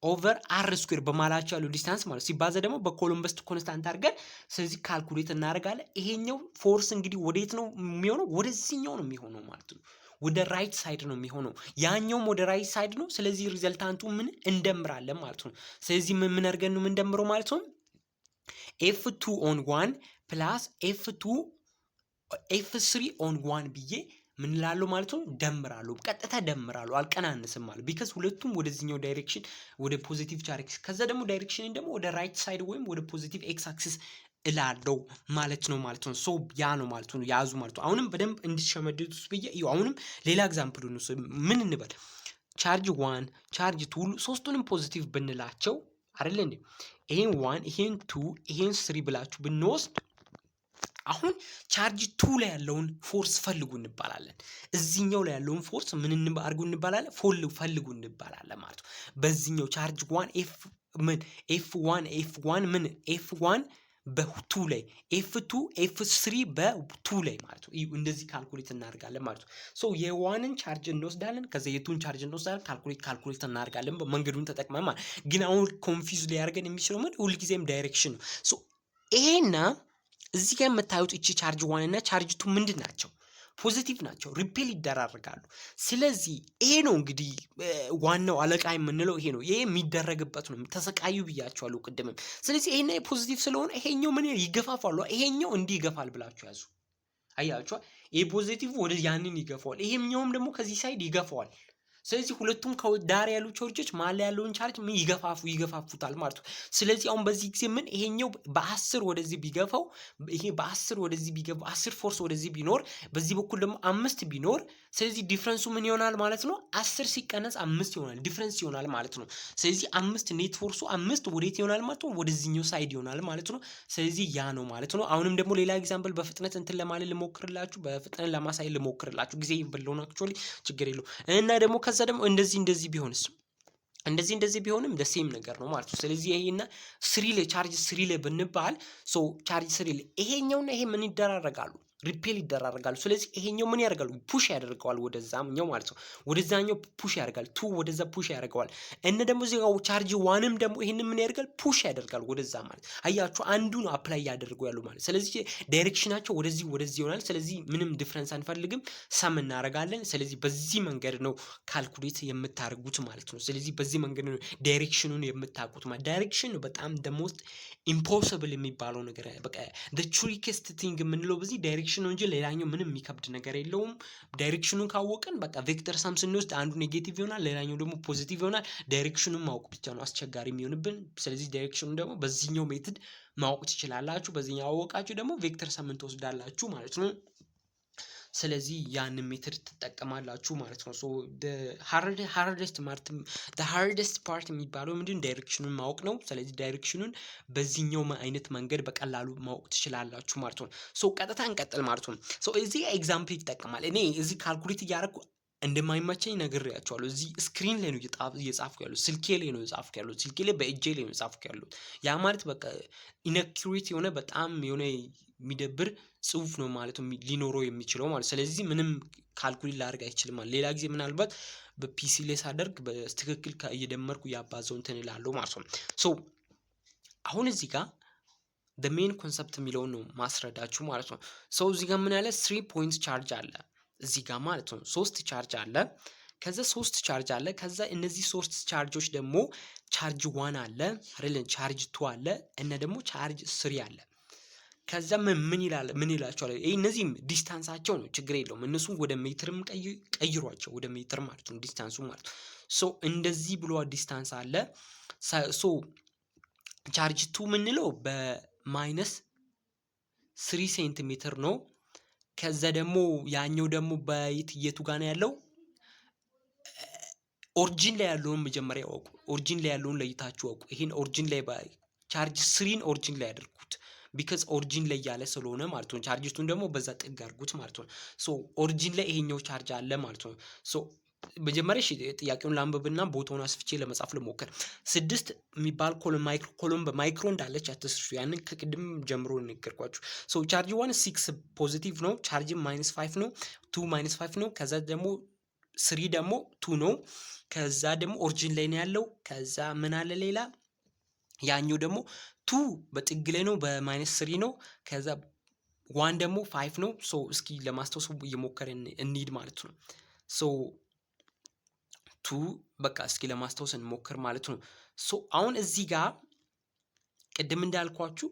ኦቨር አር ስኩዌር በማላቸው ያለው ዲስታንስ ማለት ሲባዛ ደግሞ በኮሎምበስ ኮንስታንት አድርገን ስለዚህ ካልኩሌት እናደርጋለን። ይሄኛው ፎርስ እንግዲህ ወዴት ነው የሚሆነው? ወደዚህኛው ነው የሚሆነው ማለት ነው። ወደ ራይት ሳይድ ነው የሚሆነው። ያኛውም ወደ ራይት ሳይድ ነው። ስለዚህ ሪዘልታንቱ ምን እንደምራለን ማለት ነው። ስለዚህ ምን አድርገን ነው እንደምረው ማለት ነው? ኤፍ2 ኦን 1 ፕላስ ኤፍ3 ኦን 1 ብዬ ምን ላለው ማለት ነው ደምራለሁ። ቀጥታ ደምራለሁ አልቀናንስም ማለት ቢካዝ ሁለቱም ወደዚህኛው ዳይሬክሽን ወደ ፖዚቲቭ ቻርጅ ከዛ ደግሞ ዳይሬክሽን ደግሞ ወደ ራይት ሳይድ ወይም ወደ ፖዚቲቭ ኤክስ አክሲስ እላለው ማለት ነው ማለት ነው። ሶ ያ ነው ማለት ነው ያዙ ማለት ነው። አሁንም በደንብ እንዲሸመድዱት ብዬ አሁንም ሌላ ኤግዛምፕል ነው። ምን እንበል ቻርጅ 1 ቻርጅ 2 ሶስቱንም ፖዚቲቭ ብንላቸው አይደል እንዴ? ይሄን 1 ይሄን 2 ይሄን 3 ብላችሁ ብንወስድ አሁን ቻርጅ 2 ላይ ያለውን ፎርስ ፈልጉ እንባላለን። እዚህኛው ላይ ያለውን ፎርስ ምን አድርጉ እንባላለን? ፈልጉ እንባላለን ማለት ነው። በዚህኛው ቻርጅ 1 ኤፍ1 ምን ኤፍ1 በ2 ላይ ኤፍ2 ኤፍ3 በ2 ላይ ማለት ነው። እንደዚህ ካልኩሌት እናደርጋለን ማለት ነው። ሶ የዋንን ቻርጅ እንወስዳለን፣ ከዛ የቱን ቻርጅ እንወስዳለን፣ ካልኩሌት እናደርጋለን መንገዱን ተጠቅመን ማለት ግን አሁን ኮንፊውዝ ሊያደርገን የሚችለው ምን ሁልጊዜም ዳይሬክሽን ነው። ሶ ይሄና እዚህ ጋር የምታዩት እቺ ቻርጅ 1 እና ቻርጅ 2 ምንድን ናቸው? ፖዚቲቭ ናቸው፣ ሪፔል ይደራረጋሉ። ስለዚህ ይሄ ነው እንግዲህ ዋናው አለቃ የምንለው ይሄ ነው። ይሄ የሚደረግበት ነው። ተሰቃዩ ብያቸዋለሁ ቅድምም። ስለዚህ ይሄና ፖዚቲቭ ስለሆነ ይሄኛው ምን ይገፋፋሉ፣ ይሄኛው እንዲህ ይገፋል ብላችሁ ያዙ። አያችሁ፣ ይሄ ፖዚቲቭ ወደ ያንን ይገፋዋል፣ ይሄኛውም ደግሞ ከዚህ ሳይድ ይገፋዋል። ስለዚህ ሁለቱም ከዳር ያሉ ቻርጆች ማለ ያለውን ቻርጅ ምን ይገፋፉታል ማለት ነው። ስለዚህ አሁን በዚህ ጊዜ ምን ይሄኛው በ10 ወደዚህ ቢገፋው ይሄ በ10 ወደዚህ ቢገፋው 10 ፎርስ ወደዚህ ቢኖር በዚህ በኩል ደግሞ 5 ቢኖር ስለዚህ ዲፈረንሱ ምን ይሆናል ማለት ነው? 10 ሲቀነስ 5 ይሆናል፣ ዲፈረንስ ይሆናል ማለት ነው። ስለዚህ 5 ኔት ፎርሱ 5 ወዴት ይሆናል ማለት ነው? ወደዚህኛው ሳይድ ይሆናል ማለት ነው። ስለዚህ ያ ነው ማለት ነው። አሁንም ደግሞ ሌላ ኤግዛምፕል በፍጥነት እንትን ለማለት ልሞክርላችሁ፣ በፍጥነት ለማሳየት ልሞክርላችሁ። ጊዜ ይበለውና አክቹአሊ ችግር የለው እና ደግሞ ከዛ ደግሞ እንደዚህ ቢሆንስ እንደዚህ ቢሆንም ደሴም ነገር ነው ማለት ነው። ስለዚህ ይሄና ስሪ ላይ ቻርጅ ስሪ ላይ ብንባል ሶ ቻርጅ ስሪ ላይ ይሄኛውና ይሄ ምን ይደራረጋሉ? ሪፔል ይደራረጋሉ። ስለዚህ ይሄኛው ምን ያደርጋሉ? ፑሽ ያደርገዋል ወደዛኛው ማለት ነው። ወደዛኛው ፑሽ ያደርጋል፣ ቱ ወደዛ ፑሽ ያደርገዋል። እና ደግሞ እዚህው ቻርጅ ዋንም ደግሞ ይሄንን ምን ያደርጋል? ፑሽ ያደርጋል ወደዛ ማለት አያችሁ፣ አንዱ ነው አፕላይ ያደርገው ያሉ ማለት። ስለዚህ ዳይሬክሽናቸው ወደዚህ ይሆናል። ስለዚህ ምንም ዲፈረንስ አንፈልግም፣ ሰም እናደርጋለን። ስለዚህ በዚህ መንገድ ነው ካልኩሌት የምታደርጉት ማለት ነው። ስለዚህ በዚህ መንገድ ነው ዳይሬክሽኑን የምታውቁት ማለት። ዳይሬክሽን ነው በጣም the most impossible የሚባለው ነገር በቃ the trickiest thing የምንለው በዚህ ዳይሬክሽን ነው እንጂ ሌላኛው ምንም የሚከብድ ነገር የለውም። ዳይሬክሽኑን ካወቅን በቃ ቬክተር ሳም ስንወስድ አንዱ ኔጌቲቭ ይሆናል፣ ሌላኛው ደግሞ ፖዚቲቭ ይሆናል። ዳይሬክሽኑን ማወቅ ብቻ ነው አስቸጋሪ የሚሆንብን። ስለዚህ ዳይሬክሽኑን ደግሞ በዚህኛው ሜትድ ማወቅ ትችላላችሁ። በዚህኛው አወቃችሁ ደግሞ ቬክተር ሳምን ትወስዳላችሁ ማለት ነው። ስለዚህ ያንን ሜትድ ትጠቀማላችሁ ማለት ነው። ሶ ሃርደስት ፓርት የሚባለው ምንድን ዳይሬክሽኑን ማወቅ ነው። ስለዚህ ዳይሬክሽኑን በዚህኛው አይነት መንገድ በቀላሉ ማወቅ ትችላላችሁ ማለት ነው። ሶ ቀጥታ እንቀጥል ማለት ነው። ሶ እዚህ ኤግዛምፕል ይጠቀማል። እኔ እዚህ ካልኩሌት እያደረኩ እንደማይመቸኝ ነግሬያቸዋለሁ። እዚህ ስክሪን ላይ ነው እየጻፍኩ ያለው፣ ስልኬ ላይ ነው እየጻፍኩ ያለው፣ ስልኬ ላይ በእጄ ላይ ነው እየጻፍኩ ያለው። ያ ማለት በቃ ኢንአኩሬት የሆነ በጣም የሆነ የሚደብር ጽሁፍ ነው ማለት ነው ሊኖረው የሚችለው ማለት። ስለዚህ ምንም ካልኩሌት ላደርግ አይችልም ማለት። ሌላ ጊዜ ምናልባት በፒሲ ላይ ሳደርግ በትክክል እየደመርኩ ያባዘው እንትን እላለሁ ማለት ነው። ሶ አሁን እዚህ ጋር the main concept የሚለውን ነው ማስረዳችሁ ማለት ነው። ሶ እዚህ ጋር ምን ያለ 3 ፖይንት ቻርጅ አለ እዚህ ጋር ማለት ነው። 3 ቻርጅ አለ፣ ከዛ 3 ቻርጅ አለ። ከዛ እነዚህ 3 ቻርጆች ደግሞ ቻርጅ 1 አለ አይደል፣ ቻርጅ 2 አለ እና ደግሞ ቻርጅ 3 አለ። ከዛ ምን ይላቸዋል? እነዚህም ዲስታንሳቸው ነው፣ ችግር የለውም። እነሱም ወደ ሜትርም ቀይሯቸው ወደ ሜትር ማለት ነው ዲስታንሱ ማለት ነው። ሶ እንደዚህ ብሎ ዲስታንስ አለ። ሶ ቻርጅ 2 ምንለው በማይነስ 3 ሴንቲሜትር ነው። ከዛ ደግሞ ያኛው ደግሞ የቱ ጋር ነው ያለው? ኦሪጂን ላይ ያለውን መጀመሪያ ወቁ። ኦሪጂን ላይ ያለውን ለይታችሁ ወቁ። ይሄን ኦሪጂን ላይ ቻርጅ 3ን ኦሪጂን ላይ ያደርጉት ቢካዝ ኦሪጂን ላይ ያለ ስለሆነ ማለት ነው። ቻርጅ 2ን ደግሞ በዛ ጥግ አድርጉት ማለት ነው። ሶ ኦሪጂን ላይ ይሄኛው ቻርጅ አለ ማለት ነው። ሶ መጀመሪያ ጥያቄውን ላንብብና ቦታውን አስፍቼ ለመጻፍ ልሞክር። 6 የሚባል ኮሎን ማይክሮ እንዳለች አትስሩ። ያንን ከቅድም ጀምሮ ነገርኳችሁ። ሶ ቻርጅ 1 6 ፖዚቲቭ ነው። ቻርጅ -5 ነው። 2 -5 ነው። ከዛ ደግሞ 3 ደግሞ 2 ነው። ከዛ ደግሞ ኦሪጂን ላይ ነው ያለው። ከዛ ምን አለ ሌላ? ያኛው ደግሞ 2 በጥግ ላይ ነው፣ በ-3 ነው። ከዛ 1 ደግሞ 5 ነው። ሶ እስኪ ለማስታወስ እየሞከርን እንሂድ ማለት ነው። ሶ 2 በቃ እስኪ ለማስታወስ እንሞክር ማለት ነው። ሶ አሁን እዚህ ጋር ቅድም እንዳልኳችሁ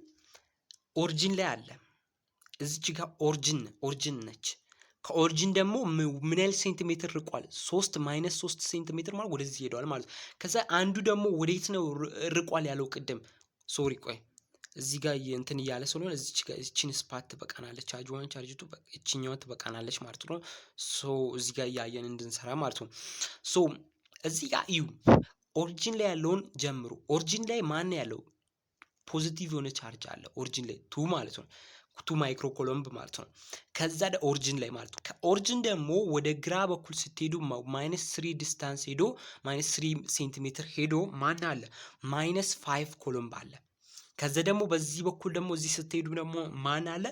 ኦሪጂን ላይ አለ። እዚች ጋር ኦሪጂን ነች። ከኦሪጂን ደግሞ ምን ያህል ሴንቲሜትር ርቋል? 3 -3 ሴንቲሜትር ማለት ወደዚህ ሄዷል ማለት ነው። ከዛ አንዱ ደግሞ ወዴት ነው ርቋል ያለው ቅድም? ሶሪ ቆይ እዚህ ጋር እንትን እያለ ስለሆነ እዚች ጋር እቺን ስፓት ትበቃናለች። ቻርጅ 1 ቻርጅ 2 እቺኛዋ ትበቃናለች ማለት ነው። ሶ እዚህ ጋር እያየን እንድንሰራ ማለት ነው። ሶ እዚህ ጋር እዩ፣ ኦሪጂን ላይ ያለውን ጀምሩ። ኦሪጂን ላይ ማን ያለው? ፖዚቲቭ የሆነ ቻርጅ አለ ኦሪጂን ላይ 2 ማለት ነው። 2 ማይክሮ ኮሎምብ ማለት ነው። ከዛ ኦሪጂን ላይ ማለት ነው። ከኦሪጂን ደግሞ ወደ ግራ በኩል ስትሄዱ -3 ዲስታንስ ሄዶ -3 ሴንቲሜትር ሄዶ ማን አለ? -5 ኮሎምብ አለ። ከዛ ደግሞ በዚህ በኩል ደግሞ እዚህ ስትሄዱ ደግሞ ማን አለ?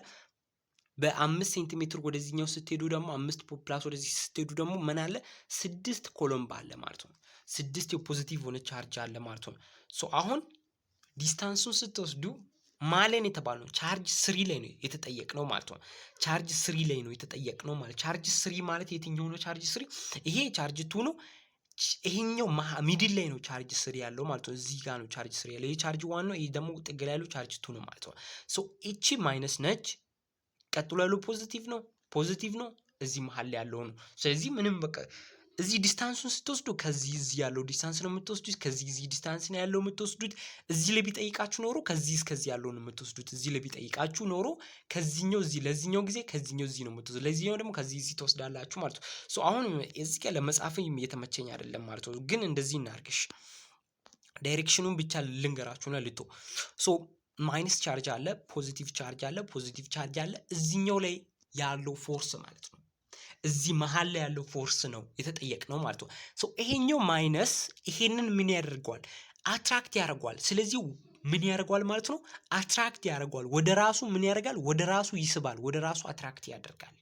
በ5 ሴንቲሜትር ወደዚህኛው ስትሄዱ ደግሞ 5 ፕላስ ወደዚህ ስትሄዱ ደግሞ ምን አለ? 6 ኮሎምብ አለ ማለት ነው። 6 የፖዚቲቭ ሆነ ቻርጅ አለ ማለት ነው። ሶ አሁን ዲስታንሱን ስትወስዱ ማለን የተባለው ቻርጅ 3 ላይ ነው የተጠየቅነው ማለት ነው። ቻርጅ 3 ላይ ነው የተጠየቅነው ማለት ቻርጅ 3 ማለት የትኛው ነው? ቻርጅ 3 ይሄ ቻርጅ 2 ነው። ይሄኛው ሚድል ላይ ነው ቻርጅ 3 ያለው ማለት ነው። እዚህ ጋር ነው ቻርጅ 3 ያለው። ይሄ ቻርጅ 1 ነው። ይሄ ደግሞ ጥግ ላይ ያለው ቻርጅ 2 ነው ማለት ነው። ሶ እቺ ማይነስ ነች። ቀጥሎ ያለው ፖዚቲቭ ነው። እዚህ መሃል ላይ ያለው ነው። ስለዚህ ምንም በቃ እዚህ ዲስታንሱን ስትወስዱ ከዚህ እዚህ ያለው ዲስታንስ ነው የምትወስዱት። ከዚህ እዚህ ዲስታንስ ነው ያለው የምትወስዱት። እዚህ ላይ ቢጠይቃችሁ ኖሮ ከዚህ እስከዚህ ያለው ነው የምትወስዱት። እዚህ ላይ ቢጠይቃችሁ ኖሮ ከዚህኛው እዚህ ለዚህኛው ጊዜ ከዚህኛው እዚህ ነው የምትወስዱት። ለዚህኛው ደግሞ ከዚህ እዚህ ትወስዳላችሁ ማለት ነው። ሶ አሁን እዚህ ጋር ለመጻፍ እየተመቸኝ አይደለም ማለት ነው። ግን እንደዚህ እናርግሽ። ዳይሬክሽኑን ብቻ ልንገራችሁና ልቶ ሶ ማይነስ ቻርጅ አለ፣ ፖዚቲቭ ቻርጅ አለ። እዚህኛው ላይ ያለው ፎርስ ማለት ነው። እዚህ መሃል ላይ ያለው ፎርስ ነው የተጠየቅነው ማለት ነው። ሶ ይሄኛው ማይነስ ይሄንን ምን ያደርገዋል? አትራክት ያደርገዋል። ስለዚህ ምን ያደርገዋል ማለት ነው? አትራክት ያደርገዋል። ወደ ራሱ ምን ያደርጋል? ወደ ራሱ ይስባል። ወደ ራሱ አትራክት ያደርጋል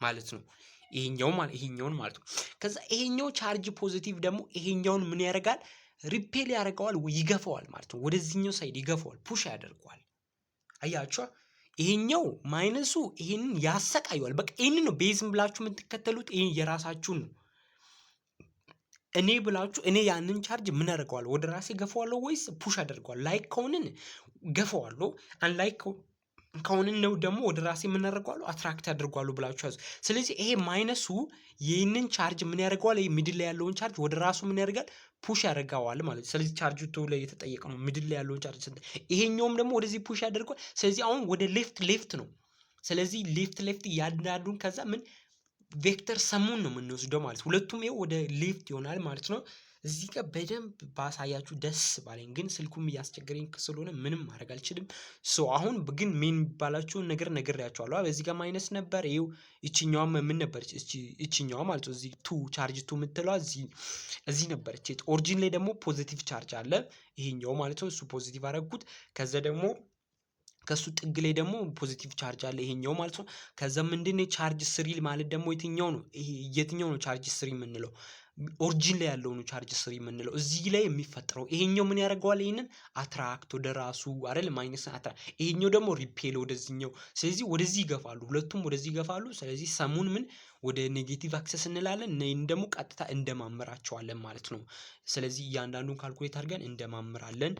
ማለት ነው። ይሄኛውን ማለት ነው። ከዛ ይሄኛው ቻርጅ ፖዚቲቭ ደግሞ ይሄኛውን ምን ያደርጋል? ሪፔል ያደርገዋል፣ ይገፋዋል ማለት ነው። ወደዚህኛው ሳይድ ይገፋዋል፣ ፑሽ ያደርገዋል። አያችሁ? ይሄኛው ማይነሱ ይሄንን ያሰቃየዋል። በቃ ይሄንን ነው ቤዝም ብላችሁ የምትከተሉት። ይሄ የራሳችሁን ነው። እኔ ብላችሁ እኔ ያንን ቻርጅ ምን አደርገዋለሁ? ወደ ራሴ ገፋዋለሁ ወይስ ፑሽ አደርገዋለሁ? ላይክ ከሆንን ገፋዋለሁ፣ አንላይክ ከሆንን ነው ደግሞ ወደ ራሴ ምን አደርገዋለሁ? አትራክት አድርጓለሁ ብላችሁ ያዙ። ስለዚህ ይሄ ማይነሱ ይህንን ቻርጅ ምን ያደርገዋል? ይሄ ሚድል ላይ ያለውን ቻርጅ ወደ ራሱ ምን ያደርጋል? ፑሽ ያደርገዋል ማለት ነው። ስለዚህ ቻርጅ 2 ላይ የተጠየቀው ሚድል ላይ ያለውን ቻርጅ ይሄኛውም ደግሞ ወደዚህ ፑሽ ያደርገዋል። ስለዚህ አሁን ወደ ሌፍት ነው። ስለዚህ ሌፍት ያንዳንዱን ከዛ ምን ቬክተር ሰሙን ነው የምንወስደው ማለት ነው። ሁለቱም ይሄው ወደ ሌፍት ይሆናል ማለት ነው። እዚህ ጋር በደንብ ባሳያችሁ ደስ ባለኝ፣ ግን ስልኩም እያስቸገረኝ ስለሆነ ምንም ማድረግ አልችልም። ሶ አሁን ግን ሜን የሚባላችሁን ነገር ነግሬያችኋለሁ። በዚህ ጋር ማይነስ ነበር። ይኸው ይችኛዋ ምን ነበረች? ይችኛዋ ማለት ነው። እዚህ ቻርጅ 2 የምትለዋ እዚህ ነበረች። ኦሪጂን ላይ ደግሞ ፖዚቲቭ ቻርጅ አለ፣ ይሄኛው ማለት ነው። እሱ ፖዚቲቭ አደረግኩት። ከዛ ደግሞ ከሱ ጥግ ላይ ደግሞ ፖዚቲቭ ቻርጅ አለ፣ ይሄኛው ማለት ነው። ከዛ ምንድነው ቻርጅ 3 ማለት ደግሞ የትኛው ነው? ይሄ የትኛው ነው ቻርጅ 3 የምንለው? ኦሪጂን ላይ ያለው ነው ቻርጅ 3 የምንለው። እዚህ ላይ የሚፈጠረው ይሄኛው ምን ያደርገዋል? ይሄንን አትራክት ወደ ራሱ አይደል? ማይነስ አትራክት፣ ይሄኛው ደግሞ ሪፔል ወደዚህኛው። ስለዚህ ወደዚህ ይገፋሉ፣ ሁለቱም ወደዚህ ይገፋሉ። ስለዚህ ሰሙን ምን ወደ ኔጌቲቭ አክሰስ እንላለን፣ እነዚህን ደግሞ ቀጥታ እንደማመራቸዋለን ማለት ነው። ስለዚህ እያንዳንዱን ካልኩሌት አድርገን እንደማመራለን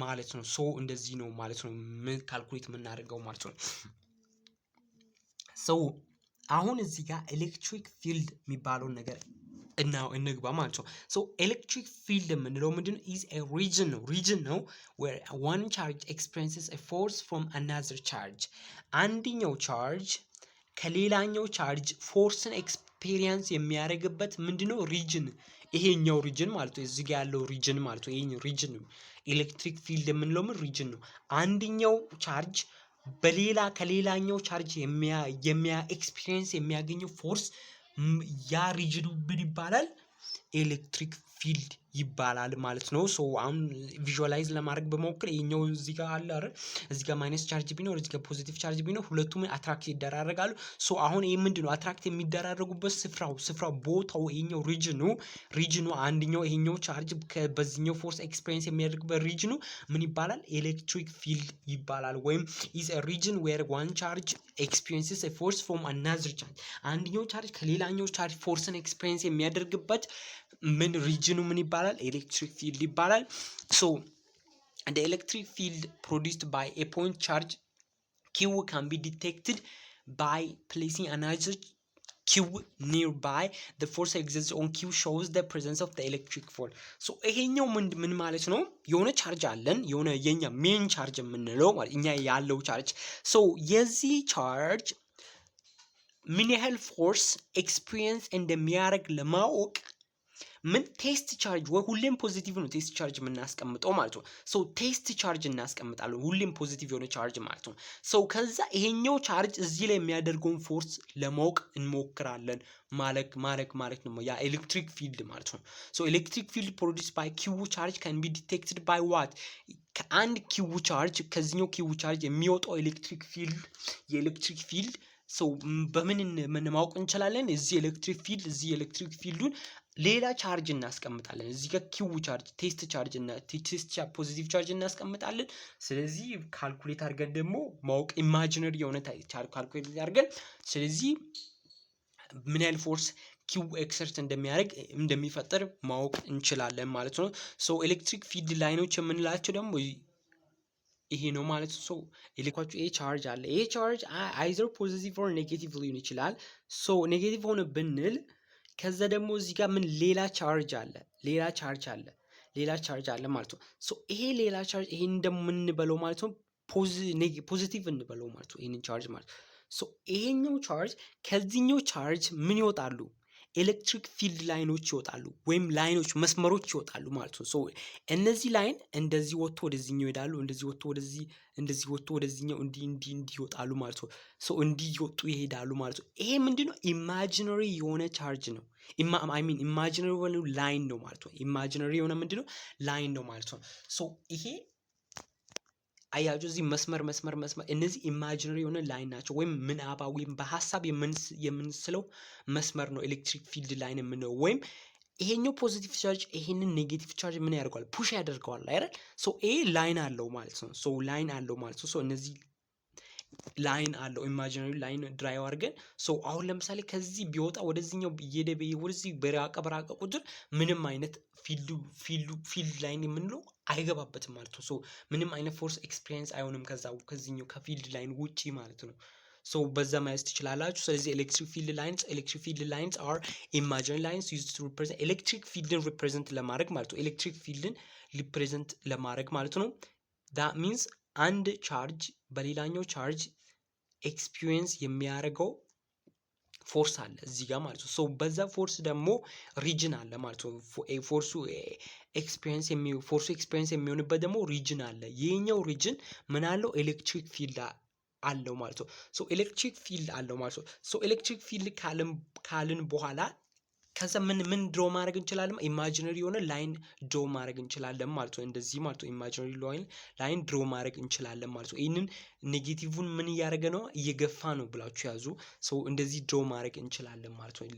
ማለት ነው። ሶ እንደዚህ ነው ማለት ነው ካልኩሌት የምናደርገው ማለት ነው። ሶ አሁን እዚህ ጋር ኤሌክትሪክ ፊልድ የሚባለውን ነገር እንግባ ማለት ነው። ሶ ኤሌክትሪክ ፊልድ የምንለው ምንድን ነው? ኢዝ ኤ ሪጅን ነው where one charge experiences a force from another charge። አንደኛው ቻርጅ ከሌላኛው ቻርጅ ፎርስን ኤክስፒሪየንስ የሚያደርግበት ምንድነው ሪጅን ይሄኛው ሪጅን ማለት ነው። እዚህ ጋር ያለው ሪጅን ማለት ነው። ይሄኛው ሪጅን ነው ኤሌክትሪክ ፊልድ የምንለው ምን ሪጅን ነው። አንደኛው ቻርጅ ከሌላኛው ቻርጅ ኤክስፒሪየንስ የሚያገኘው ፎርስ ያ ሪጅኑ ምን ይባላል? ኤሌክትሪክ ፊልድ ይባላል ማለት ነው። ሶ አሁን ቪዥዋላይዝ ለማድረግ በመሞከር ይሄኛው እዚህ ጋር አለ አይደል? እዚህ ጋር ማይነስ ቻርጅ ቢኖር እዚህ ጋር ፖዚቲቭ ቻርጅ ቢኖር ሁለቱም አትራክት ይደራረጋሉ። ሶ አሁን ይሄ ምንድነው አትራክት የሚደራረጉበት ስፍራው ቦታው ይሄኛው ሪጅኑ አንደኛው ይሄኛው ቻርጅ በዚህኛው ፎርስ ኤክስፒሪየንስ የሚያደርግበት ሪጅኑ ምን ይባላል? ኤሌክትሪክ ፊልድ ይባላል። ወይም is a region where one charge experiences a force from another charge አንደኛው ቻርጅ ከሌላኛው ቻርጅ ፎርስን ኤክስፒሪየንስ የሚያደርግበት ምን ሪጅኑ ምን ይባላል? ኤሌክትሪክ ፊልድ ይባላል። ሶ the electric field produced by a point charge Q can be detected by placing another Q nearby. The force exerted on Q shows the presence of the electric field. So ይሄኛው ምን ማለት ነው? የሆነ ቻርጅ አለን የሆነ የኛ ሜን ቻርጅ የምንለው ማለት እኛ ያለው ቻርጅ ሶ የዚህ ቻርጅ ምን ያህል ፎርስ ኤክስፒሪየንስ እንደሚያደርግ ለማወቅ ምን ቴስት ቻርጅ ወይ ሁሌም ፖዚቲቭ ነው ቴስት ቻርጅ የምናስቀምጠው ማለት ነው። ሶ ቴስት ቻርጅ እናስቀምጣለን ሁሌም ፖዚቲቭ የሆነ ቻርጅ ማለት ነው። ሶ ከዛ ይሄኛው ቻርጅ እዚህ ላይ የሚያደርገውን ፎርስ ለማወቅ እንሞክራለን ማለት ነው ያ ኤሌክትሪክ ፊልድ ማለት ነው። ሶ ኤሌክትሪክ ፊልድ ፕሮዲውስ ባይ ኪው ቻርጅ ካን ቢ ዲቴክትድ ባይ ዋት ከአንድ ኪው ቻርጅ ከዚህኛው ኪው ቻርጅ የሚወጣው የኤሌክትሪክ ፊልድ ሶ በምን ማወቅ እንችላለን? እዚህ ኤሌክትሪክ ፊልዱን ሌላ ቻርጅ እናስቀምጣለን እዚህ ጋር ኪው ቻርጅ ቴስት ፖዚቲቭ ቻርጅ እናስቀምጣለን። ስለዚህ ካልኩሌት አድርገን ደግሞ ማወቅ ኢማጂነሪ የሆነ ቻርጅ ካልኩሌት አድርገን ስለዚህ ምን ያህል ፎርስ ኪው ኤክሰርት እንደሚፈጠር ማወቅ እንችላለን ማለት ነው። ሶ ኤሌክትሪክ ፊልድ ላይኖች የምንላቸው ደግሞ ይሄ ነው ማለት ነው። ሶ ኤሌክትሪክ ይሄ ቻርጅ አለ ይሄ ቻርጅ አይዘር ፖዚቲቭ ኦር ኔጌቲቭ ሊሆን ይችላል። ሶ ኔጌቲቭ ሆነ ብንል ከዛ ደግሞ እዚህ ጋር ምን ሌላ ቻርጅ አለ ማለት ነው። ሶ ይሄ ሌላ ቻርጅ ይሄን ደግሞ ምን እንበለው ማለት ነው? ፖዚቲቭ እንበለው ማለት ነው ይሄንን ቻርጅ ማለት ነው። ሶ ይሄኛው ቻርጅ ከዚህኛው ቻርጅ ምን ይወጣሉ? ኤሌክትሪክ ፊልድ ላይኖች ይወጣሉ ወይም መስመሮች ይወጣሉ ማለት ነው። ሶ እነዚህ ላይን እንደዚህ ወጥቶ ወደዚህኛው ይሄዳሉ እንደዚህ ወጥቶ ወደዚህኛው እንዲህ ይወጣሉ ማለት ነው። ሶ እንዲህ ይወጡ ይሄዳሉ ማለት ነው። ይሄ ምንድነው? ኢማጂነሪ የሆነ ቻርጅ ነው። ኢማጂነሪ የሆነ ላይን ነው ማለት ነው። ኢማጂነሪ የሆነ ምንድነው? ላይን ነው ማለት ነው። ሶ ይሄ አያችሁ እዚህ መስመር እነዚህ ኢማጂነሪ የሆነ ላይን ናቸው ወይም ምናባዊ ወይም በሐሳብ የምንስለው መስመር ነው ኤሌክትሪክ ፊልድ ላይን የምንለው። ወይም ይሄኛው ፖዚቲቭ ቻርጅ ይሄንን ኔጌቲቭ ቻርጅ ምን ያደርገዋል? ፑሽ ያደርገዋል አይደል? ሶ ይሄ ላይን አለው ማለት ነው። ሶ እነዚህ ላይን አለው ኢማጂነሪ ላይን ድራይቭ አድርገን ሶ አሁን ለምሳሌ ከዚህ ቢወጣ ወደዚህኛው ወደዚህ በራቀ ቁጥር ምንም አይነት ፊልድ ላይን የምንለው አይገባበትም ማለት ነው። ሶ ምንም አይነት ፎርስ ኤክስፒሪየንስ አይሆንም ከዚህኛው ከፊልድ ላይን ውጪ ማለት ነው። ሶ በዛ ማየት ትችላላችሁ። ስለዚህ ኤሌክትሪክ ፊልድ ላይንስ አር ኢማጂነሪ ላይንስ ዩዝድ ቱ ሪፕሬዘንት ኤሌክትሪክ ፊልድን ሪፕሬዘንት ለማድረግ ማለት ነው። ኤሌክትሪክ ፊልድን ሪፕሬዘንት ለማድረግ ማለት ነው። ዳት ሚንስ አንድ ቻርጅ በሌላኛው ቻርጅ ኤክስፒሪየንስ የሚያደርገው ፎርስ አለ እዚህ ጋር ማለት ነው። ሶ በዛ ፎርስ ደግሞ ሪጅን አለ ማለት ነው። ፎርሱ ኤክስፒሪየንስ የሚሆንበት ደግሞ ሪጅን አለ። ይሄኛው ሪጅን ምን አለው? ኤሌክትሪክ ፊልድ አለው ማለት ነው። ሶ ኤሌክትሪክ ፊልድ አለው ማለት ነው። ሶ ኤሌክትሪክ ፊልድ ካልን በኋላ ከዛ ምን ድሮ ማድረግ እንችላለን? ኢማጂነሪ የሆነ ላይን ድሮ ማድረግ እንችላለን ማለት ነው። እንደዚህ ማለት ነው። ኢማጂነሪ ላይን ድሮ ማድረግ እንችላለን ማለት ነው። ይህንን ኔጌቲቭን ምን እያደረገ ነው? እየገፋ ነው ብላችሁ ያዙ። ሰው እንደዚህ ድሮ ማድረግ እንችላለን ማለት ነው።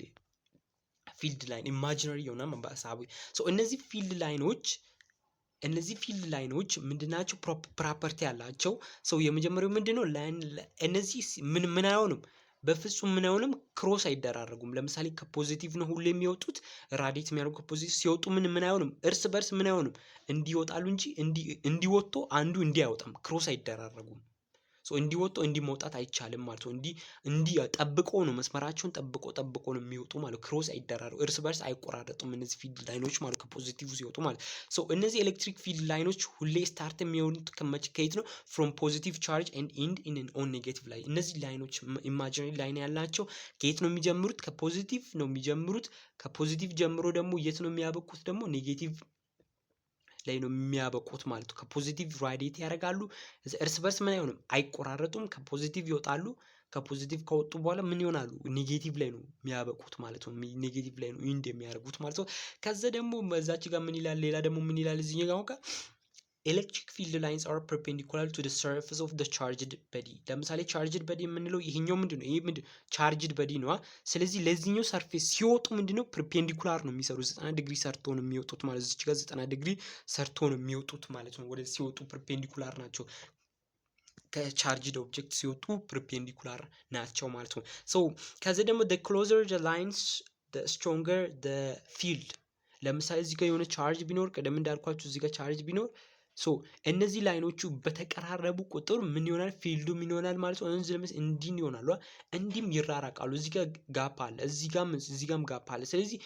ፊልድ ላይን ኢማጂነሪ የሆነ በሀሳቡ እነዚህ ፊልድ ላይኖች ምንድናቸው? ፕሮፐርቲ ያላቸው ሰው የመጀመሪያው ምንድነው? እነዚህ ምን አይሆንም በፍጹም ምን አይሆንም ክሮስ አይደራረጉም። ለምሳሌ ከፖዚቲቭ ነው ሁሉ የሚወጡት ራዲየት የሚያደርጉ ከፖዚቲቭ ሲወጡ ምን አይሆንም እርስ በርስ ምን አይሆንም እንዲወጣሉ እንጂ እንዲወጡ አንዱ እንዲያወጣም ክሮስ አይደራረጉም። ሶ እንዲወጡ እንዲመውጣት አይቻልም ማለት ነው። እንዲ ጠብቆ ነው መስመራቸውን ጠብቆ ነው የሚወጡ ማለት ክሮስ አይደራሩ እርስ በርስ አይቆራረጡም እነዚህ ፊልድ ላይኖች ማለት ከፖዚቲቭ ሲወጡ ማለት ሶ እነዚህ ኤሌክትሪክ ፊልድ ላይኖች ሁሌ ስታርት የሚሆኑት ከየት ነው? ፍሮም ፖዚቲቭ ቻርጅ ኤንድ ኢንድ ኢን አን ኦን ኔጌቲቭ ላይ እነዚህ ላይኖች ኢማጂነሪ ላይን ያላቸው ከየት ነው የሚጀምሩት? ከፖዚቲቭ ነው የሚጀምሩት። ከፖዚቲቭ ጀምሮ ደግሞ የት ነው የሚያበቁት? ደግሞ ኔጌቲቭ ላይ ነው የሚያበቁት ማለት ነው። ከፖዚቲቭ ራዲየት ያደርጋሉ እርስ በርስ ምን አይሆንም አይቆራረጡም። ከፖዚቲቭ ይወጣሉ። ከፖዚቲቭ ከወጡ በኋላ ምን ይሆናሉ? ኔጌቲቭ ላይ ነው የሚያበቁት ማለት ነው። ኔጌቲቭ ላይ ነው ኢንድ የሚያደርጉት ማለት ነው። ከዛ ደግሞ በዛች ጋር ምን ይላል? ሌላ ደግሞ ምን ይላል? እዚህኛው ጋር ኤሌክትሪክ ፊልድ ላይንስ አር ፐርፔንዲኩላር ቱ ዘ ሰርፌስ ኦፍ ዘ ቻርጅድ በዲ። ለምሳሌ ቻርጅድ በዲ የምንለው ይሄኛው ምንድነው? ይሄ ምንድነው? ቻርጅድ በዲ ነው። ስለዚህ ለዚህኛው ሰርፌስ ሲወጡ ምንድነው? ፐርፔንዲኩላር ነው የሚሰሩት 90 ዲግሪ ሰርቶ ነው የሚወጡት ማለት ነው። እዚህ ጋር 90 ዲግሪ ሰርቶ ነው የሚወጡት ማለት ነው። ወደ ሲወጡ ፐርፔንዲኩላር ናቸው። ከቻርጅድ ኦብጀክት ሲወጡ ፐርፔንዲኩላር ናቸው ማለት ነው። ሶ ከዚህ ደግሞ the closer the lines the stronger the field። ለምሳሌ እዚህ ጋር የሆነ ቻርጅ ቢኖር ቀደም እንዳልኳችሁ እዚህ ጋር ቻርጅ ቢኖር ሶ እነዚህ ላይኖቹ በተቀራረቡ ቁጥር ምን ይሆናል? ፊልዱ ምን ይሆናል ማለት ነው። እንዲህ ይሆናሉ። እንዲህም ይራራቃሉ። እዚህ ጋር ጋፕ አለ፣ እዚህ ጋርም ጋፕ አለ። ስለዚህ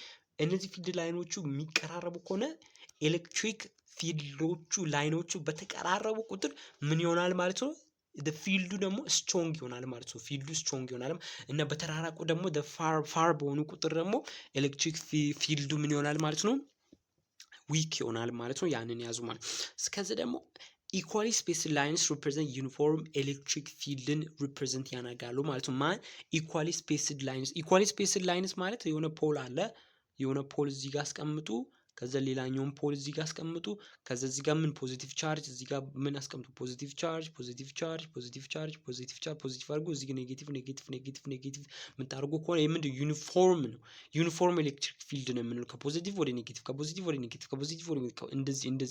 እነዚህ ፊልድ ላይኖቹ የሚቀራረቡ ከሆነ ኤሌክትሪክ ፊልዶቹ ላይኖቹ በተቀራረቡ ቁጥር ምን ይሆናል ማለት ነው? ፊልዱ ደግሞ ስትሮንግ ይሆናል ማለት ነው። ፊልዱ ስትሮንግ ይሆናል እና በተራራቁ ደግሞ ፋር በሆኑ ቁጥር ደግሞ ኤሌክትሪክ ፊልዱ ምን ይሆናል ማለት ነው? ዊክ ይሆናል ማለት ነው። ያንን ያዙ ማለት እስከዚህ ደግሞ ኢኳሊ ስፔስድ ላይንስ ሪፕሬዘንት ዩኒፎርም ኤሌክትሪክ ፊልድን ሪፕሬዘንት ያደርጋሉ ማለት ነው። ማን ኢኳሊ ስፔስድ ላይንስ ማለት የሆነ ፖል አለ። የሆነ ፖል እዚህ ጋር አስቀምጡ። ከዛ ሌላኛውን ፖል እዚህ ጋር አስቀምጡ። ከዛ እዚህ ጋር ምን ፖዚቲቭ ቻርጅ እዚህ ጋር ምን አስቀምጡ? ፖዚቲቭ ቻርጅ አድርጉ። እዚህ ጋር ኔጌቲቭ የምታደርጉ ከሆነ የምንድን ዩኒፎርም ነው። ዩኒፎርም ኤሌክትሪክ ፊልድ ነው የምንለው። ከፖዚቲቭ ወደ ኔጌቲቭ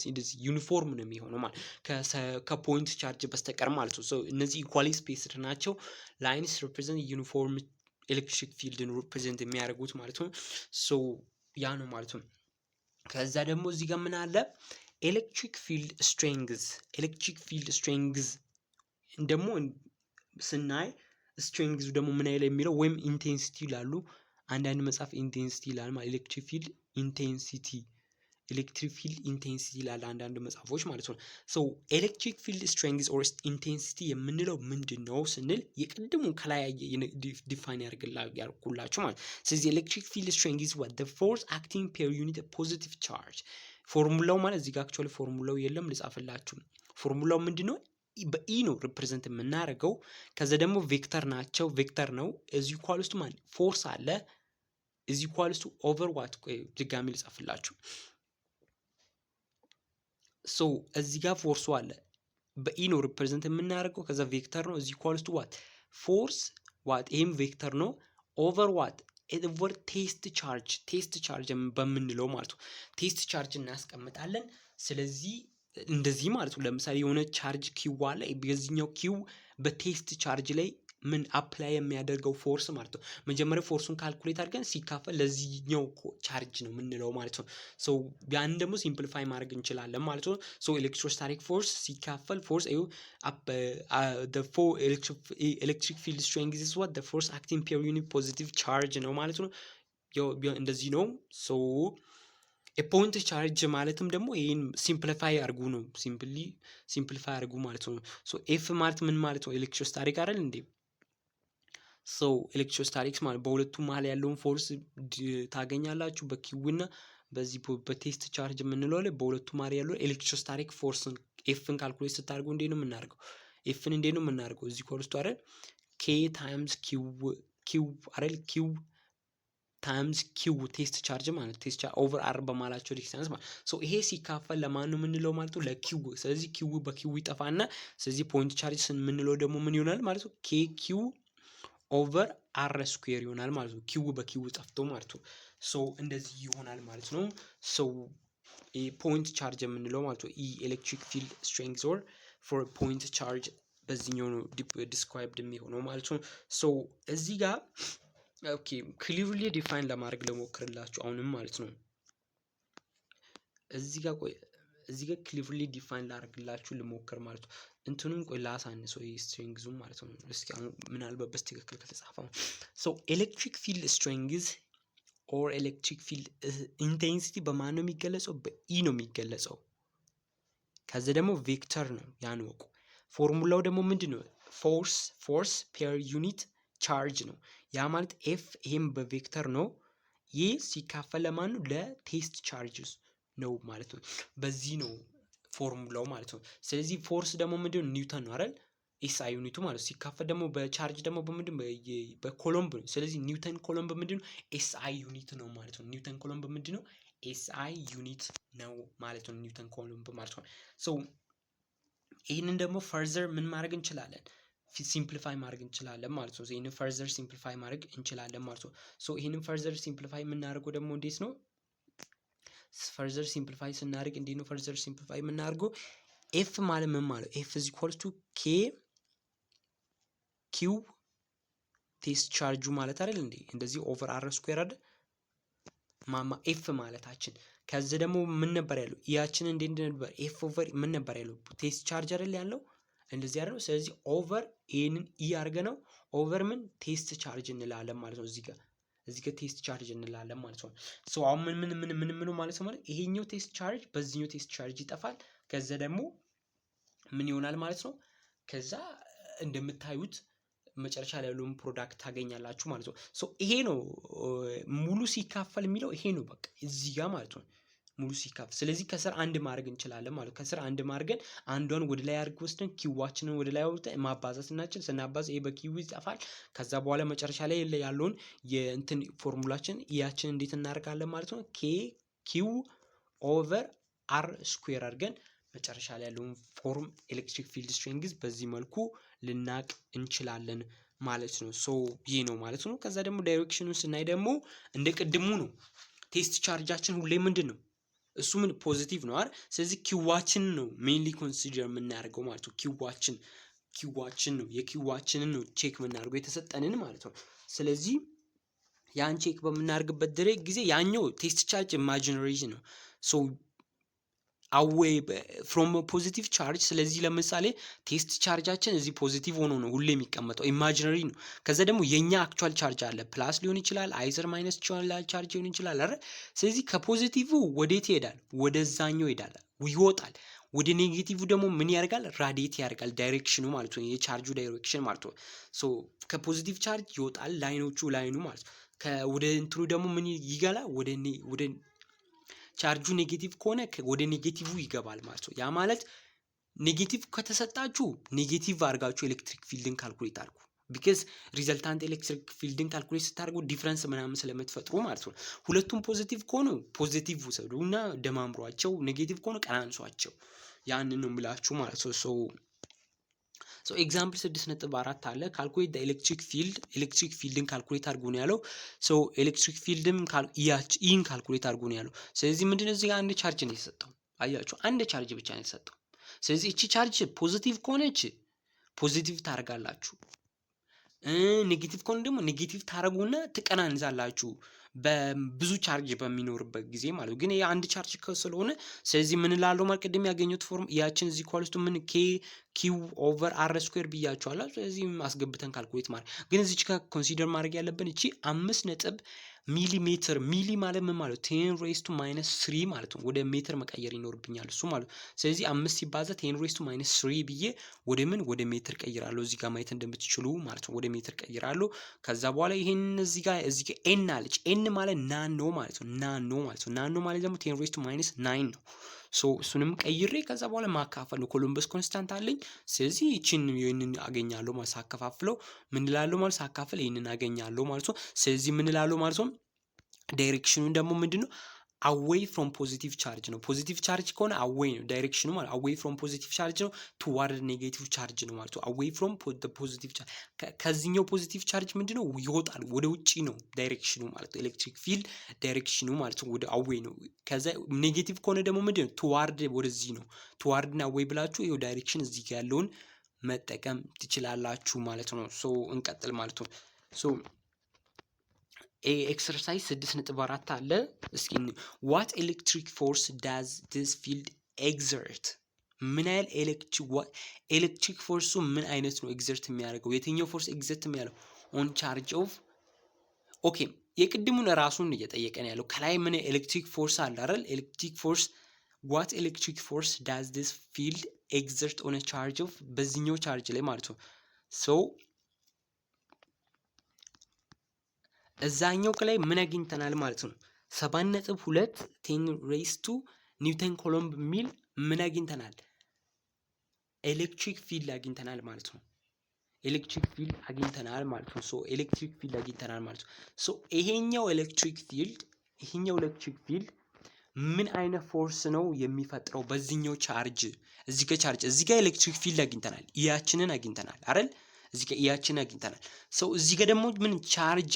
እንደዚህ ዩኒፎርም ነው የሚሆነው ማለት ከፖይንት ቻርጅ በስተቀር ማለት ነው። ሶ እነዚህ ኢኳሊ ስፔስድ ናቸው። ላይንስ ሪፕሬዘንት ዩኒፎርም ኤሌክትሪክ ፊልድን ሪፕሬዘንት የሚያደርጉት ማለት ነው። ሶ ያ ነው ማለት ነው። ከዛ ደግሞ እዚህ ጋር ምን አለ? ኤሌክትሪክ ፊልድ ስትሬንግዝ ደግሞ ስናይ ስትሬንግዙ ደግሞ ምን አይል የሚለው ወይም ኢንቴንሲቲ ይላሉ። አንዳንድ መጽሐፍ ኢንቴንሲቲ ይላል ማለት ኤሌክትሪክ ፊልድ ኢንቴንሲቲ ይላል አንዳንድ መጽሐፎች ማለት ነው። ሶ ኤሌክትሪክ ፊልድ ስትሬንግዝ ኦር ኢንቴንሲቲ የምንለው ምንድን ነው ስንል የቅድሙ ከላይ ዲፋይን ያርኩላችሁ ማለት። ስለዚህ ኤሌክትሪክ ፊልድ ስትሬንግዝ what the force acting per unit of positive charge። ፎርሙላው ማለት እዚህ ጋር አክቹዋሊ ፎርሙላው የለም ልጻፍላችሁ። ፎርሙላው ምንድነው? በኢ ነው ሪፕሬዘንት የምናደርገው። ከዛ ደግሞ ቬክተር ናቸው። ቬክተር ነው እዚ ኢኳል ውስጥ ማለት ፎርስ አለ እዚ ኢኳል ውስጥ ኦቨር ዋት ድጋሚ ልጻፍላችሁ። ሶ እዚህ ጋር ፎርሱ አለ በኢ ነው ሪፕሬዘንት የምናደርገው። ከዛ ቬክተር ነው እዚ ኢኳል ውስጥ ዋት ፎርስ ዋት ይሄም ቬክተር ነው ኦቨር ዋት ኦቨር ቴስት ቻርጅ በምንለው ማለት ነው። ቴስት ቻርጅ እናስቀምጣለን። ስለዚህ እንደዚህ ማለት ነው። ለምሳሌ የሆነ ቻርጅ ኪው አለ። በዚህኛው ኪው በቴስት ቻርጅ ላይ ምን አፕላይ የሚያደርገው ፎርስ ማለት ነው። መጀመሪያ ፎርሱን ካልኩሌት አድርገን ሲካፈል ለዚህኛው ቻርጅ ነው የምንለው ማለት ነው። ሶ ያን ደግሞ ሲምፕሊፋይ ማድረግ እንችላለን ማለት ነው። ሶ ኤሌክትሮስታቲክ ፎርስ ሲካፈል ፎርስ ኤሌክትሪክ ፊልድ ስትሬንግዝ is what the force acting per unit positive charge ነው ማለት ነው። እንደዚህ ነው። ሶ ፖይንት ቻርጅ ማለትም ደግሞ ይሄን ሲምፕሊፋይ አድርጉ ነው። ሲምፕሊፋይ አድርጉ ማለት ነው። ሶ ኤፍ ማለት ምን ማለት ነው? ኤሌክትሮስታቲክ አይደል እንዴ? ሶ ኤሌክትሮስታቲክስ ማለት በሁለቱ መሀል ያለውን ፎርስ ታገኛላችሁ በኪው እና በዚህ በቴስት ቻርጅ የምንለው ላይ በሁለቱ መሀል ያለው ኤሌክትሮስታቲክ ፎርስን ኤፍን ካልኩሌት ስታደርጉ እንዴት ነው የምናደርገው? ኤፍን እንዴት ነው የምናደርገው? እዚህ ኮርስቱ አይደል ኬ ታይምስ ኪው አይደል ኪው ታይምስ ኪው ቴስት ቻርጅ ማለት ቴስት ቻርጅ ኦቨር አር በማላቸው ዲስታንስ ማለት ሶ ይሄ ሲካፈል ለማን ነው የምንለው ማለት ነው? ለኪው። ስለዚህ ኪው በኪው ይጠፋና ስለዚህ ፖይንት ቻርጅ የምንለው ደግሞ ምን ይሆናል ማለት ነው? ኬ ኪው ኦቨር አር ስኩዌር ይሆናል ማለት ነው። ኪው በኪው ጠፍቶ ማለት ነው። ሶ እንደዚህ ይሆናል ማለት ነው። ሶ ፖይንት ቻርጅ የምንለው ማለት ነው ኤሌክትሪክ ፊልድ ስትሬንግዝ ኦር ፎር ፖይንት ቻርጅ በዚህኛው ነው ዲስክራይብድ የሚሆነው ማለት ነው። ሶ እዚህ ጋር ኦኬ ክሊርሊ ዲፋይን ለማድረግ ለሞክርላችሁ አሁንም ማለት ነው። እዚህ ጋር ቆይ እዚህ ጋር ክሊርሊ ዲፋይን ላደርግላችሁ ልሞክር ማለት ነው። እንትኑን ቆይ ላሳንሰው ስትሪንግዙን ማለት ነው። እስኪ አሁን ምናልባት በትክክል ከተጻፈው ሶ ኤሌክትሪክ ፊልድ ስትሪንግዝ ኦር ኤሌክትሪክ ፊልድ ኢንቴንሲቲ በማን ነው የሚገለጸው? በኢ ነው የሚገለጸው። ከዛ ደግሞ ቬክተር ነው ያን ወቁ። ፎርሙላው ደግሞ ምንድነው? ፎርስ ፔር ዩኒት ቻርጅ ነው። ያ ማለት ኤፍ ይሄም በቬክተር ነው። ይህ ሲካፈል ለማን ነው? ለቴስት ቻርጅስ ነው ማለት ነው። በዚህ ነው ፎርሙላው ማለት ነው። ስለዚህ ፎርስ ደግሞ ምንድነው? ኒውተን ነው አይደል? ኤስአይ ዩኒቱ ማለት ሲካፈል ደግሞ በቻርጅ ደግሞ በምንድነው? በኮሎምብ ነው። ስለዚህ ኒውተን ኮሎምብ ምንድነው? ኤስአይ ዩኒት ነው ማለት ነው። ኒውተን ኮሎምብ ምንድነው? ኤስአይ ዩኒት ነው ማለት ነው። ኒውተን ኮሎምብ ማለት ነው። ሶ ይህንን ደግሞ ፈርዘር ምን ማድረግ እንችላለን? ሲምፕሊፋይ ማድረግ እንችላለን ማለት ነው። ይህንን ፈርዘር ሲምፕሊፋይ ማድረግ እንችላለን ማለት ነው። ሶ ይህንን ፈርዘር ሲምፕሊፋይ የምናደርገው ደግሞ እንዴት ነው? ፈርዘር ሲምፕሊፋይ ስናደርግ እንዴት ነው ፈርዘር ሲምፕሊፋይ የምናደርገው? ኤፍ ማለት ምን ማለት? ኤፍ ኢዝ ኢኳልስ ቱ ኬ ኪው ቴስት ቻርጁ ማለት አይደል እንዴ? እንደዚህ ኦቨር አር ስኩዌር አይደል ማማ ኤፍ ማለታችን። ከዚህ ደግሞ ምን ነበር ያለው? ኢያችን እንዴት ነበር? ኤፍ ኦቨር ምን ነበር ያለው? ቴስት ቻርጅ አይደል ያለው እንደዚህ አይደል? ስለዚህ ኦቨር ኤንን ኢ አድርገ ነው ኦቨር ምን ቴስት ቻርጅ እንላለን ማለት ነው። እዚህ ጋር ቴስት ቻርጅ እንላለን ማለት ነው። ሶ አሁን ምን ማለት ነው? ይሄኛው ቴስት ቻርጅ በዚህኛው ቴስት ቻርጅ ይጠፋል። ከዛ ደግሞ ምን ይሆናል ማለት ነው? ከዛ እንደምታዩት መጨረሻ ላይ ያለውን ፕሮዳክት ታገኛላችሁ ማለት ነው። ሶ ይሄ ነው ሙሉ ሲካፈል የሚለው ይሄ ነው በቃ እዚህ ጋር ማለት ነው። ሙሉ ሲካፈል ስለዚህ ከስር አንድ ማድረግ እንችላለን ማለት ነው። ከስር አንድ ማድረግን አንዷን ወደ ላይ አድርገን ወስደን ኪዋችንን ወደ ላይ አውጥተን ማባዛት እናችል ስናባዛ ይሄ በኪው ይጠፋል። ከዛ በኋላ መጨረሻ ላይ ያለውን የእንትን ፎርሙላችን ኢያችን እንዴት እናደርጋለን ማለት ነው? ኬ ኪው ኦቨር አር ስኩዌር አድርገን መጨረሻ ላይ ያለውን ፎርም ኤሌክትሪክ ፊልድ ስትሪንግዝ በዚህ መልኩ ልናቅ እንችላለን ማለት ነው። ሶ ይህ ነው ማለት ነው። ከዛ ደግሞ ዳይሬክሽኑን ስናይ ደግሞ እንደ ቅድሙ ነው። ቴስት ቻርጃችን ሁሌ ምንድን ነው? እሱ ምን ፖዚቲቭ ነው አይደል? ስለዚህ ኪዋችን ነው ሜንሊ ኮንሲደር የምናደርገው ማለት ነው። ኪዋችን ነው የኪዋችንን ነው ቼክ የምናደርገው የተሰጠንን ማለት ነው። ስለዚህ ያን ቼክ በምናደርግበት ጊዜ ያኛው ቴስት ቻርጅ ኢማጂነሪ ነው። ሶ አዌይ ፍሮም ፖዚቲቭ ቻርጅ። ስለዚህ ለምሳሌ ቴስት ቻርጃችን እዚህ ፖዚቲቭ ሆኖ ነው ሁሌ የሚቀመጠው ኢማጂነሪ ነው። ከዛ ደግሞ የኛ አክቹአል ቻርጅ አለ ፕላስ ሊሆን ይችላል አይዘር ማይነስ ቻርጅ ሊሆን ይችላል አይደል? ስለዚህ ከፖዚቲቭ ወዴት ይሄዳል? ወደዛኛው ይሄዳል ይወጣል። ወደ ኔጌቲቭ ደግሞ ምን ያደርጋል? ራዲየት ያደርጋል ዳይሬክሽኑ ማለት ነው። የቻርጁ ዳይሬክሽን ማለት ነው። ሶ ከፖዚቲቭ ቻርጅ ይወጣል ላይኑ ማለት ነው። ወደ እንትኑ ደግሞ ምን ይገላል? ወደ ቻርጁ ኔጌቲቭ ከሆነ ወደ ኔጌቲቭ ይገባል ማለት ነው። ያ ማለት ኔጌቲቭ ከተሰጣችሁ ኔጌቲቭ አድርጋችሁ ኤሌክትሪክ ፊልድን ካልኩሌት አድርጉ። ቢካዝ ሪዘልታንት ኤሌክትሪክ ፊልድን ካልኩሌት ስታደርጉ ዲፍረንስ ምናምን ስለምትፈጥሩ ማለት ነው። ሁለቱም ፖዚቲቭ ከሆኑ ፖዚቲቭ ውሰዱ እና ደማምሯቸው፣ ኔጌቲቭ ከሆኑ ቀናንሷቸው። ያንን ነው የምላችሁ ማለት ነው። ሶ ኤግዛምፕል 6.4 አለ። ካልኩሌት ኤሌክትሪክ ፊልድን ካልኩሌት አድርጉ ነው ያለው። ሶ ኤሌክትሪክ ፊልድም ኢን ካልኩሌት አድርጉ ነው ያለው። ስለዚህ ምንድነው እዚህ ጋር አንድ ቻርጅ ነው የተሰጠው። አያችሁ አንድ ቻርጅ ብቻ ነው የተሰጠው። ስለዚህ እቺ ቻርጅ ፖዚቲቭ ከሆነች ፖዚቲቭ ታደርጋላችሁ፣ ኔጌቲቭ ከሆነ ደግሞ ኔጌቲቭ ታደርጉና ትቀናንዛላችሁ በብዙ ቻርጅ በሚኖርበት ጊዜ ማለት ነው። ግን ይሄ አንድ ቻርጅ ስለሆነ ስለዚህ ምን ላለው ማለት ቅድም ያገኙት ፎርም ያችን እዚህ ኳልስቱ ምን ኬ ኪው ኦቨር አር ስኩዌር ብያቸዋለሁ። ስለዚህ አስገብተን ካልኩሌት ማድረግ ግን እዚች ጋር ኮንሲደር ማድረግ ያለብን እቺ 5 ሚሊሜትር ሚሊ ማለት ምን ማለት 10 ሬዝ ቱ ማይነስ 3 ማለት ነው። ወደ ሜትር መቀየር ይኖርብኛል እሱ ማለት ስለዚህ 5 ሲባዛ 10 ሬዝ ቱ ማይነስ 3 ብዬ ወደ ሜትር ቀይራለሁ። እዚህ ጋር ማየት እንደምትችሉ ማለት ነው። ወደ ሜትር ቀይራለሁ። ከዛ በኋላ ይሄን እዚህ ጋር ኤን አለች። ኤን ማለት ናኖ ማለት ነው። ናኖ ማለት ደግሞ 10 ሬዝ ቱ ማይነስ 9 ነው። ሶ እሱንም ቀይሬ ከዛ በኋላ ማካፈል ነው። ኮሎምበስ ኮንስታንት አለኝ። ስለዚህ ይህንን አገኛለሁ ማለት ሳከፋፍለው ምን እላለሁ ማለት ሳካፍል ይህንን አገኛለሁ ማለት ነው። ስለዚህ ምን እላለሁ ማለት ነው። ዳይሬክሽኑን ደግሞ ምንድነው? አዌይ ፍሮም ፖዚቲቭ ቻርጅ ነው። ፖዚቲቭ ቻርጅ ከሆነ አዌይ ነው ዳይሬክሽኑ ማለት አዌይ ፍሮም ፖዚቲቭ ቻርጅ ነው ቱዋርድ ኔጌቲቭ ቻርጅ ነው ማለት ነው። አዌይ ፍሮም ፖዚቲቭ ቻርጅ ከዚህኛው ፖዚቲቭ ቻርጅ ምንድነው? ይወጣል ወደ ውጪ ነው ዳይሬክሽኑ ማለት ነው። ኤሌክትሪክ ፊልድ ዳይሬክሽኑ ማለት ነው ወደ አዌይ ነው። ከዛ ኔጌቲቭ ከሆነ ደግሞ ምንድነው? ቱዋርድ ወደዚህ ነው። ቱዋርድ እና አዌይ ብላችሁ ይሄው ዳይሬክሽን እዚህ ጋር ያለውን መጠቀም ትችላላችሁ ማለት ነው። ሶ እንቀጥል ማለት ነው። ሶ ኤክሰርሳይዝ 6.4 አለ። እስኪ ዋት ኤሌክትሪክ ፎርስ ዳዝ ዲስ ፊልድ ኤግዘርት ምን ያህል ኤሌክትሪክ ፎርሱ ምን አይነት ነው ኤግዘርት የሚያደርገው የትኛው ፎርስ ኤግዘርት የሚያደርገው ኦን ቻርጅ ኦፍ ኦኬ የቅድሙን ራሱን እየጠየቀን ያለው ከላይ ምን ኤሌክትሪክ ፎርስ አለ አይደል ኤሌክትሪክ ፎርስ what electric force does this field exert on a charge of በዚህኛው ቻርጅ ላይ ማለት ነው so እዛኛው ላይ ምን አግኝተናል ማለት ነው 7.2 10 raised to ኒውተን ኮሎምብ ሚል ምን አግኝተናል ኤሌክትሪክ ፊልድ አግኝተናል ማለት ነው ኤሌክትሪክ ፊልድ አግኝተናል ማለት ነው ሶ ኤሌክትሪክ ፊልድ አግኝተናል ማለት ነው ሶ ይሄኛው ኤሌክትሪክ ፊልድ ምን አይነት ፎርስ ነው የሚፈጥረው በዚህኛው ቻርጅ እዚህ ጋር ቻርጅ እዚህ ጋር ኤሌክትሪክ ፊልድ አግኝተናል ኢያችንን አግኝተናል አይደል እዚህ ጋር ኢያችንን አግኝተናል ሶ እዚህ ጋር ደግሞ ምን ቻርጅ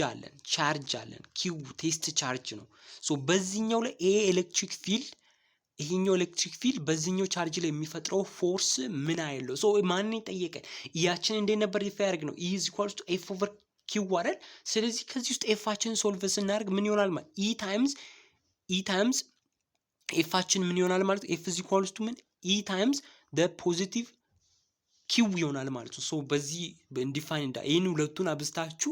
አለን ኪው ቴስት ቻርጅ ነው ሶ በዚህኛው ላይ ኤሌክትሪክ ፊልድ ይሄኛው ኤሌክትሪክ ፊልድ በዚህኛው ቻርጅ ላይ የሚፈጥረው ፎርስ ምን አይለው ሶ ማን ይጠየቀ ኢያችን እንደ ነበር ዲፋይ ያርግ ነው E = F over Q አይደል ስለዚህ ከዚህ ውስጥ ኤፋችን ሶልቭ ስናደርግ ምን ይሆናል ማለት E times ኤፋችን ምን ይሆናል ማለት F = ምን E times the positive Q ይሆናል ማለት ነው ሶ በዚህ ዲፋይን ይሄን ሁለቱን አብስታችሁ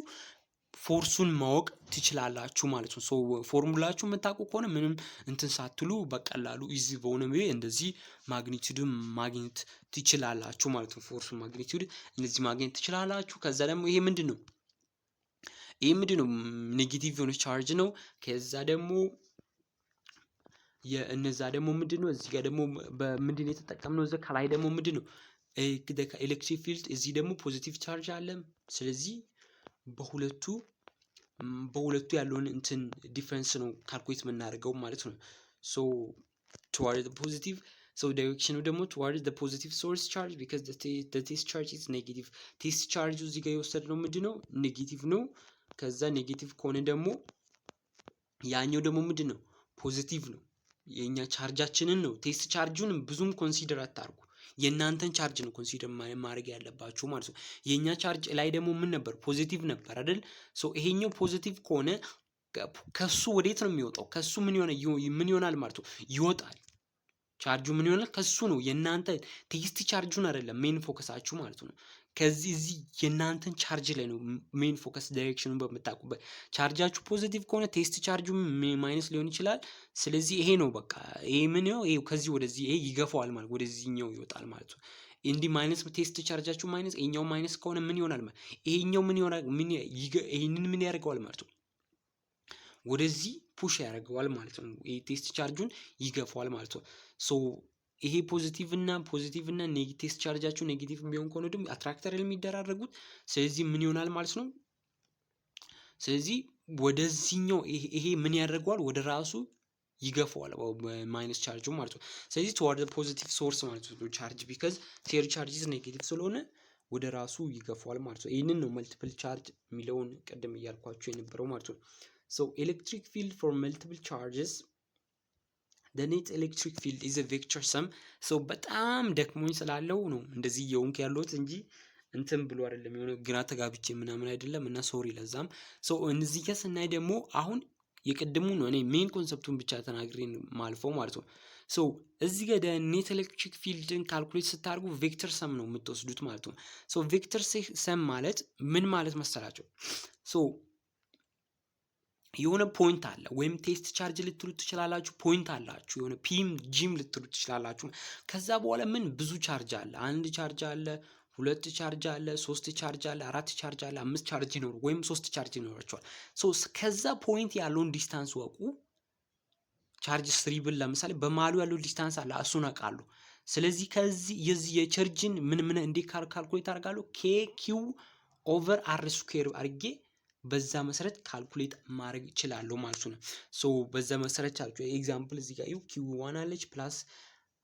ፎርሱን ማወቅ ትችላላችሁ ማለት ነው ሶ ፎርሙላችሁ መታቆ ከሆነ ምንም እንትን ሳትሉ በቀላሉ ኢዚ በሆነ ወይ እንደዚህ ማግኒቲዩድ ማግኘት ትችላላችሁ ማለት ነው ፎርሱ ማግኒቲዩድ እንደዚህ ማግኘት ትችላላችሁ ከዛ ደግሞ ይሄ ምንድነው ኔጌቲቭ የሆነ ቻርጅ ነው ከዛ ደግሞ የእነዛ ደግሞ ምንድነው እዚህ ጋር ደግሞ በምንድነው የተጠቀምነው እዛ ከላይ ደግሞ ምንድነው ኤሌክትሪክ ፊልድ እዚህ ደግሞ ፖዚቲቭ ቻርጅ አለ ስለዚህ በሁለቱ ያለውን እንትን ዲፈረንስ ነው ካልኩሌት የምናደርገው ማለት ነው ሶ toward the positive so direction ደግሞ toward the positive source charge because the test charge is negative test charge እዚህ ጋር የወሰድነው ምንድነው ኔጌቲቭ ነው ከዛ ኔጌቲቭ ከሆነ ደግሞ ያኛው ደግሞ ምንድነው ፖዚቲቭ ነው የኛ ቻርጃችንን ነው ቴስት ቻርጁን ብዙም ኮንሲደር አታርጉ የናንተን ቻርጅ ነው ኮንሲደር ማድረግ ያለባችሁ ማለት ነው የኛ ቻርጅ ላይ ደግሞ ምን ነበር ፖዚቲቭ ነበር አይደል ሶ ይሄኛው ፖዚቲቭ ከሆነ ከሱ ወዴት ነው የሚወጣው ከሱ ምን ይሆናል ማለት ነው ይወጣል ቻርጁ ምን ይሆናል ከሱ ነው የናንተ ቴስት ቻርጁን አይደለም ሜን ፎከሳችሁ ማለት ነው ከዚህ እዚህ የናንተን ቻርጅ ላይ ነው ሜን ፎከስ ዳይሬክሽኑን በመጣቁበት ቻርጃችሁ ፖዚቲቭ ከሆነ ቴስት ቻርጁ ማይነስ ሊሆን ይችላል ስለዚህ ይሄ ነው በቃ ይሄ ምን ነው ይሄ ከዚህ ወደዚህ ይሄ ይገፋዋል ማለት ወደዚህኛው ይወጣል ማለት ነው እንዲ ማይነስ ቴስት ቻርጃችሁ ማይነስ ይሄኛው ማይነስ ከሆነ ምን ይሆናል ማለት ይሄኛው ምን ይሆናል ይሄንን ምን ያደርገዋል ማለት ነው ወደዚህ ፑሽ ያደርገዋል ማለት ነው ይሄ ቴስት ቻርጁን ይገፋዋል ማለት ነው ሶ ይሄ ፖዚቲቭ እና ኔጌቲቭ ቻርጃችሁ ኔጌቲቭ ቢሆን ከሆነ ደግሞ አትራክተር የሚደራረጉት ስለዚህ ምን ይሆናል ማለት ነው ስለዚህ ወደዚህኛው ይሄ ምን ያደርገዋል ወደ ራሱ ይገፋዋል ማይነስ ቻርጁ ማለት ነው ስለዚህ toward the positive source ማለት ነው ቻርጅ because their charge is negative ስለሆነ ወደ ራሱ ይገፋዋል ማለት ነው ይሄንን ነው መልቲፕል ቻርጅ የሚለውን ቀደም እያልኳችሁ የነበረው ማለት ነው so electric field for multiple charges the net electric field is a vector sum so በጣም ደክሞኝ ስላለው ነው እንደዚህ የሆንክ ያለሁት እንጂ እንትን ብሎ አይደለም የሆነ ግራ ተጋብቼ ምናምን አይደለም እና ሶሪ ለዛም so እነዚህ ጋር ስናይ ደግሞ አሁን የቀደሙ ነው እኔ ሜን ኮንሰፕቱን ብቻ ተናግሬ ማልፈው ማለት ነው so እዚህ ጋር net electric fieldን ካልኩሌት ስታርጉ ቬክተር ሰም ነው የምትወስዱት ማለት ነው so ቬክተር ሰም ማለት ምን ማለት መሰላችሁ so የሆነ ፖይንት አለ ወይም ቴስት ቻርጅ ልትሉት ትችላላችሁ ፖይንት አላችሁ የሆነ ፒም ጂም ልትሉት ትችላላችሁ ከዛ በኋላ ምን ብዙ ቻርጅ አለ አንድ ቻርጅ አለ ሁለት ቻርጅ አለ ሶስት ቻርጅ አለ አራት ቻርጅ አለ አምስት ቻርጅ ነው ወይም ሶስት ቻርጅ ይኖራቸዋል ሶ ከዛ ፖይንት ያለውን ዲስታንስ ወቁ ቻርጅ 3 ብል ለምሳሌ በማሉ ያለው ዲስታንስ አለ እሱን አቃሉ ስለዚህ ከዚህ የዚህ የቻርጅን ምን እንዴ ካልኩሌት አርጋለሁ kq ኦቨር r ስኩዌር አርጌ በዛ መሰረት ካልኩሌት ማድረግ ይችላል ማለት ነው ሶ በዛ መሰረት ቻርጅ ኤግዛምፕል እዚህ ጋር q1 አለች ፕላስ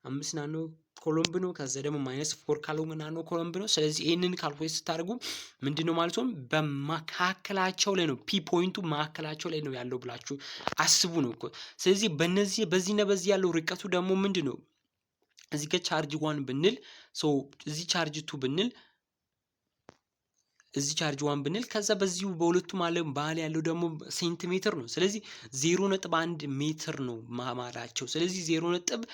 5 ናኖ ኮሎምብ ነው ከዛ ደግሞ -4 ካሎም ናኖ ኮሎምብ ነው ስለዚህ ይሄንን ካልኩሌት ስታደርጉ ምንድነው ማለት ነው በማካከላቸው ላይ ነው ፒ ፖይንቱ ማካከላቸው ላይ ነው ያለው ብላችሁ አስቡ ነው እኮ ስለዚህ በዚህና በዚህ ያለው ርቀቱ ደግሞ ምንድነው እዚህ ጋር ቻርጅ 1 ብንል ሶ እዚህ ቻርጅ 2 ብንል እዚህ ቻርጅ 1 ብንል ከዛ በዚሁ በሁለቱም ባለ ያለው ደግሞ ሴንቲሜትር ነው ስለዚህ 0.1 ሜትር ነው ማማራቸው ስለዚህ 0.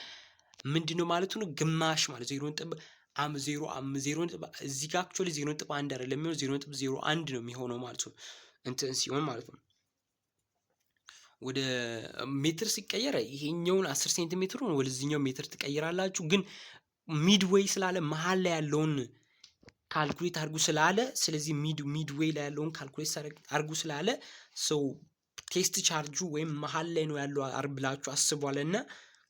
ምንድነው ማለት ነው? ግማሽ ማለት 0.0 እዚህ ጋር አክቹዋሊ 0.1 አይደለም የሚሆነው 0.01 ነው የሚሆነው ማለት ነው። እንትን ሲሆን ማለት ነው ወደ ሜትር ሲቀየር ይሄኛውን 10 ሴንቲሜትሩን ወደዚህኛው ሜትር ትቀይራላችሁ። ግን ሚድዌይ ስላለ መሀል ላይ ያለውን ካልኩሌት አድርጉ ስላለ ስለዚህ ሚድዌይ ላይ ያለውን ካልኩሌት አድርጉ ስላለ ሰው ቴስት ቻርጁ ወይም መሀል ላይ ነው ያለው ብላችሁ አስቧልና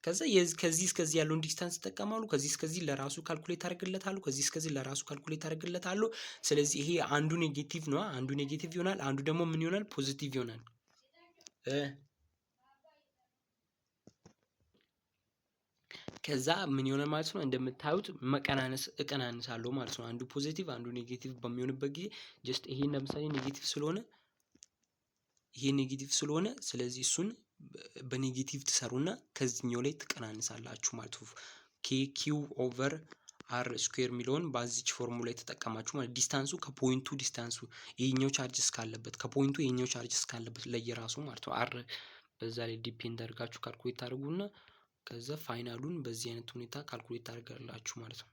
ከዛ ከዚህ እስከዚህ ያለውን ዲስታንስ ይጠቀማሉ። ከዚህ እስከዚህ ለራሱ ካልኩሌት አደርግለታሉ። ከዚህ እስከዚህ ለራሱ ካልኩሌት አደርግለታሉ። ስለዚህ ይሄ አንዱ ኔጌቲቭ ነው፣ አንዱ ኔጌቲቭ ይሆናል፣ አንዱ ደግሞ ምን ይሆናል? ፖዚቲቭ ይሆናል። ከዛ ምን ይሆናል ማለት ነው? እንደምታዩት እቀናንሳለሁ ማለት ነው። አንዱ ፖዚቲቭ አንዱ ኔጌቲቭ በሚሆንበት ጊዜ ጀስት ይሄን ለምሳሌ ኔጌቲቭ ስለሆነ ይሄ ኔጌቲቭ ስለሆነ ስለዚህ እሱን በኔጌቲቭ ትሰሩና ከዚህኛው ላይ ትቀናንሳላችሁ ማለት ነው። ኬ ኪው ኦቨር አር ስኩዌር የሚለውን በዚች ፎርሙላ የተጠቀማችሁ ማለት ዲስታንሱ ከፖይንቱ ዲስታንሱ ይሄኛው ቻርጅ እስካለበት ከፖይንቱ ይሄኛው ቻርጅ እስካለበት ለየራሱ ማለት ነው። አር በዛ ላይ ዲፔንድ አድርጋችሁ ካልኩሌት ታደርጉና ከዛ ፋይናሉን በዚህ አይነት ሁኔታ ካልኩሌት ታደርጋላችሁ ማለት ነው።